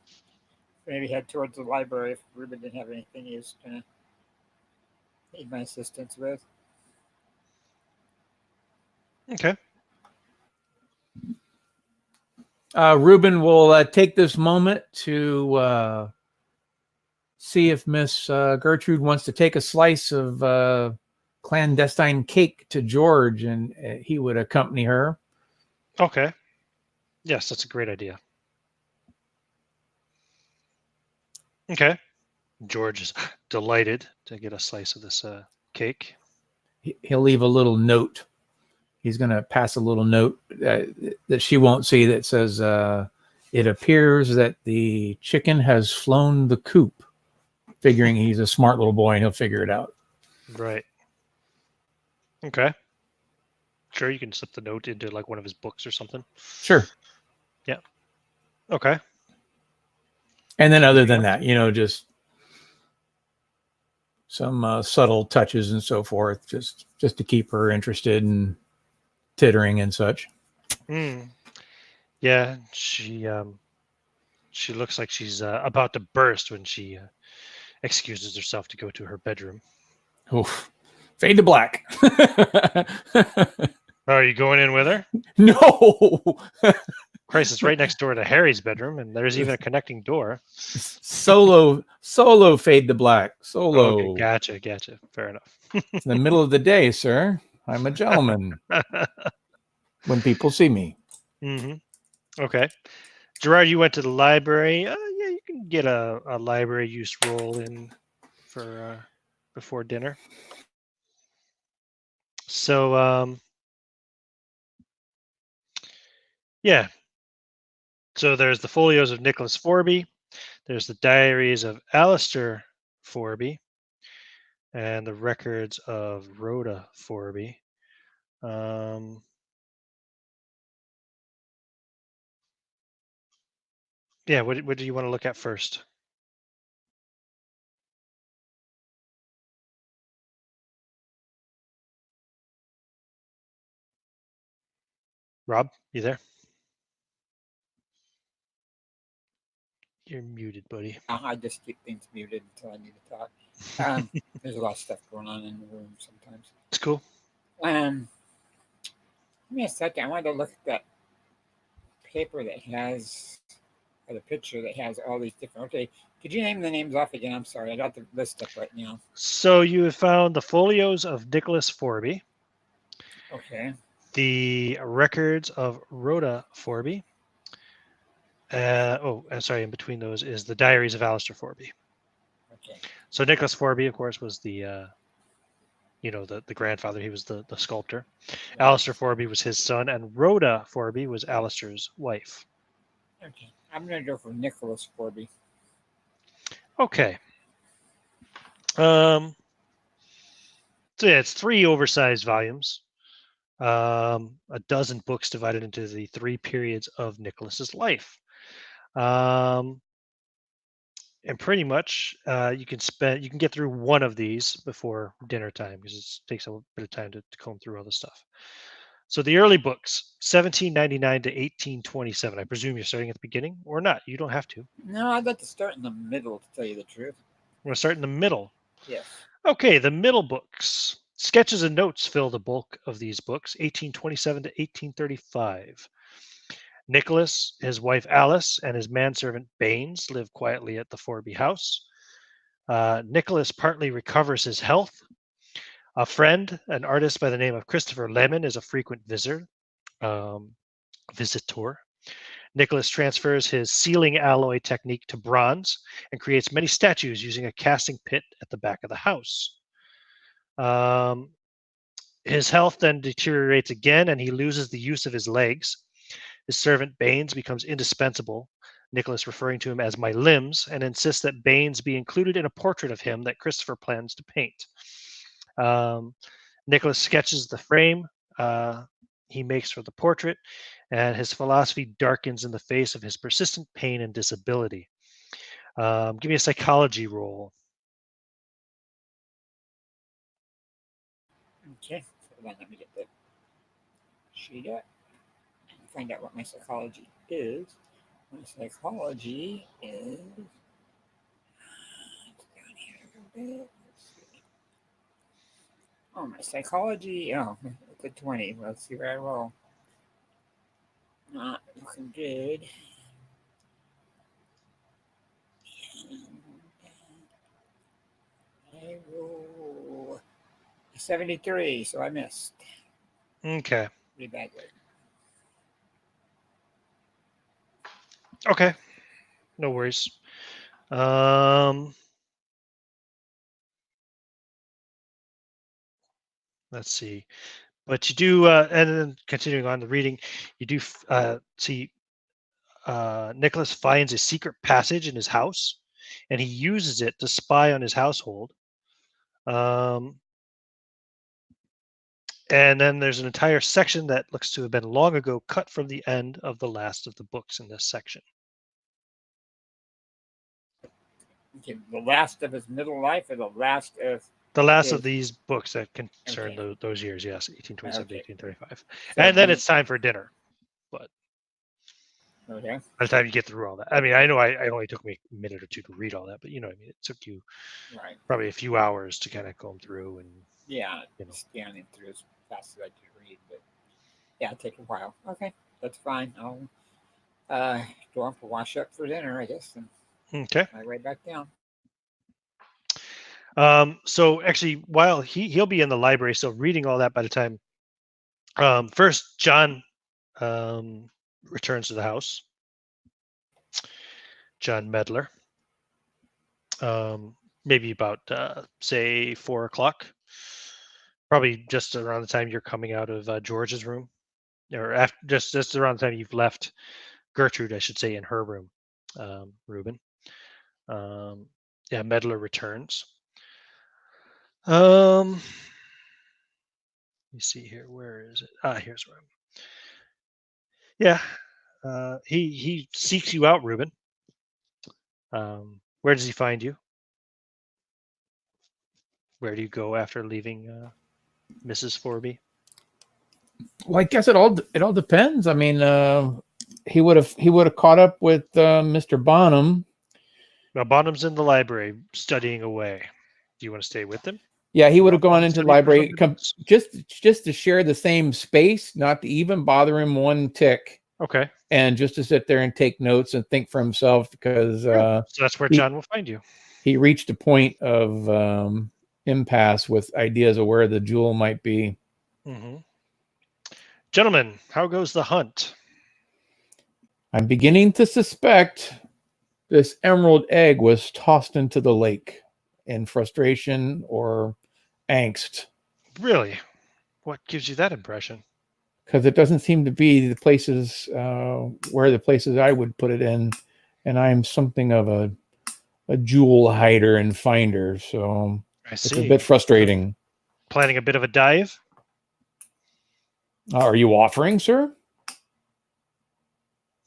maybe head towards the library if Ruben didn't have anything he was going to need my assistance with. Okay. Ruben will take this moment to see if Miss Gertrude wants to take a slice of clandestine cake to George, and he would accompany her. Okay. Yes, that's a great idea. Okay. George is delighted to get a slice of this cake. He'll leave a little note. He's going to pass a little note that she won't see that says, it appears that the chicken has flown the coop, figuring he's a smart little boy and he'll figure it out. Right. Okay. Sure, you can slip the note into like one of his books or something. Sure. Yeah. Okay. And then other than that, just some subtle touches and so forth, just to keep her interested and tittering and such. Yeah, she looks like she's about to burst when she excuses herself to go to her bedroom. Oof. Fade to black. Are you going in with her? No. Christ, it's right next door to Harry's bedroom, and there's even a connecting door. Solo fade to black. Solo. Okay, gotcha. Fair enough. It's in the middle of the day, sir. I'm a gentleman. When people see me. Mm-hmm. Okay. Gerard, you went to the library. Yeah, you can get a library use roll in for before dinner. So, yeah. So there's the folios of Nicholas Forby. There's the diaries of Alistair Forby. And the records of Rhoda Forby. Yeah, what do you want to look at first? Rob, you there? You're muted, buddy. I just keep things muted until I need to talk. There's a lot of stuff going on in the room sometimes. It's cool. Give me a second. I wanted to look at that paper that has, or the picture that has all these different. Okay, could you name the names off again? I'm sorry, I got the list up right now. So you have found the folios of Nicholas Forby. Okay. The records of Rhoda Forby. In between those is the diaries of Alistair Forby. Okay. So Nicholas Forby, of course, was the grandfather. He was the sculptor. Right. Alistair Forby was his son, and Rhoda Forby was Alistair's wife. Okay. I'm going to go for Nicholas Forby. Okay. So yeah, it's 3 oversized volumes. A dozen books divided into the 3 periods of Nicholas's life. And pretty much you can get through one of these before dinner time because it takes a bit of time to comb through all the stuff. So the early books, 1799 to 1827. I presume you're starting at the beginning or not. You don't have to. No, I'd like to start in the middle, to tell you the truth. We're going to start in the middle. Yes. Okay, the middle books. Sketches and notes fill the bulk of these books, 1827 to 1835. Nicholas, his wife Alice, and his manservant Baines live quietly at the Forby House. Nicholas partly recovers his health. A friend, an artist by the name of Christopher Lemon, is a frequent visitor. Nicholas transfers his sealing alloy technique to bronze and creates many statues using a casting pit at the back of the house. His health then deteriorates again, and he loses the use of his legs. His servant Baines becomes indispensable, Nicholas referring to him as my limbs, and insists that Baines be included in a portrait of him that Christopher plans to paint. Nicholas sketches the frame he makes for the portrait, and his philosophy darkens in the face of his persistent pain and disability. Give me a psychology roll. Okay, so let me get the sheet up and find out what my psychology is. My psychology is down here a little bit. Let's see. Oh, my psychology. Oh, it's a 20. Let's see where I roll. Not looking good. I roll 73, so I missed. Okay. Pretty badly. Okay. No worries. Let's see. But you do, and then continuing on the reading, you do see Nicholas finds a secret passage in his house, and he uses it to spy on his household. And then there's an entire section that looks to have been long ago cut from the end of the last of the books in this section. Okay, the last of his middle life, or the last of these books that concern those years, yes, 1827 to 1835. So and then it's time for dinner. But okay. by the time you get through all that, I mean, I know I only took me a minute or two to read all that, but you know, what I mean, it took you probably a few hours to kind of comb through and scanning through as fast as I could read, but yeah, it'll take a while. Okay, that's fine. I'll go on for wash up for dinner, I guess, and okay. I right back down. So actually, while he'll be in the library still reading all that by the time, first John returns to the house. John Medler. Maybe about say 4 o'clock. Probably just around the time you're coming out of George's room, or after just around the time you've left Gertrude, I should say, in her room. Reuben. Medler returns. Let me see here. Where is it? Here's where I'm. He seeks you out, Reuben. Where does he find you? Where do you go after leaving Mrs. Forby? Well, I guess it all depends. I mean, he would have caught up with Mr. Bonham. Now Bonham's in the library studying away. Do you want to stay with him? Yeah, he would have gone into the library just to share the same space, not to even bother him one tick. Okay. And just to sit there and take notes and think for himself, because so that's where John will find you. He reached a point of impasse with ideas of where the jewel might be. Mm-hmm. Gentlemen, how goes the hunt? I'm beginning to suspect this emerald egg was tossed into the lake in frustration or angst. Really? What gives you that impression? Because it doesn't seem to be the places where the places I would put it in, and I'm something of a jewel hider and finder, so it's a bit frustrating. Planning a bit of a dive? Are you offering, sir?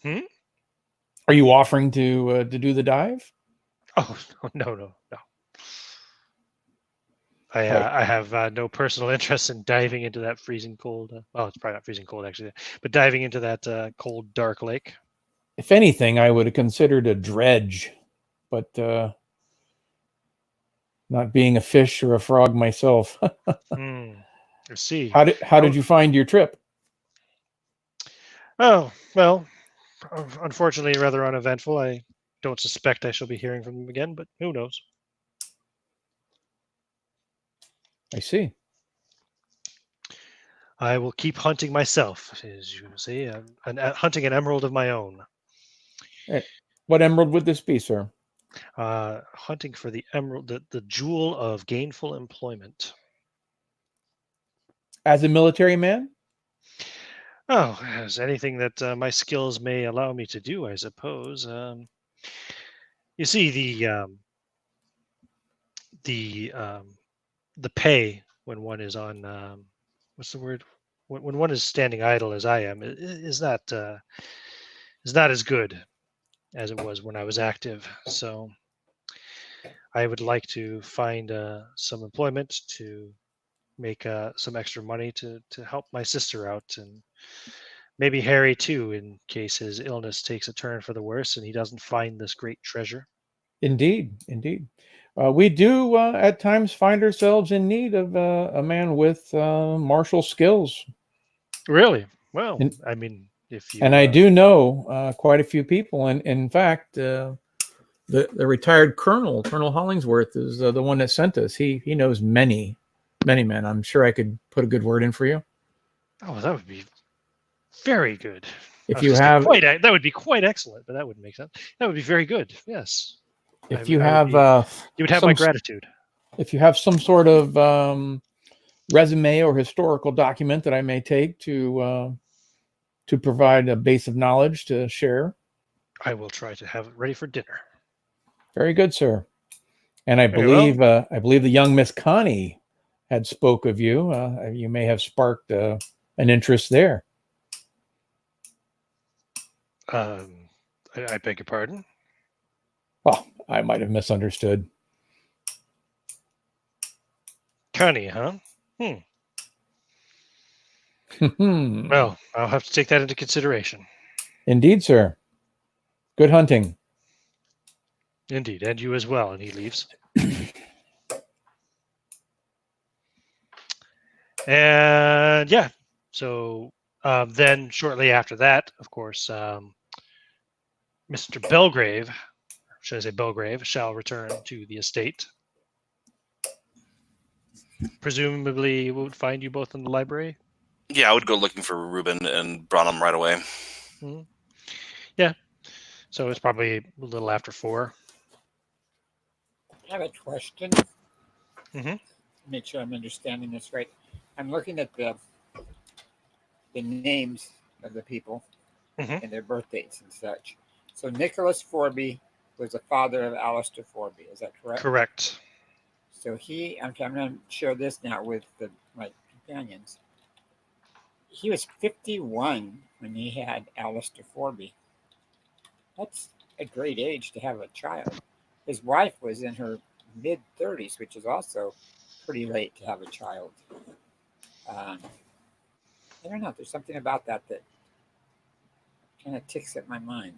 Are you offering to do the dive? Oh, no. I have no personal interest in diving into that freezing cold. It's probably not freezing cold actually, but diving into that cold, dark lake. If anything, I would have considered a dredge, but not being a fish or a frog myself. I see. How did you find your trip? Oh, well, unfortunately, rather uneventful. I don't suspect I shall be hearing from them again, but who knows? I see. I will keep hunting myself, as you say, hunting an emerald of my own. What emerald would this be, sir? Hunting for the emerald, the jewel of gainful employment. As a military man? Oh, as anything that my skills may allow me to do, I suppose. You see, the pay when one is on what's the word? When one is standing idle, as I am, is not as good as it was when I was active. So I would like to find some employment to make some extra money to help my sister out, and maybe Harry too, in case his illness takes a turn for the worse and he doesn't find this great treasure. Indeed. We do at times find ourselves in need of a man with martial skills. Really? Well, I mean, If you, and I do know quite a few people, and in fact, the retired Colonel Hollingsworth is the one that sent us. He knows many men. I'm sure I could put a good word in for you. Oh, that would be very good. If you have, that would be quite excellent, but that wouldn't make sense. That would be very good. Yes. If you have, you would have my gratitude. If you have some sort of resume or historical document that I may take to provide a base of knowledge to share, I will try to have it ready for dinner. Very good, sir. And I believe the young Miss Connie had spoke of you. You may have sparked an interest there. I beg your pardon? Oh, I might have misunderstood. Connie, huh? Well, I'll have to take that into consideration. Indeed, sir. Good hunting. Indeed, and you as well. And he leaves. And yeah, so then shortly after that, of course, Mr. Belgrave, should I say Belgrave, shall return to the estate. Presumably, he would find you both in the library. Yeah, I would go looking for Reuben and brought him right away. Mm-hmm. Yeah, so it's probably a little after 4. I have a question. Make sure I'm understanding this right. I'm looking at the names of the people and their birthdates and such. So Nicholas Forby was the father of Alistair Forby. Is that correct? Correct. So I'm going to share this now with my companions. He was 51 when he had Alistair Forby. That's a great age to have a child. His wife was in her mid-30s, which is also pretty late to have a child. I don't know. There's something about that kind of ticks at my mind.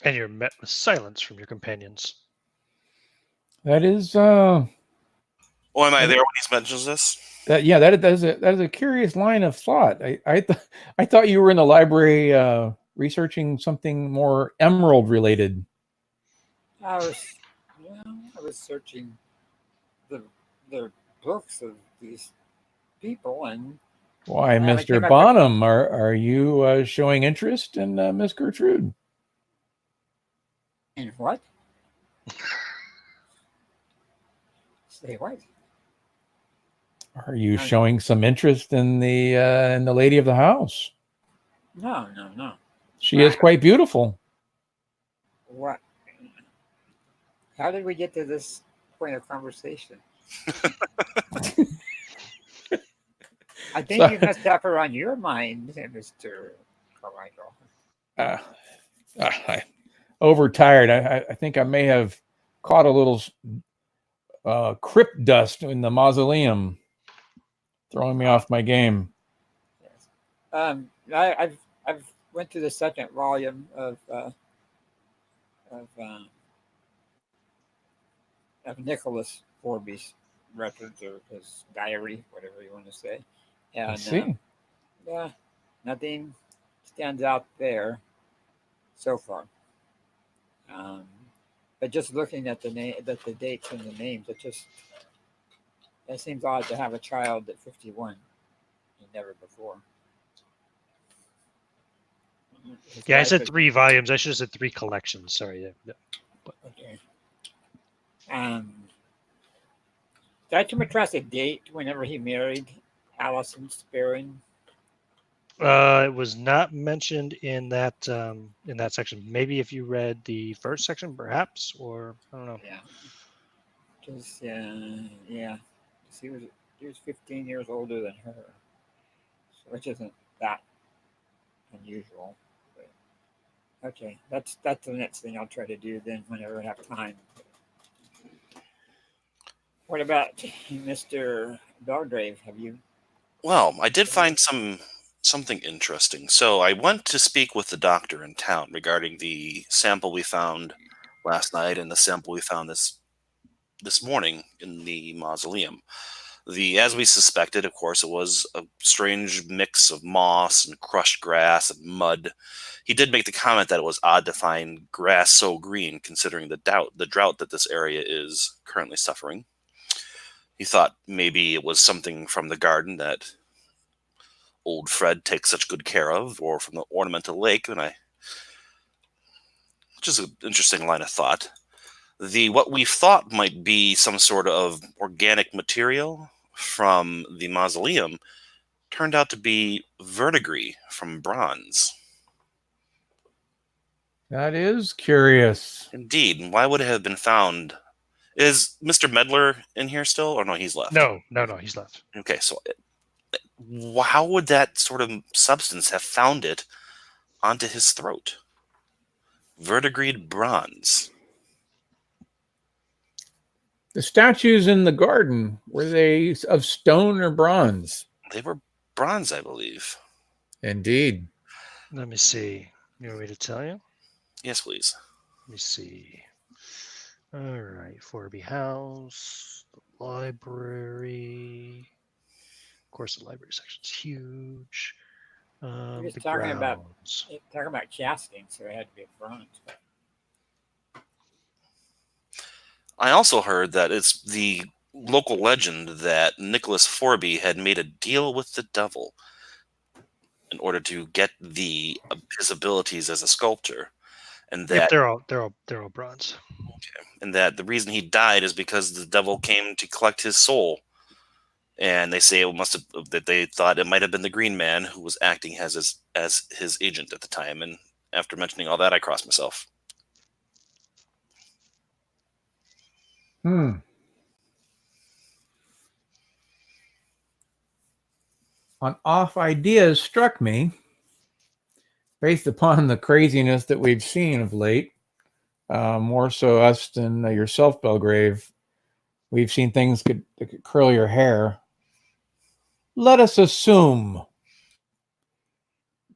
And you're met with silence from your companions. That is. Oh, am I there when he mentions this? That is a curious line of thought. I thought you were in the library researching something more emerald related. I was searching the books of these people, and why, Mr. Bonham, are you showing interest in Miss Gertrude? In what? Say what? Are you showing some interest in the lady of the house? No. She is quite beautiful. What? How did we get to this point of conversation? I think you must have her on your mind, Mr. Carmichael. Overtired. I think I may have caught a little crypt dust in the mausoleum, throwing me off my game. Yes. I've went through the second volume of Nicholas Forby's records, or his diary, whatever you want to say. And nothing stands out there so far. But just looking at the dates and the names, it seems odd to have a child at 51 and never before. I said 3 volumes. I should have said 3 collections. Sorry. Okay. Did I come across a date whenever he married Allison Sparring? It was not mentioned in that section. Maybe if you read the first section, perhaps, or I don't know. Yeah. Because he was 15 years older than her, which isn't that unusual. But, okay, that's the next thing I'll try to do then whenever I have time. What about Mr. Belgrave? Have you? Well, I did find something interesting. So I went to speak with the doctor in town regarding the sample we found last night, and the sample we found this morning in the mausoleum. As we suspected, of course, it was a strange mix of moss and crushed grass and mud. He did make the comment that it was odd to find grass so green, considering the drought that this area is currently suffering. He thought maybe it was something from the garden that old Fred takes such good care of, or from the ornamental lake, which is an interesting line of thought. What we thought might be some sort of organic material from the mausoleum turned out to be verdigris from bronze. That is curious. Indeed. And why would it have been found? Is Mr. Medler in here still? Or no, he's left? No, he's left. Okay, so how would that sort of substance have found it onto his throat? Verdigris bronze. The statues in the garden, were they of stone or bronze? They were bronze, I believe. Indeed. Let me see. You want me to tell you? Yes, please. Let me see. All right. Forby House, the library. Of course, the library section's huge. We're just The talking about grounds. casting, so it had to be bronze. But I also heard that it's the local legend that Nicholas Forby had made a deal with the devil in order to get his abilities as a sculptor, and that They're all bronze. okay, and that the reason he died is because the devil came to collect his soul, and they say that they thought it might have been the Green Man who was acting as his agent at the time. And after mentioning all that, I crossed myself. An off idea struck me based upon the craziness that we've seen of late. More so us than yourself, Belgrave. We've seen things that could curl your hair. Let us assume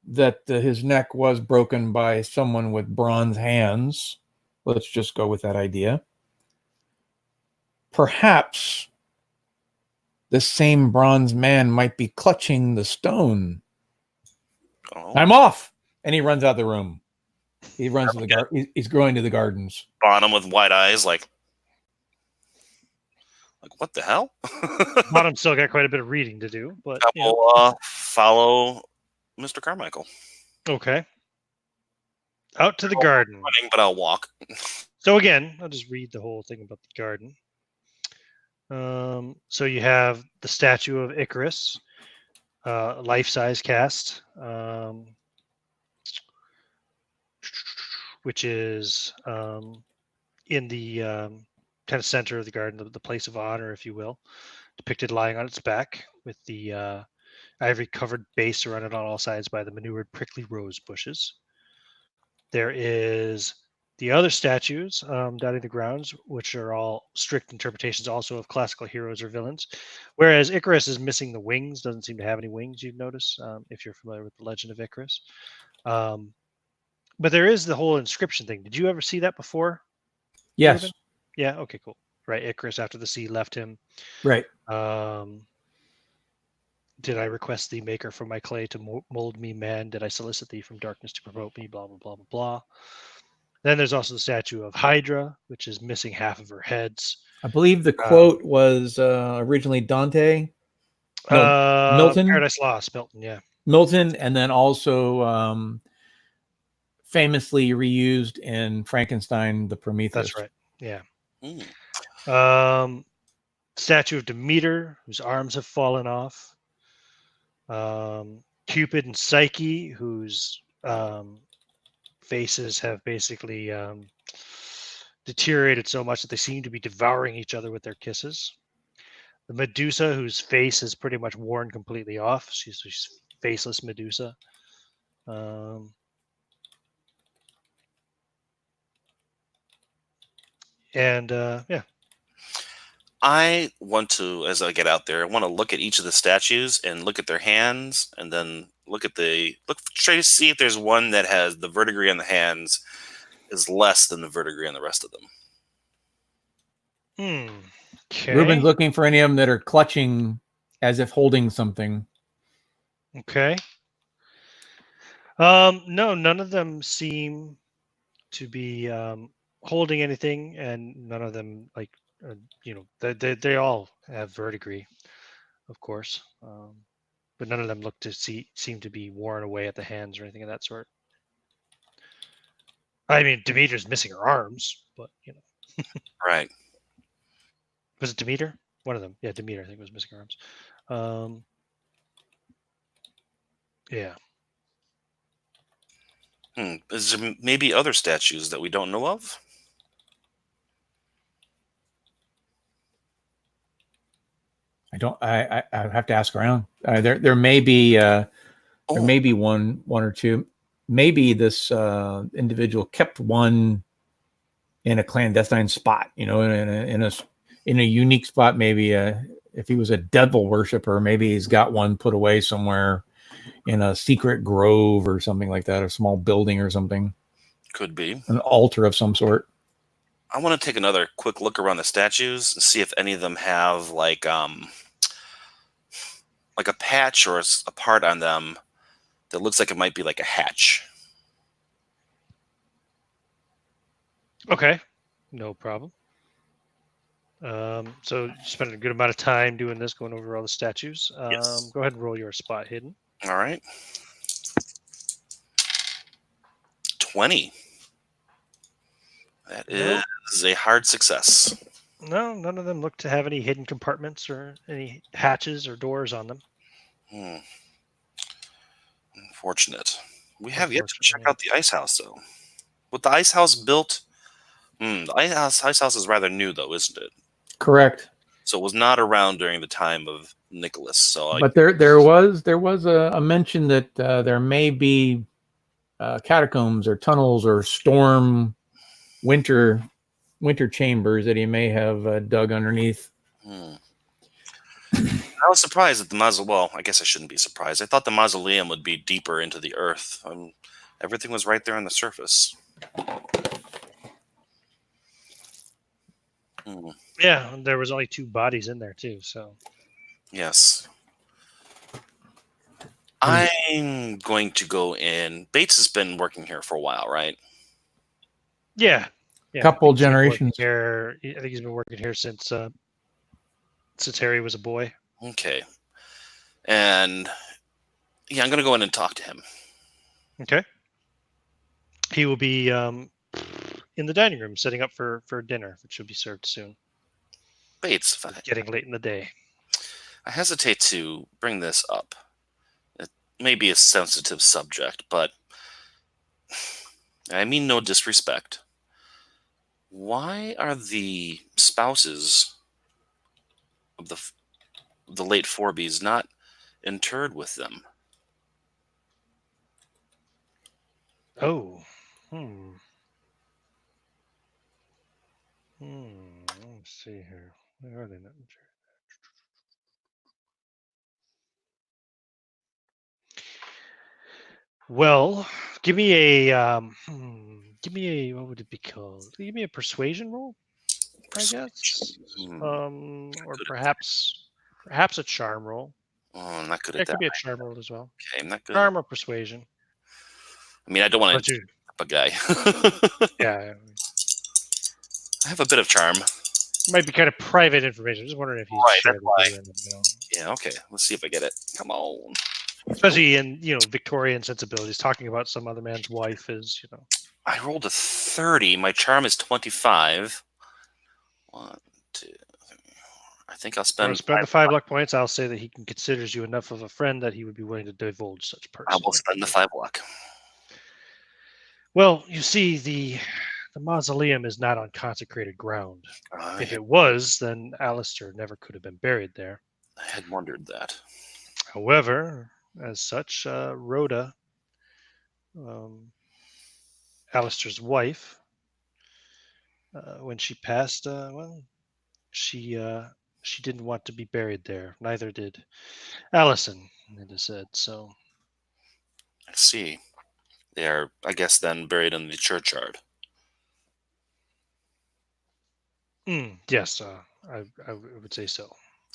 that his neck was broken by someone with bronze hands. Let's just go with that idea. Perhaps the same bronze man might be clutching the stone. Oh. I'm off. And he runs out the room. He runs to the garden. He's going to the gardens. Bonham with wide eyes, like what the hell? Bonham still got quite a bit of reading to do, but I'll follow Mr. Carmichael. Okay. Out to the garden. Running, but I'll walk. So again, I'll just read the whole thing about the garden. So you have the statue of Icarus, life-size cast, which is in the kind of center of the garden, the place of honor, if you will, depicted lying on its back with the ivory-covered base surrounded on all sides by the manured prickly rose bushes. There is the other statues dotting the grounds, which are all strict interpretations also of classical heroes or villains. Whereas Icarus is missing the wings, doesn't seem to have any wings, you'd notice, if you're familiar with the legend of Icarus. But there is the whole inscription thing. Did you ever see that before? Yes. David? Yeah, okay, cool. Right, Icarus after the sea left him. Right. Did I request thee maker from my clay to mold me, man? Did I solicit thee from darkness to provoke me? Blah, blah, blah, blah, blah. Then there's also the statue of Hydra, which is missing half of her heads. I believe the quote was originally Dante. No, Milton. Paradise Lost, Milton, yeah. Milton, and then also famously reused in Frankenstein, the Prometheus. That's right, yeah. Statue of Demeter, whose arms have fallen off. Cupid and Psyche, whose faces have basically deteriorated so much that they seem to be devouring each other with their kisses. The Medusa, whose face is pretty much worn completely off. She's faceless Medusa. Yeah. I want to, as I get out there, I want to look at each of the statues and look at their hands, and then try to see if there's one that has the verdigris on the hands is less than the verdigris on the rest of them. Okay. Ruben's looking for any of them that are clutching as if holding something. Okay. No, none of them seem to be holding anything, and none of them they all have verdigris, of course, but none of them look to seem to be worn away at the hands or anything of that sort. I mean, Demeter's missing her arms, but Right. Was it Demeter? One of them, yeah, Demeter, I think, was missing her arms. Yeah. Is there maybe other statues that we don't know of? I have to ask around. There may be there may be one or two. Maybe this individual kept one in a clandestine spot, in a unique spot. Maybe if he was a devil worshiper, maybe he's got one put away somewhere in a secret grove or something like that, a small building or something. Could be an altar of some sort. I want to take another quick look around the statues and see if any of them have like a patch or a part on them that looks like it might be like a hatch. Okay, no problem. So you spent a good amount of time doing this, going over all the statues. Yes. Go ahead and roll your spot hidden. All right. 20. That is a hard success. No, none of them look to have any hidden compartments or any hatches or doors on them. Unfortunate. We have yet to check out the ice house, though. With the ice house built, the ice house is rather new, though, isn't it? Correct. So it was not around during the time of Nicholas. So, but there was a mention that there may be catacombs or tunnels or storm winter chambers that he may have dug underneath. I was surprised at the mausoleum. Well, I guess I shouldn't be surprised. I thought the mausoleum would be deeper into the earth. Everything was right there on the surface. Yeah, there was only 2 bodies in there too. So yes, I'm going to go in. Bates has been working here for a while, right? Yeah. Couple generations here. I think he's been working here since Harry was a boy. Okay. And yeah, I'm going to go in and talk to him. Okay. He will be in the dining room setting up for dinner, which should be served soon. Bates, getting late in the day. I hesitate to bring this up. It may be a sensitive subject, but I mean no disrespect. Why are the spouses of the late Forbys not interred with them? Oh. Let's see here. Where are they not interred? Well, give me a what would it be called? Give me a persuasion roll, I guess. Or perhaps a charm roll. Oh, I'm not good at that. It could be a charm roll as well. Okay, I'm not good. Charm or persuasion. I mean, I don't want to a guy. Yeah. I have a bit of charm. It might be kind of private information. I'm just wondering if he's shared it. Yeah, okay. Let's see if I get it. Come on. Especially in Victorian sensibilities, talking about some other man's wife is I rolled a 30. My charm is 25. 1, 2, 3. I think I'll spend the 5 luck points. I'll say that he considers you enough of a friend that he would be willing to divulge such person. I will spend the 5 luck. Well, you see, the mausoleum is not on consecrated ground. If it was, then Alistair never could have been buried there. I had wondered that. However, as such, Rhoda, Alistair's wife, when she passed, she didn't want to be buried there. Neither did Allison, it is said. So I see. They are, I guess, then buried in the churchyard. Yes, I would say so.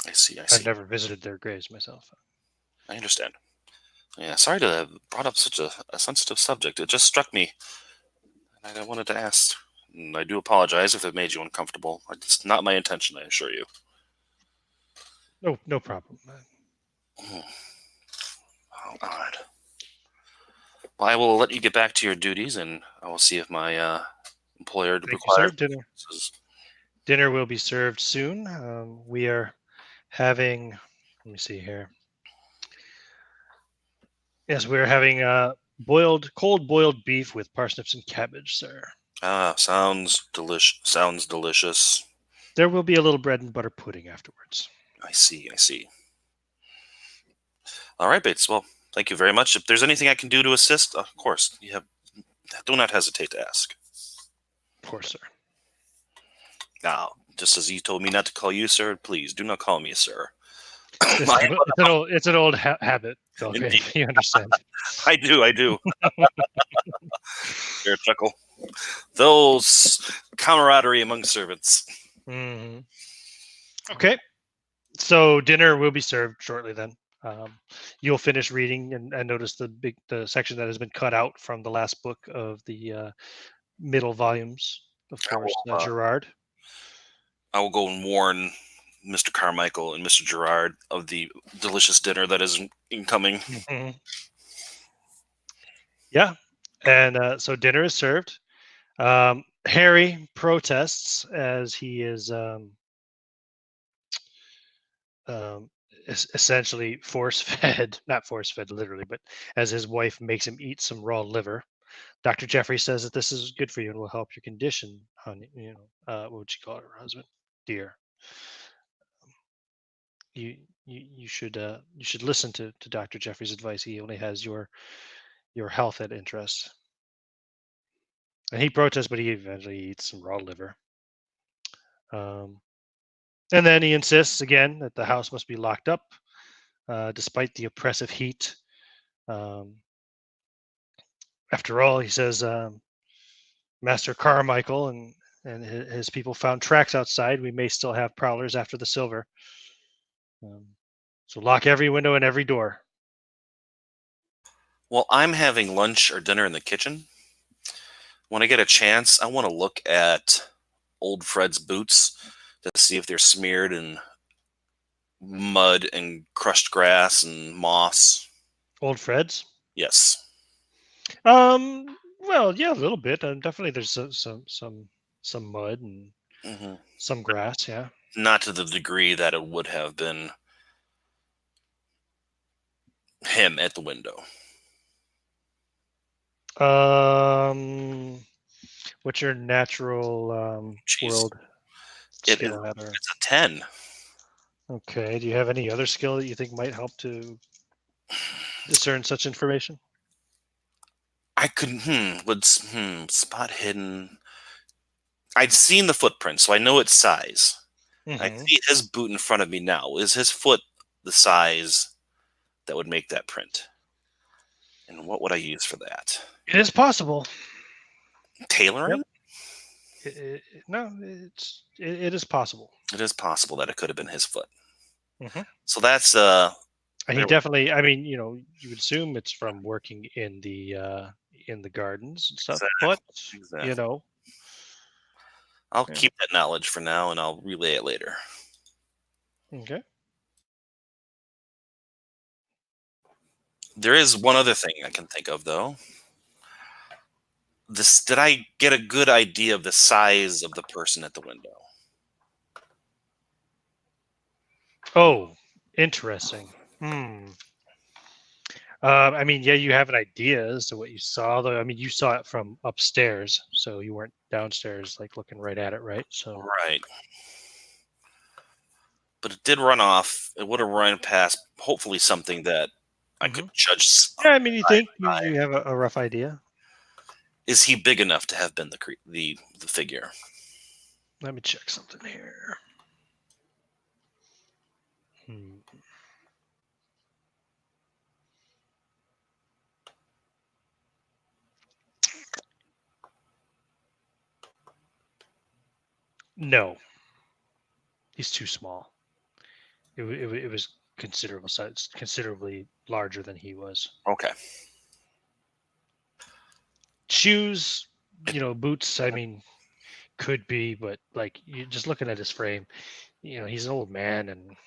I see. I see. I've never visited their graves myself. I understand. Yeah, sorry to have brought up such a sensitive subject. It just struck me, and I wanted to ask. And I do apologize if it made you uncomfortable. It's not my intention, I assure you. No problem. Oh, how odd. Well, I will let you get back to your duties, and I will see if my employer Thank you, sir. requires. Dinner will be served soon. We are having. Let me see here. Yes, we're having cold boiled beef with parsnips and cabbage, sir. Sounds delish. Sounds delicious. There will be a little bread and butter pudding afterwards. I see. I see. All right, Bates. Well, thank you very much. If there's anything I can do to assist, of course, do not hesitate to ask. Of course, sir. Now, just as you told me not to call you sir, please do not call me sir. It's an old habit, Belgrade. You understand? I do. Fair chuckle. Those camaraderie among servants. Mm-hmm. Okay, so dinner will be served shortly. Then you'll finish reading and notice the section that has been cut out from the last book of the middle volumes. Of course, Gerard. I will go and warn Mr. Carmichael and Mr. Gerard of the delicious dinner that is incoming. Mm-hmm. Yeah, and so dinner is served. Harry protests as he is essentially force-fed, not force-fed literally, but as his wife makes him eat some raw liver. Dr. Jeffrey says that this is good for you and will help your condition, honey. What would she call it, her husband? Dear. You should listen to Dr. Jeffrey's advice. He only has your health at interest. And he protests, but he eventually eats some raw liver. And then he insists again that the house must be locked up, despite the oppressive heat. After all, he says, Master Carmichael and his people found tracks outside. We may still have prowlers after the silver. So lock every window and every door. Well, I'm having lunch or dinner in the kitchen. When I get a chance, I want to look at old Fred's boots to see if they're smeared in mud and crushed grass and moss. Old Fred's? Yes. Well, yeah, a little bit. Definitely, there's some mud and some grass. Yeah. Not to the degree that it would have been him at the window. What's your natural world skill? It's a 10. Okay. Do you have any other skill that you think might help to discern such information? I could spot hidden. I'd seen the footprint, so I know its size. I see his boot in front of me now. Is his foot the size that would make that print? And what would I use for that? It is possible. Tailoring? Yep. No, it is possible. It is possible that it could have been his foot. Mm-hmm. So that's and he definitely. I mean, you would assume it's from working in the gardens and stuff. Exactly. But I'll keep that knowledge for now, and I'll relay it later. Okay. There is one other thing I can think of, though. Did I get a good idea of the size of the person at the window? Oh, interesting. I mean, yeah, you have an idea as to what you saw, though. I mean, you saw it from upstairs, so you weren't downstairs, like looking right at it, right? So right. But it did run off. It would have run past, hopefully, something that I could judge. Yeah, I mean, you think you have a rough idea. Is he big enough to have been the figure? Let me check something here. No. he's too small. It was considerable size, considerably larger than he was. Okay. Shoes, boots. I mean, could be, but like you just looking at his frame, he's an old man, and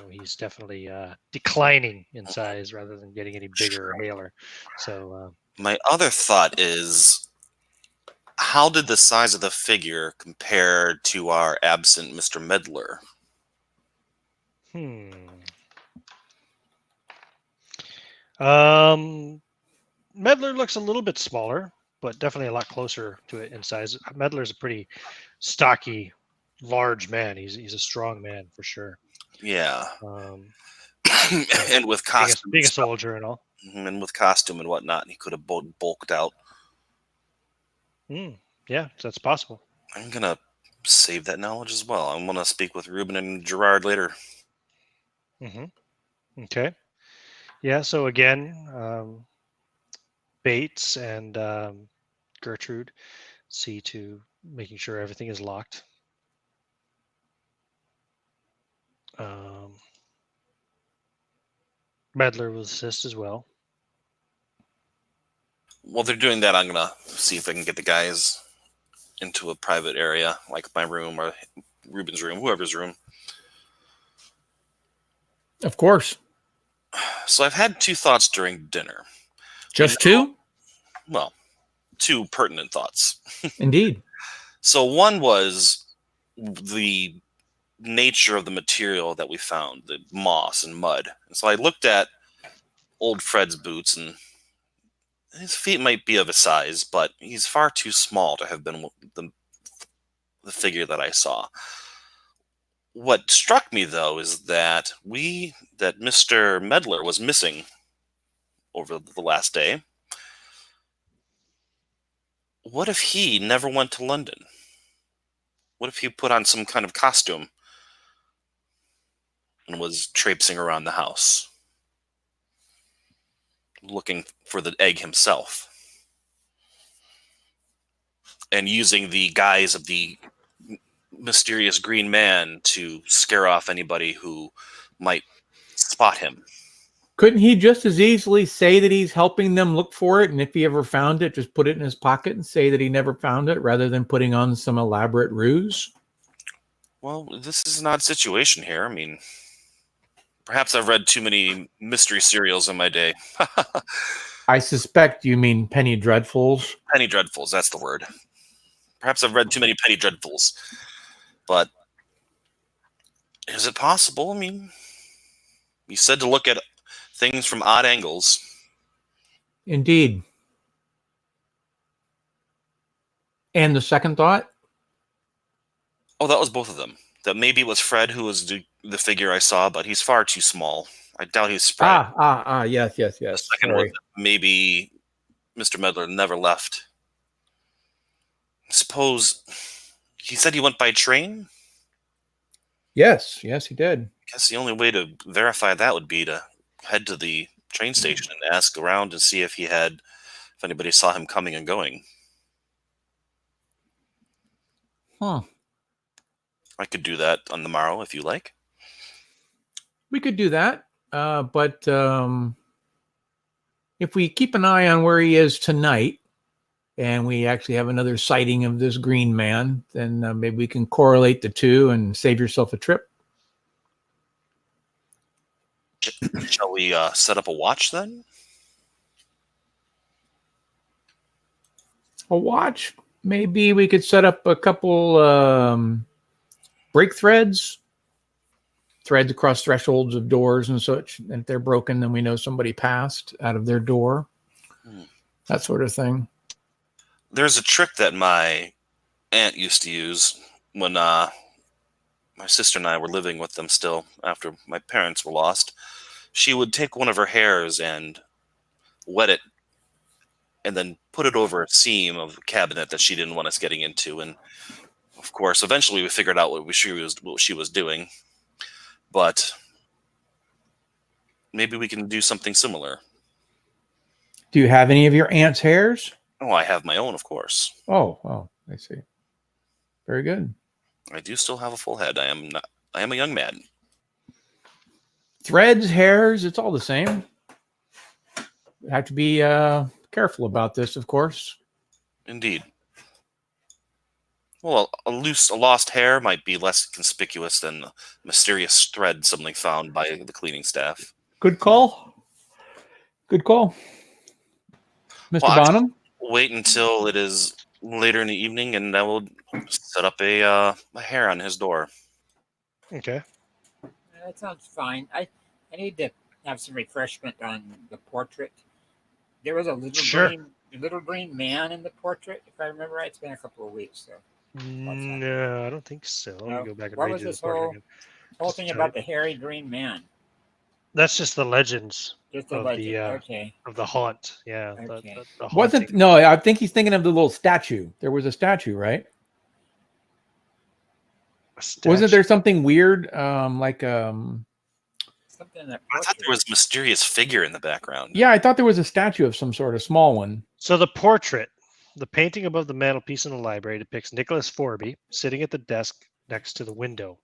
he's definitely declining in size rather than getting any bigger or haler. So my other thought is, how did the size of the figure compare to our absent Mr. Medler? Medler looks a little bit smaller, but definitely a lot closer to it in size. Medler's a pretty stocky, large man. He's a strong man for sure. Yeah. And with costume, being a soldier and all, and with costume and whatnot, he could have bulked out. Yeah, that's possible. I'm gonna save that knowledge as well. I'm gonna speak with Ruben and Gerard later. Okay. Yeah. So again, Bates and Gertrude see to making sure everything is locked. Medler will assist as well. While they're doing that, I'm gonna see if I can get the guys into a private area, like my room or Ruben's room, whoever's room. Of course. So I've had two thoughts during dinner. Just two? Well, two pertinent thoughts. Indeed. So one was the nature of the material that we found, the moss and mud. And so I looked at old Fred's boots, and his feet might be of a size, but he's far too small to have been the figure that I saw. What struck me, though, is that Mr. Medler was missing over the last day. What if he never went to London? What if he put on some kind of costume and was traipsing around the house, looking for the egg himself, and using the guise of the mysterious green man to scare off anybody who might spot him? Couldn't he just as easily say that he's helping them look for it, and if he ever found it, just put it in his pocket and say that he never found it, rather than putting on some elaborate ruse? Well, this is an odd situation here. I mean, perhaps I've read too many mystery serials in my day. I suspect you mean Penny Dreadfuls. Penny Dreadfuls, that's the word. Perhaps I've read too many Penny Dreadfuls. But is it possible? I mean, you said to look at things from odd angles. Indeed. And the second thought? Oh, that was both of them. That maybe it was Fred who was the figure I saw, but he's far too small. I doubt he's Fred. Yes. The second one, maybe Mr. Medler never left. Suppose he said he went by train? Yes, he did. I guess the only way to verify that would be to head to the train station and ask around and see if anybody saw him coming and going. Huh. I could do that on the morrow if you like. We could do that, but if we keep an eye on where he is tonight, and we actually have another sighting of this green man, then maybe we can correlate the two and save yourself a trip. Shall we set up a watch then? A watch? Maybe we could set up a couple break threads across thresholds of doors and such. And if they're broken, then we know somebody passed out of their door. That sort of thing. There's a trick that my aunt used to use when my sister and I were living with them still after my parents were lost. She would take one of her hairs and wet it and then put it over a seam of a cabinet that she didn't want us getting into. And of course, eventually we figured out what she was doing. But maybe we can do something similar. Do you have any of your aunt's hairs? Oh, I have my own, of course. Oh, I see. Very good. I do still have a full head. I I am a young man. Threads, hairs, it's all the same. You have to be careful about this, of course. Indeed. Well, a lost hair might be less conspicuous than a mysterious thread suddenly found by the cleaning staff. Good call. Good call. Mr. Well, Bonham? Wait until it is later in the evening, and I will set up a hair on his door. Okay. That sounds fine. I need to have some refreshment on the portrait. There was a little green man in the portrait, if I remember right. It's been a couple of weeks, so. No, I don't think so. Let me go back and what read was the this portrait again. whole thing about the hairy green man? That's just the legends Just a of legend. the Okay. of the haunt. Yeah. Okay. The Wasn't haunting. no, I think he's thinking of the little statue. There was a statue, right? Wasn't there something weird? Something in that I thought there was a mysterious figure in the background. Yeah, I thought there was a statue of some sort, a small one. So the portrait, the painting above the mantelpiece in the library depicts Nicholas Forby sitting at the desk next to the window.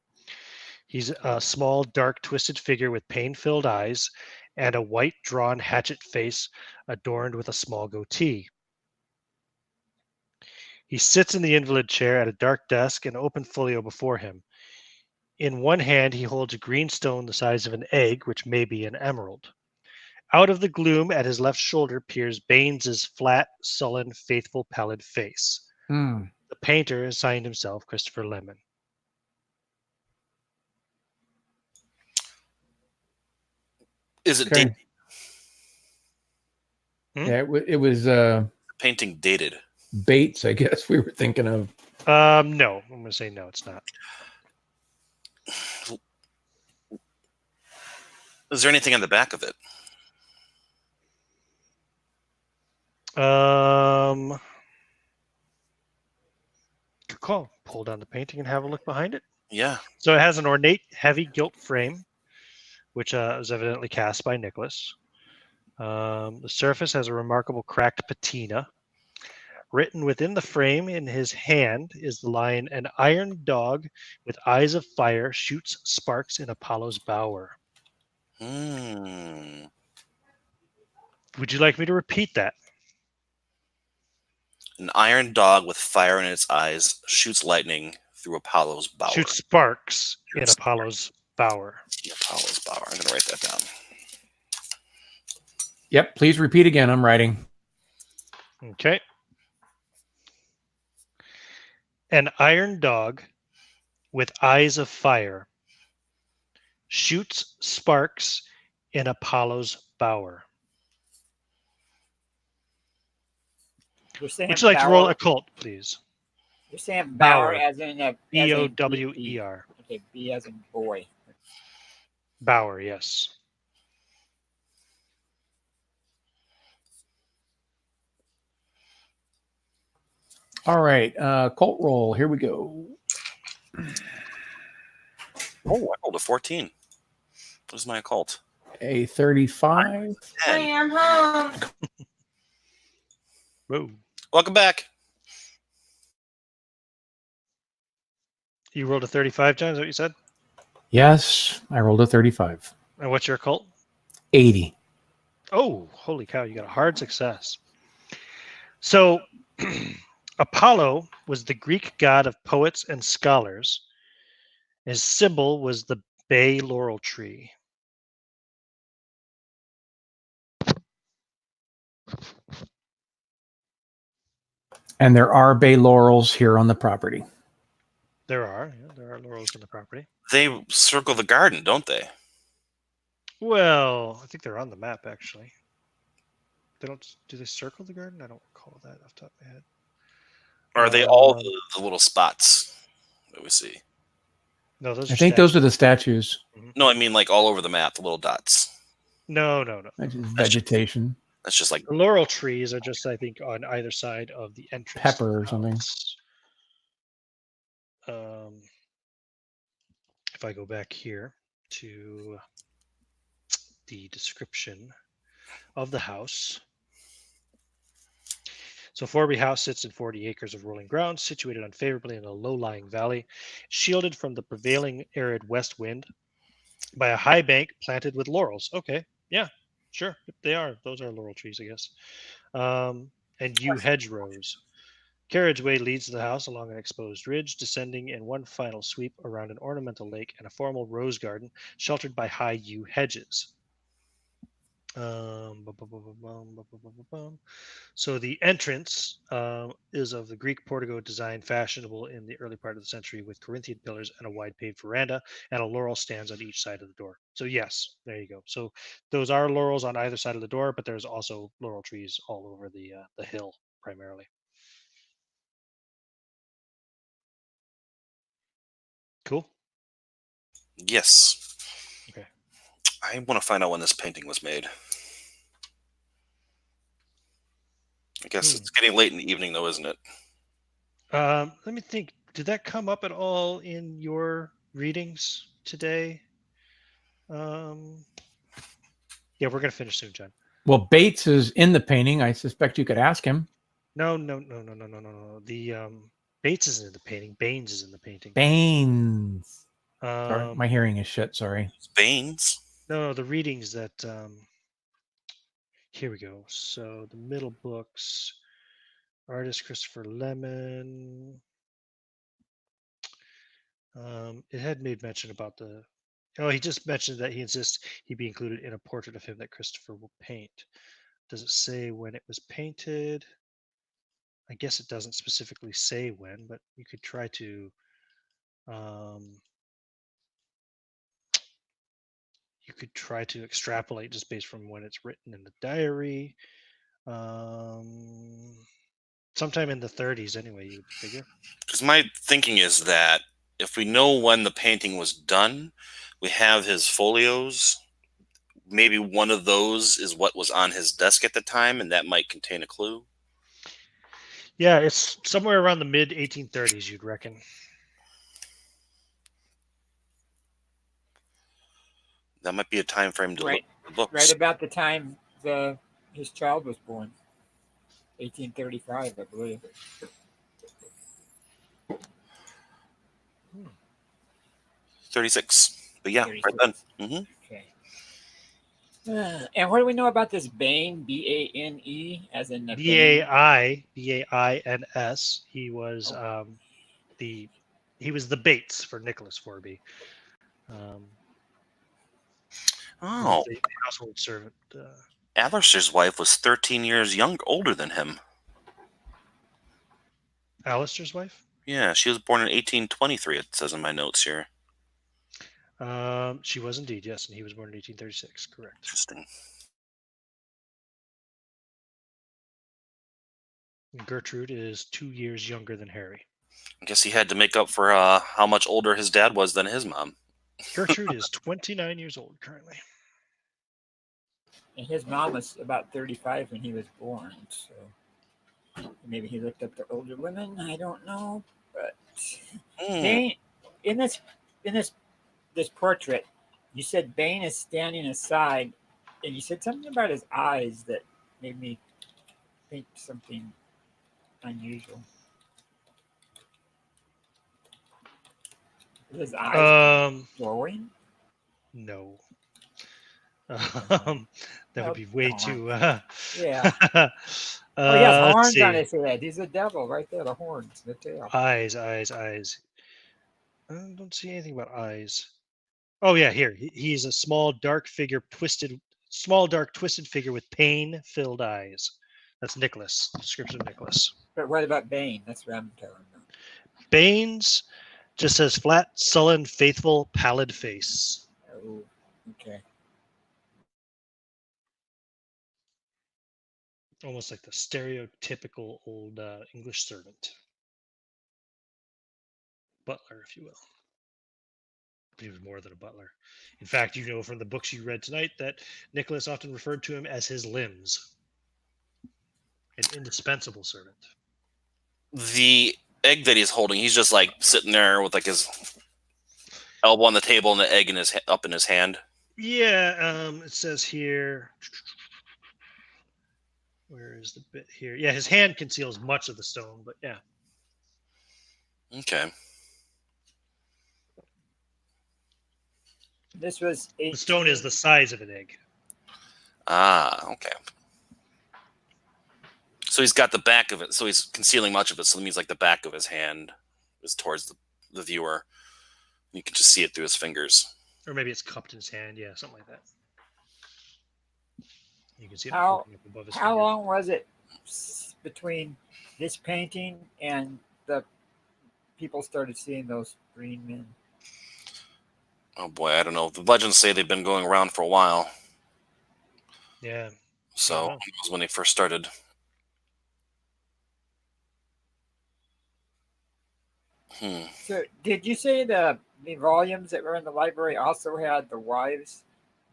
He's a small, dark, twisted figure with pain-filled eyes and a white, drawn hatchet face adorned with a small goatee. He sits in the invalid chair at a dark desk and open folio before him. In one hand, he holds a green stone the size of an egg, which may be an emerald. Out of the gloom at his left shoulder peers Baines's flat, sullen, faithful, pallid face. Mm. The painter has signed himself Christopher Lemon. Is it Okay. dated? Yeah, it was Painting dated. Bates, I guess we were thinking of. No, I'm going to say no, it's not. Is there anything on the back of it? Good call. Pull down the painting and have a look behind it. Yeah. So it has an ornate, heavy gilt frame, which was evidently cast by Nicholas. The surface has a remarkable cracked patina. Written within the frame in his hand is the line, "An iron dog with eyes of fire shoots sparks in Apollo's bower." Hmm. Would you like me to repeat that? An iron dog with fire in its eyes shoots lightning through Apollo's bower. Shoots sparks in Apollo's bower. Apollo's bower. I'm going to write that down. Yep, please repeat again. I'm writing. Okay. An iron dog with eyes of fire shoots sparks in Apollo's bower. Would you like to roll occult, please? You're saying bower as in a B-O-W-E-R. Okay, B as in boy. Bower, yes. All right, cult roll. Here we go. Oh, I rolled a 14. What is my occult? A 35. I am home. Whoa. Welcome back. You rolled a 35, John, is that what you said? Yes, I rolled a 35. And what's your occult? 80. Oh, holy cow, you got a hard success. So, Apollo was the Greek god of poets and scholars. His symbol was the bay laurel tree. And there are bay laurels here on the property. There are laurels on the property. They circle the garden, don't they? Well, I think they're on the map, actually. They don't. Do they circle the garden? I don't recall that off the top of my head. Or are they all the little spots that we see? No, those. I think those are the statues. No, I mean like all over the map, the little dots. No. That's just vegetation. That's just like The laurel trees are just, I think, on either side of the entrance. Pepper or something. If I go back here to the description of the house. So Forby House sits in 40 acres of rolling ground, situated unfavorably in a low-lying valley, shielded from the prevailing arid west wind by a high bank planted with laurels. Okay, yeah, sure, they are. Those are laurel trees, I guess. And yew hedgerows. Carriageway leads to the house along an exposed ridge, descending in one final sweep around an ornamental lake and a formal rose garden sheltered by high yew hedges. Bum, bum, bum, bum, bum, bum, bum, bum, bum. So the entrance is of the Greek portico design, fashionable in the early part of the century, with Corinthian pillars and a wide paved veranda, and a laurel stands on each side of the door. So yes, there you go. So those are laurels on either side of the door, but there's also laurel trees all over the hill primarily. Cool. Yes. Okay. I want to find out when this painting was made. I guess it's getting late in the evening, though, isn't it? Let me think. Did that come up at all in your readings today? Yeah, we're gonna finish soon, John. Well, Bates is in the painting. I suspect you could ask him. No. The Bates isn't in the painting. Baines is in the painting. Baines. Sorry, my hearing is shit. Sorry. It's Baines. No, the readings that. Here we go. So the middle books, artist Christopher Lemon. It had made mention about the. Oh, he just mentioned that he insists he be included in a portrait of him that Christopher will paint. Does it say when it was painted? I guess it doesn't specifically say when, but you could try to. You could try to extrapolate just based from when it's written in the diary. Sometime in the 30s, anyway. You would figure. Because my thinking is that if we know when the painting was done, we have his folios. Maybe one of those is what was on his desk at the time, and that might contain a clue. Yeah, it's somewhere around the mid 1830s, you'd reckon. That might be a time frame to look at the books. Right about the time his child was born, 1835, I believe. Hmm. 36. But yeah, 36. Right then. Mm-hmm. Okay. And what do we know about this Bain? B-A-N-E, as in the B-A-I-N-S. He was he was the Bates for Nicholas Forby. The household servant. Alistair's wife was 13 years older than him. Alistair's wife? Yeah, she was born in 1823, it says in my notes here. She was indeed, yes, and he was born in 1836, correct. Interesting. Gertrude is 2 years younger than Harry. I guess he had to make up for how much older his dad was than his mom. Gertrude is 29 years old currently. And his mom was about 35 when he was born, so maybe he looked up to older women. I don't know, but Bain, in this portrait, you said Bain is standing aside, and you said something about his eyes that made me think something unusual. His eyes glowing? No. That would be way too. Yeah. He has horns on his head. He's a devil right there. The horns, the tail. Eyes. I don't see anything about eyes. Oh yeah, here he's a small, dark, twisted figure with pain-filled eyes. That's Nicholas. Description of Nicholas. But what about Bain? That's what I'm talking about. Baines just says flat, sullen, faithful, pallid face. Oh, okay. Almost like the stereotypical old English servant. Butler, if you will. He was more than a butler. In fact, you know from the books you read tonight that Nicholas often referred to him as his limbs. An indispensable servant. The egg that he's holding, he's just like sitting there with like his elbow on the table and the egg up in his hand. Yeah, it says here. Where is the bit here? Yeah, his hand conceals much of the stone, but yeah. Okay. This was 18... The stone is the size of an egg. Ah, okay. So he's got the back of it. So he's concealing much of it. So that means like the back of his hand is towards the viewer. You can just see it through his fingers. Or maybe it's cupped in his hand. Yeah, something like that. You can see it How poking up above his how finger. long was it between this painting and the people started seeing those green men? Oh boy, I don't know. The legends say they've been going around for a while. Yeah. So it was when they first started. So did you say the volumes that were in the library also had the wives'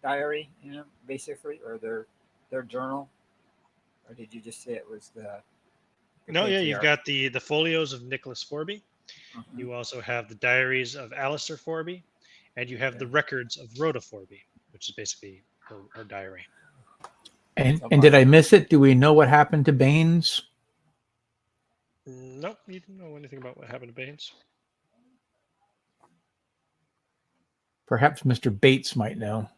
diary, basically, or their journal? Or did you just say it was the No, yeah, you've patriarch? got the folios of Nicholas Forby. Uh-huh. You also have the diaries of Alistair Forby, and you have the records of Rhoda Forby, which is basically her diary. And did I miss it? Do we know what happened to Baines? Nope, you didn't know anything about what happened to Baines. Perhaps Mr. Bates might know.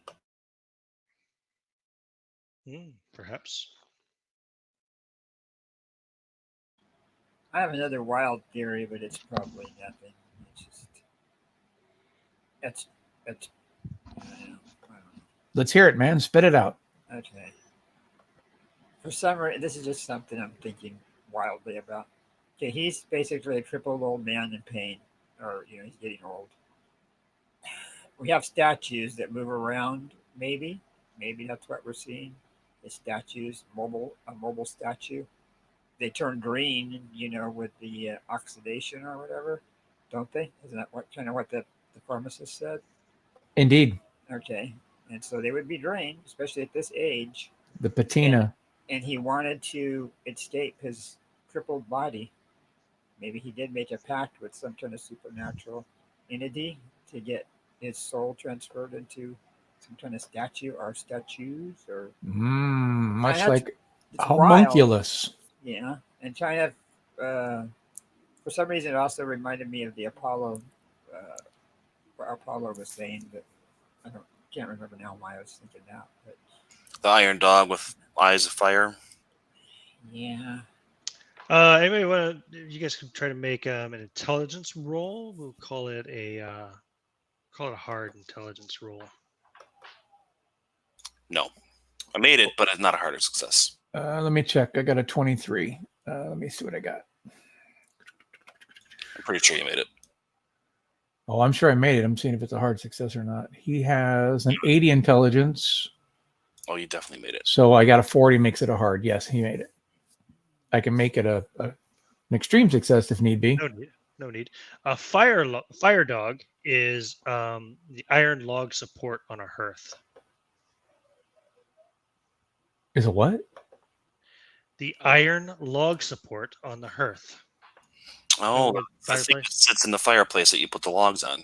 Perhaps. I have another wild theory, but it's probably nothing. It's just that's I don't know. Let's hear it, man. Spit it out. Okay. For some reason, this is just something I'm thinking wildly about. Okay, he's basically a crippled old man in pain, or he's getting old. We have statues that move around. Maybe that's what we're seeing. The statues, a mobile statue. They turn green, with the oxidation or whatever, don't they? Isn't that what the pharmacist said? Indeed. Okay, and so they would be drained, especially at this age. The patina. And he wanted to escape his crippled body. Maybe he did make a pact with some kind of supernatural entity to get his soul transferred into some kind of statue or statues, or much and like it's homunculus. wild. Yeah, and kind of for some reason it also reminded me of the Apollo. What Apollo was saying, that I can't remember now why I was thinking that. But The iron dog with eyes of fire. Yeah. Anybody want to? You guys can try to make an intelligence roll. We'll call it a hard intelligence roll. No, I made it, but it's not a harder success. Let me check. I got a 23. Let me see what I got. I'm pretty sure you made it. Oh, I'm sure I made it. I'm seeing if it's a hard success or not. He has an 80 intelligence. Oh, you definitely made it. So I got a 40, makes it a hard. Yes, he made it. I can make it an extreme success if need be. No need. A fire dog is the iron log support on a hearth. Is it what? The iron log support on the hearth. Oh, the thing that sits in the fireplace that you put the logs on.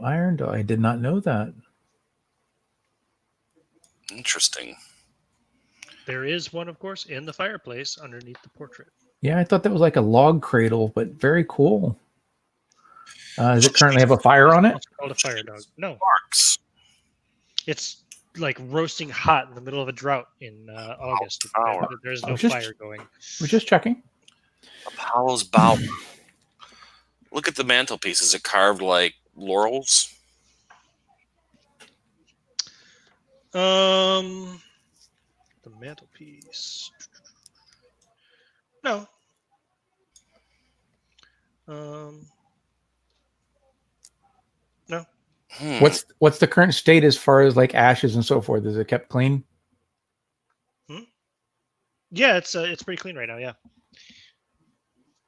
Iron dog. I did not know that. Interesting. There is one, of course, in the fireplace underneath the portrait. Yeah, I thought that was like a log cradle, but very cool. Does it currently have a fire on it? It's called a fire dog. No. Sparks. It's like roasting hot in the middle of a drought in August. There's no fire going. We're just checking. Apollo's bower. Look at the mantelpiece. Is it carved like laurels? The mantelpiece. No. No. What's the current state as far as like ashes and so forth? Is it kept clean? Yeah, it's pretty clean right now. Yeah.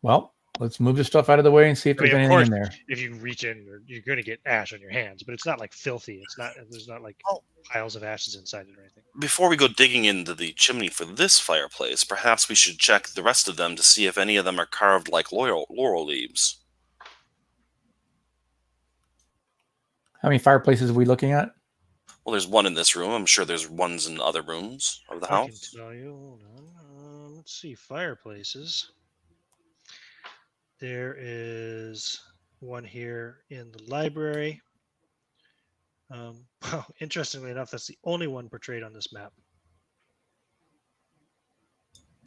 Well, let's move the stuff out of the way and see if there's anything in there. If you reach in, you're going to get ash on your hands, but it's not like filthy. There's not like piles of ashes inside it or anything. Before we go digging into the chimney for this fireplace, perhaps we should check the rest of them to see if any of them are carved like laurel leaves. How many fireplaces are we looking at? Well, there's one in this room. I'm sure there's ones in other rooms of the I can house. tell you. Hold on. Let's see. Fireplaces. There is one here in the library. Well, interestingly enough, that's the only one portrayed on this map.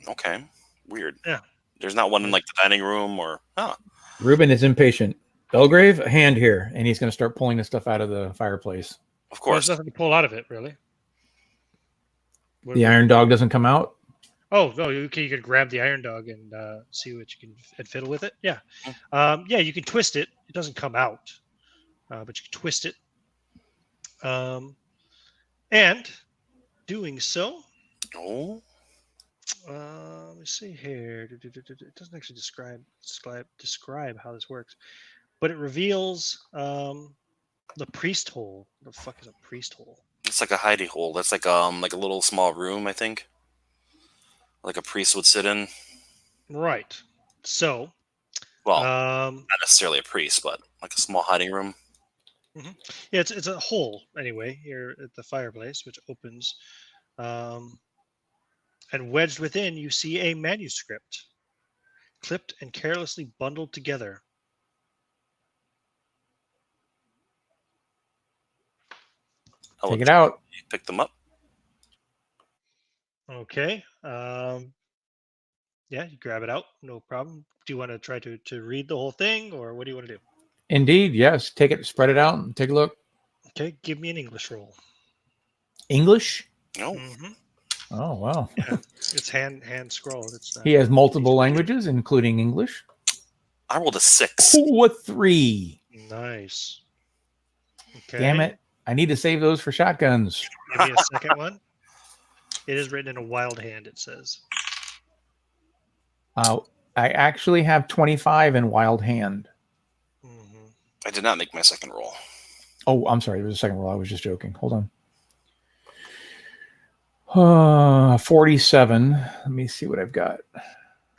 Okay. Weird. Yeah. There's not one in like the dining room or Ruben is impatient. Belgrave, a hand here, and he's going to start pulling the stuff out of the fireplace. Of Well, there's course. nothing to pull out of it, really. The iron dog doesn't come out. Oh, no, you could grab the iron dog and see what you can fiddle with it. Yeah. Yeah, you can twist it. It doesn't come out, but you can twist it. And doing so, Oh. let me see here. It doesn't actually describe how this works, but it reveals the priest hole. What the fuck is a priest hole? It's like a hidey hole. That's like a little small room, I think. Like a priest would sit in. Right. So, Well, not necessarily a priest, but like a small hiding room. yeah, it's a hole anyway here at the fireplace, which opens, and wedged within you see a manuscript, clipped and carelessly bundled together. Take it out. Pick them up. Okay. Yeah, you grab it out, no problem. Do you want to try to read the whole thing, or what do you want to do? Indeed, yes. Take it, spread it out, and take a look. Okay, give me an English roll. English? No. Mm-hmm. Oh, wow. Yeah, it's hand scrolled. It's not, He has multiple languages, including English. I rolled a 6. Oh, a 3. Nice. Okay. Damn it. I need to save those for shotguns. Give me a second one. It is written in a wild hand, it says. I actually have 25 in wild hand. Mm-hmm. I did not make my second roll. Oh, I'm sorry. There was a second roll. I was just joking. Hold on. 47. Let me see what I've got.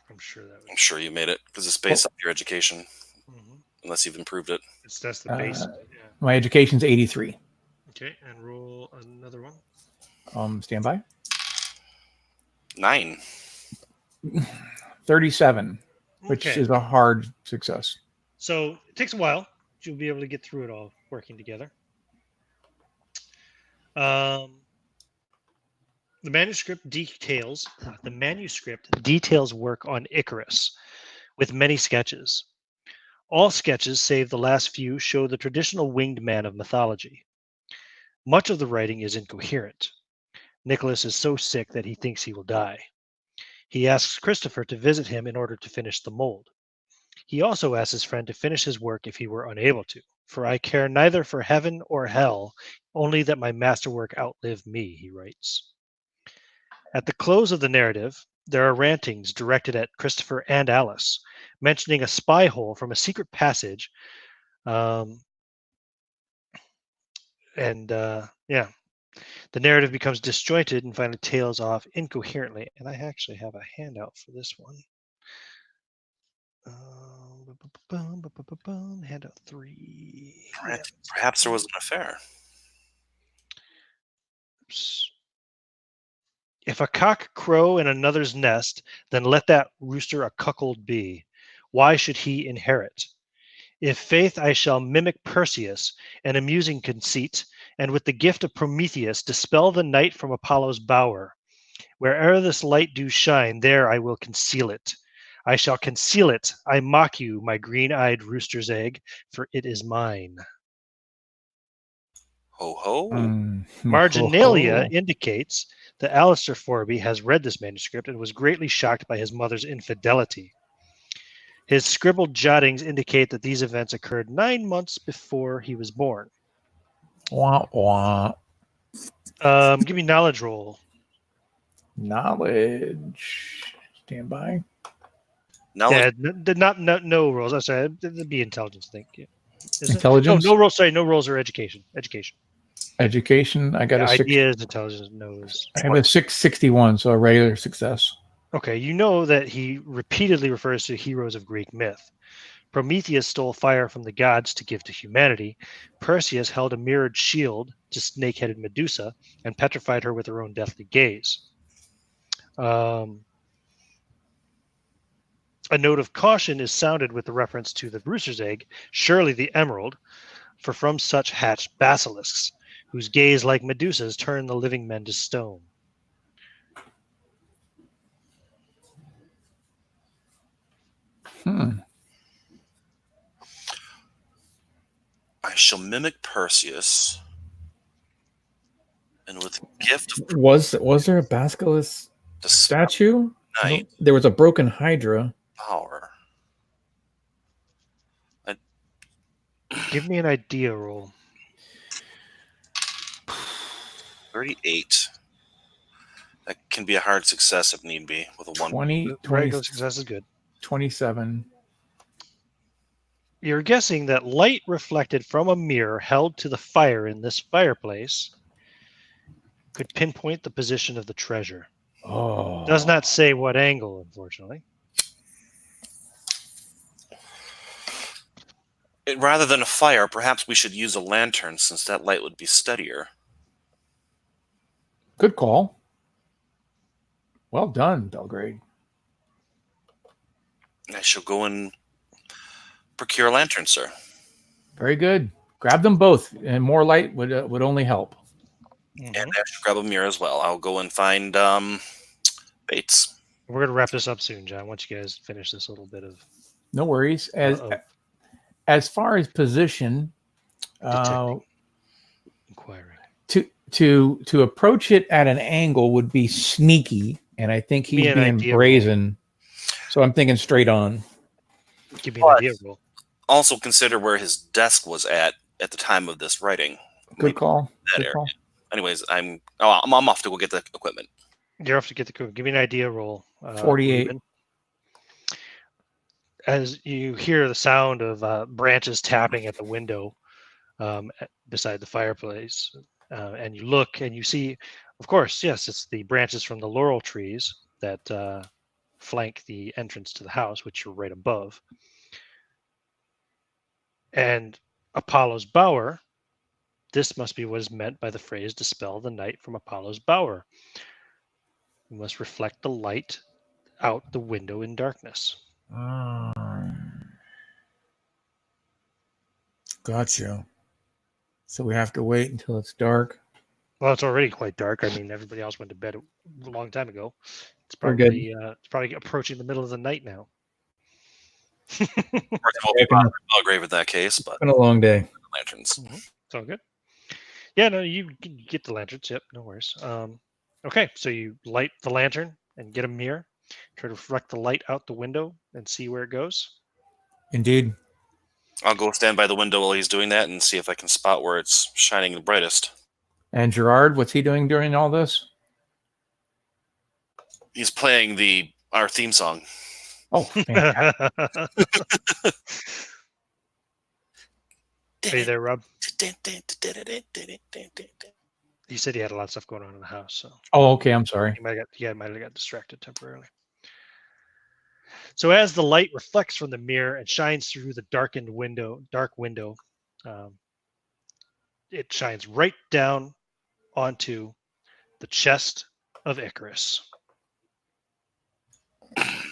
I'm sure that I'm sure you made it because it's based on your education, unless you've improved it. That's the base. Yeah. My education's 83. Okay, and roll another one. Stand by. 9. 37, which Okay. is a hard success. So it takes a while. You'll be able to get through it all working together. The manuscript details work on Icarus with many sketches. All sketches, save the last few, show the traditional winged man of mythology. Much of the writing is incoherent. Nicholas is so sick that he thinks he will die. He asks Christopher to visit him in order to finish the mold. He also asks his friend to finish his work if he were unable to. For I care neither for heaven or hell, only that my masterwork outlive me, he writes. At the close of the narrative, there are rantings directed at Christopher and Alice, mentioning a spy hole from a secret passage. Yeah. The narrative becomes disjointed and finally tails off incoherently. And I actually have a handout for this one. Handout 3. Perhaps there was an affair. Oops. If a cock crow in another's nest, then let that rooster a cuckold be. Why should he inherit? If faith I shall mimic Perseus, an amusing conceit, and with the gift of Prometheus dispel the night from Apollo's bower. Where'er this light do shine, there I will conceal it. I shall conceal it. I mock you, my green-eyed rooster's egg, for it is mine. Ho ho. Marginalia indicates that Alistair Forby has read this manuscript and was greatly shocked by his mother's infidelity. His scribbled jottings indicate that these events occurred 9 months before he was born. Wah, wah. Give me knowledge roll. Knowledge. Stand by. Knowledge. Yeah, no rolls. I'm sorry, it'd be intelligence. I think. Yeah. Intelligence. No rolls. Sorry, no rolls or education. Education. Education. I got a 6. Ideas, intelligence, knows. I have a 661, so a regular success. Okay, you know that he repeatedly refers to heroes of Greek myth. Prometheus stole fire from the gods to give to humanity. Perseus held a mirrored shield to snake-headed Medusa and petrified her with her own deathly gaze. A note of caution is sounded with the reference to the rooster's egg, surely the emerald, for from such hatched basilisks, whose gaze like Medusa's turn the living men to stone. I shall mimic Perseus, and with gift Was there a basilisk statue? night There was a broken hydra. power. Give me an idea roll. 38. That can be a hard success if need be with a 1. 20 Regular success is good. 27. You're guessing that light reflected from a mirror held to the fire in this fireplace could pinpoint the position of the treasure. Oh. Does not say what angle, unfortunately. Rather than a fire, perhaps we should use a lantern, since that light would be steadier. Good call. Well done, Belgrade. I shall go and procure a lantern, sir. Very good. Grab them both, and more light would only help. And I should grab a mirror as well. I'll go and find Bates. We're going to wrap this up soon, John. Once you guys finish this little bit of... No worries. As far as position, inquiring. To approach it at an angle would be sneaky, and I think he's being brazen. So I'm thinking straight on. Give me an idea roll. Also consider where his desk was at the time of this writing. Good call. That Good area. call. Anyways, I'm off to go get the equipment. You're off to get the equipment. Give me an idea roll. 48. Ruben. As you hear the sound of branches tapping at the window beside the fireplace, and you look and you see, of course, yes, it's the branches from the laurel trees that flank the entrance to the house, which you're right above. And Apollo's bower, this must be what is meant by the phrase dispel the night from Apollo's bower. You must reflect the light out the window in darkness. Gotcha. So we have to wait until it's dark. Well, it's already quite dark. I mean, everybody else went to bed a long time ago. It's We're probably approaching the middle of the night now. Belgrave in that case, but It's been a long day. lanterns. It's all good. Yeah, no, you get the lanterns. Yep, no worries. Okay, so you light the lantern and get a mirror. Try to reflect the light out the window and see where it goes. Indeed. I'll go stand by the window while he's doing that and see if I can spot where it's shining the brightest. And Gerard, what's he doing during all this? He's playing our theme song. Oh, fantastic. Are you there, Rob? You said he had a lot of stuff going on in the house. So. Oh, okay. I'm sorry. He might have got distracted temporarily. So as the light reflects from the mirror and shines through the dark window, it shines right down onto the chest of Icarus.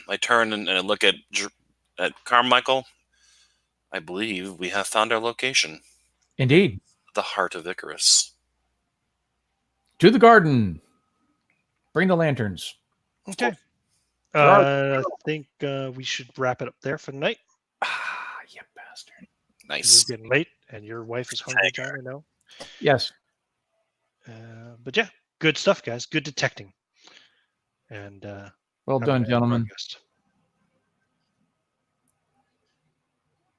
I turn and I look at Carmichael. I believe we have found our location. Indeed. The heart of Icarus. To the garden. Bring the lanterns. Okay. I think we should wrap it up there for the night. You bastard. Nice. It's getting late, and your wife is hungry, John, I know. Yes. But yeah, good stuff, guys. Good detecting. And well done, gentlemen. August.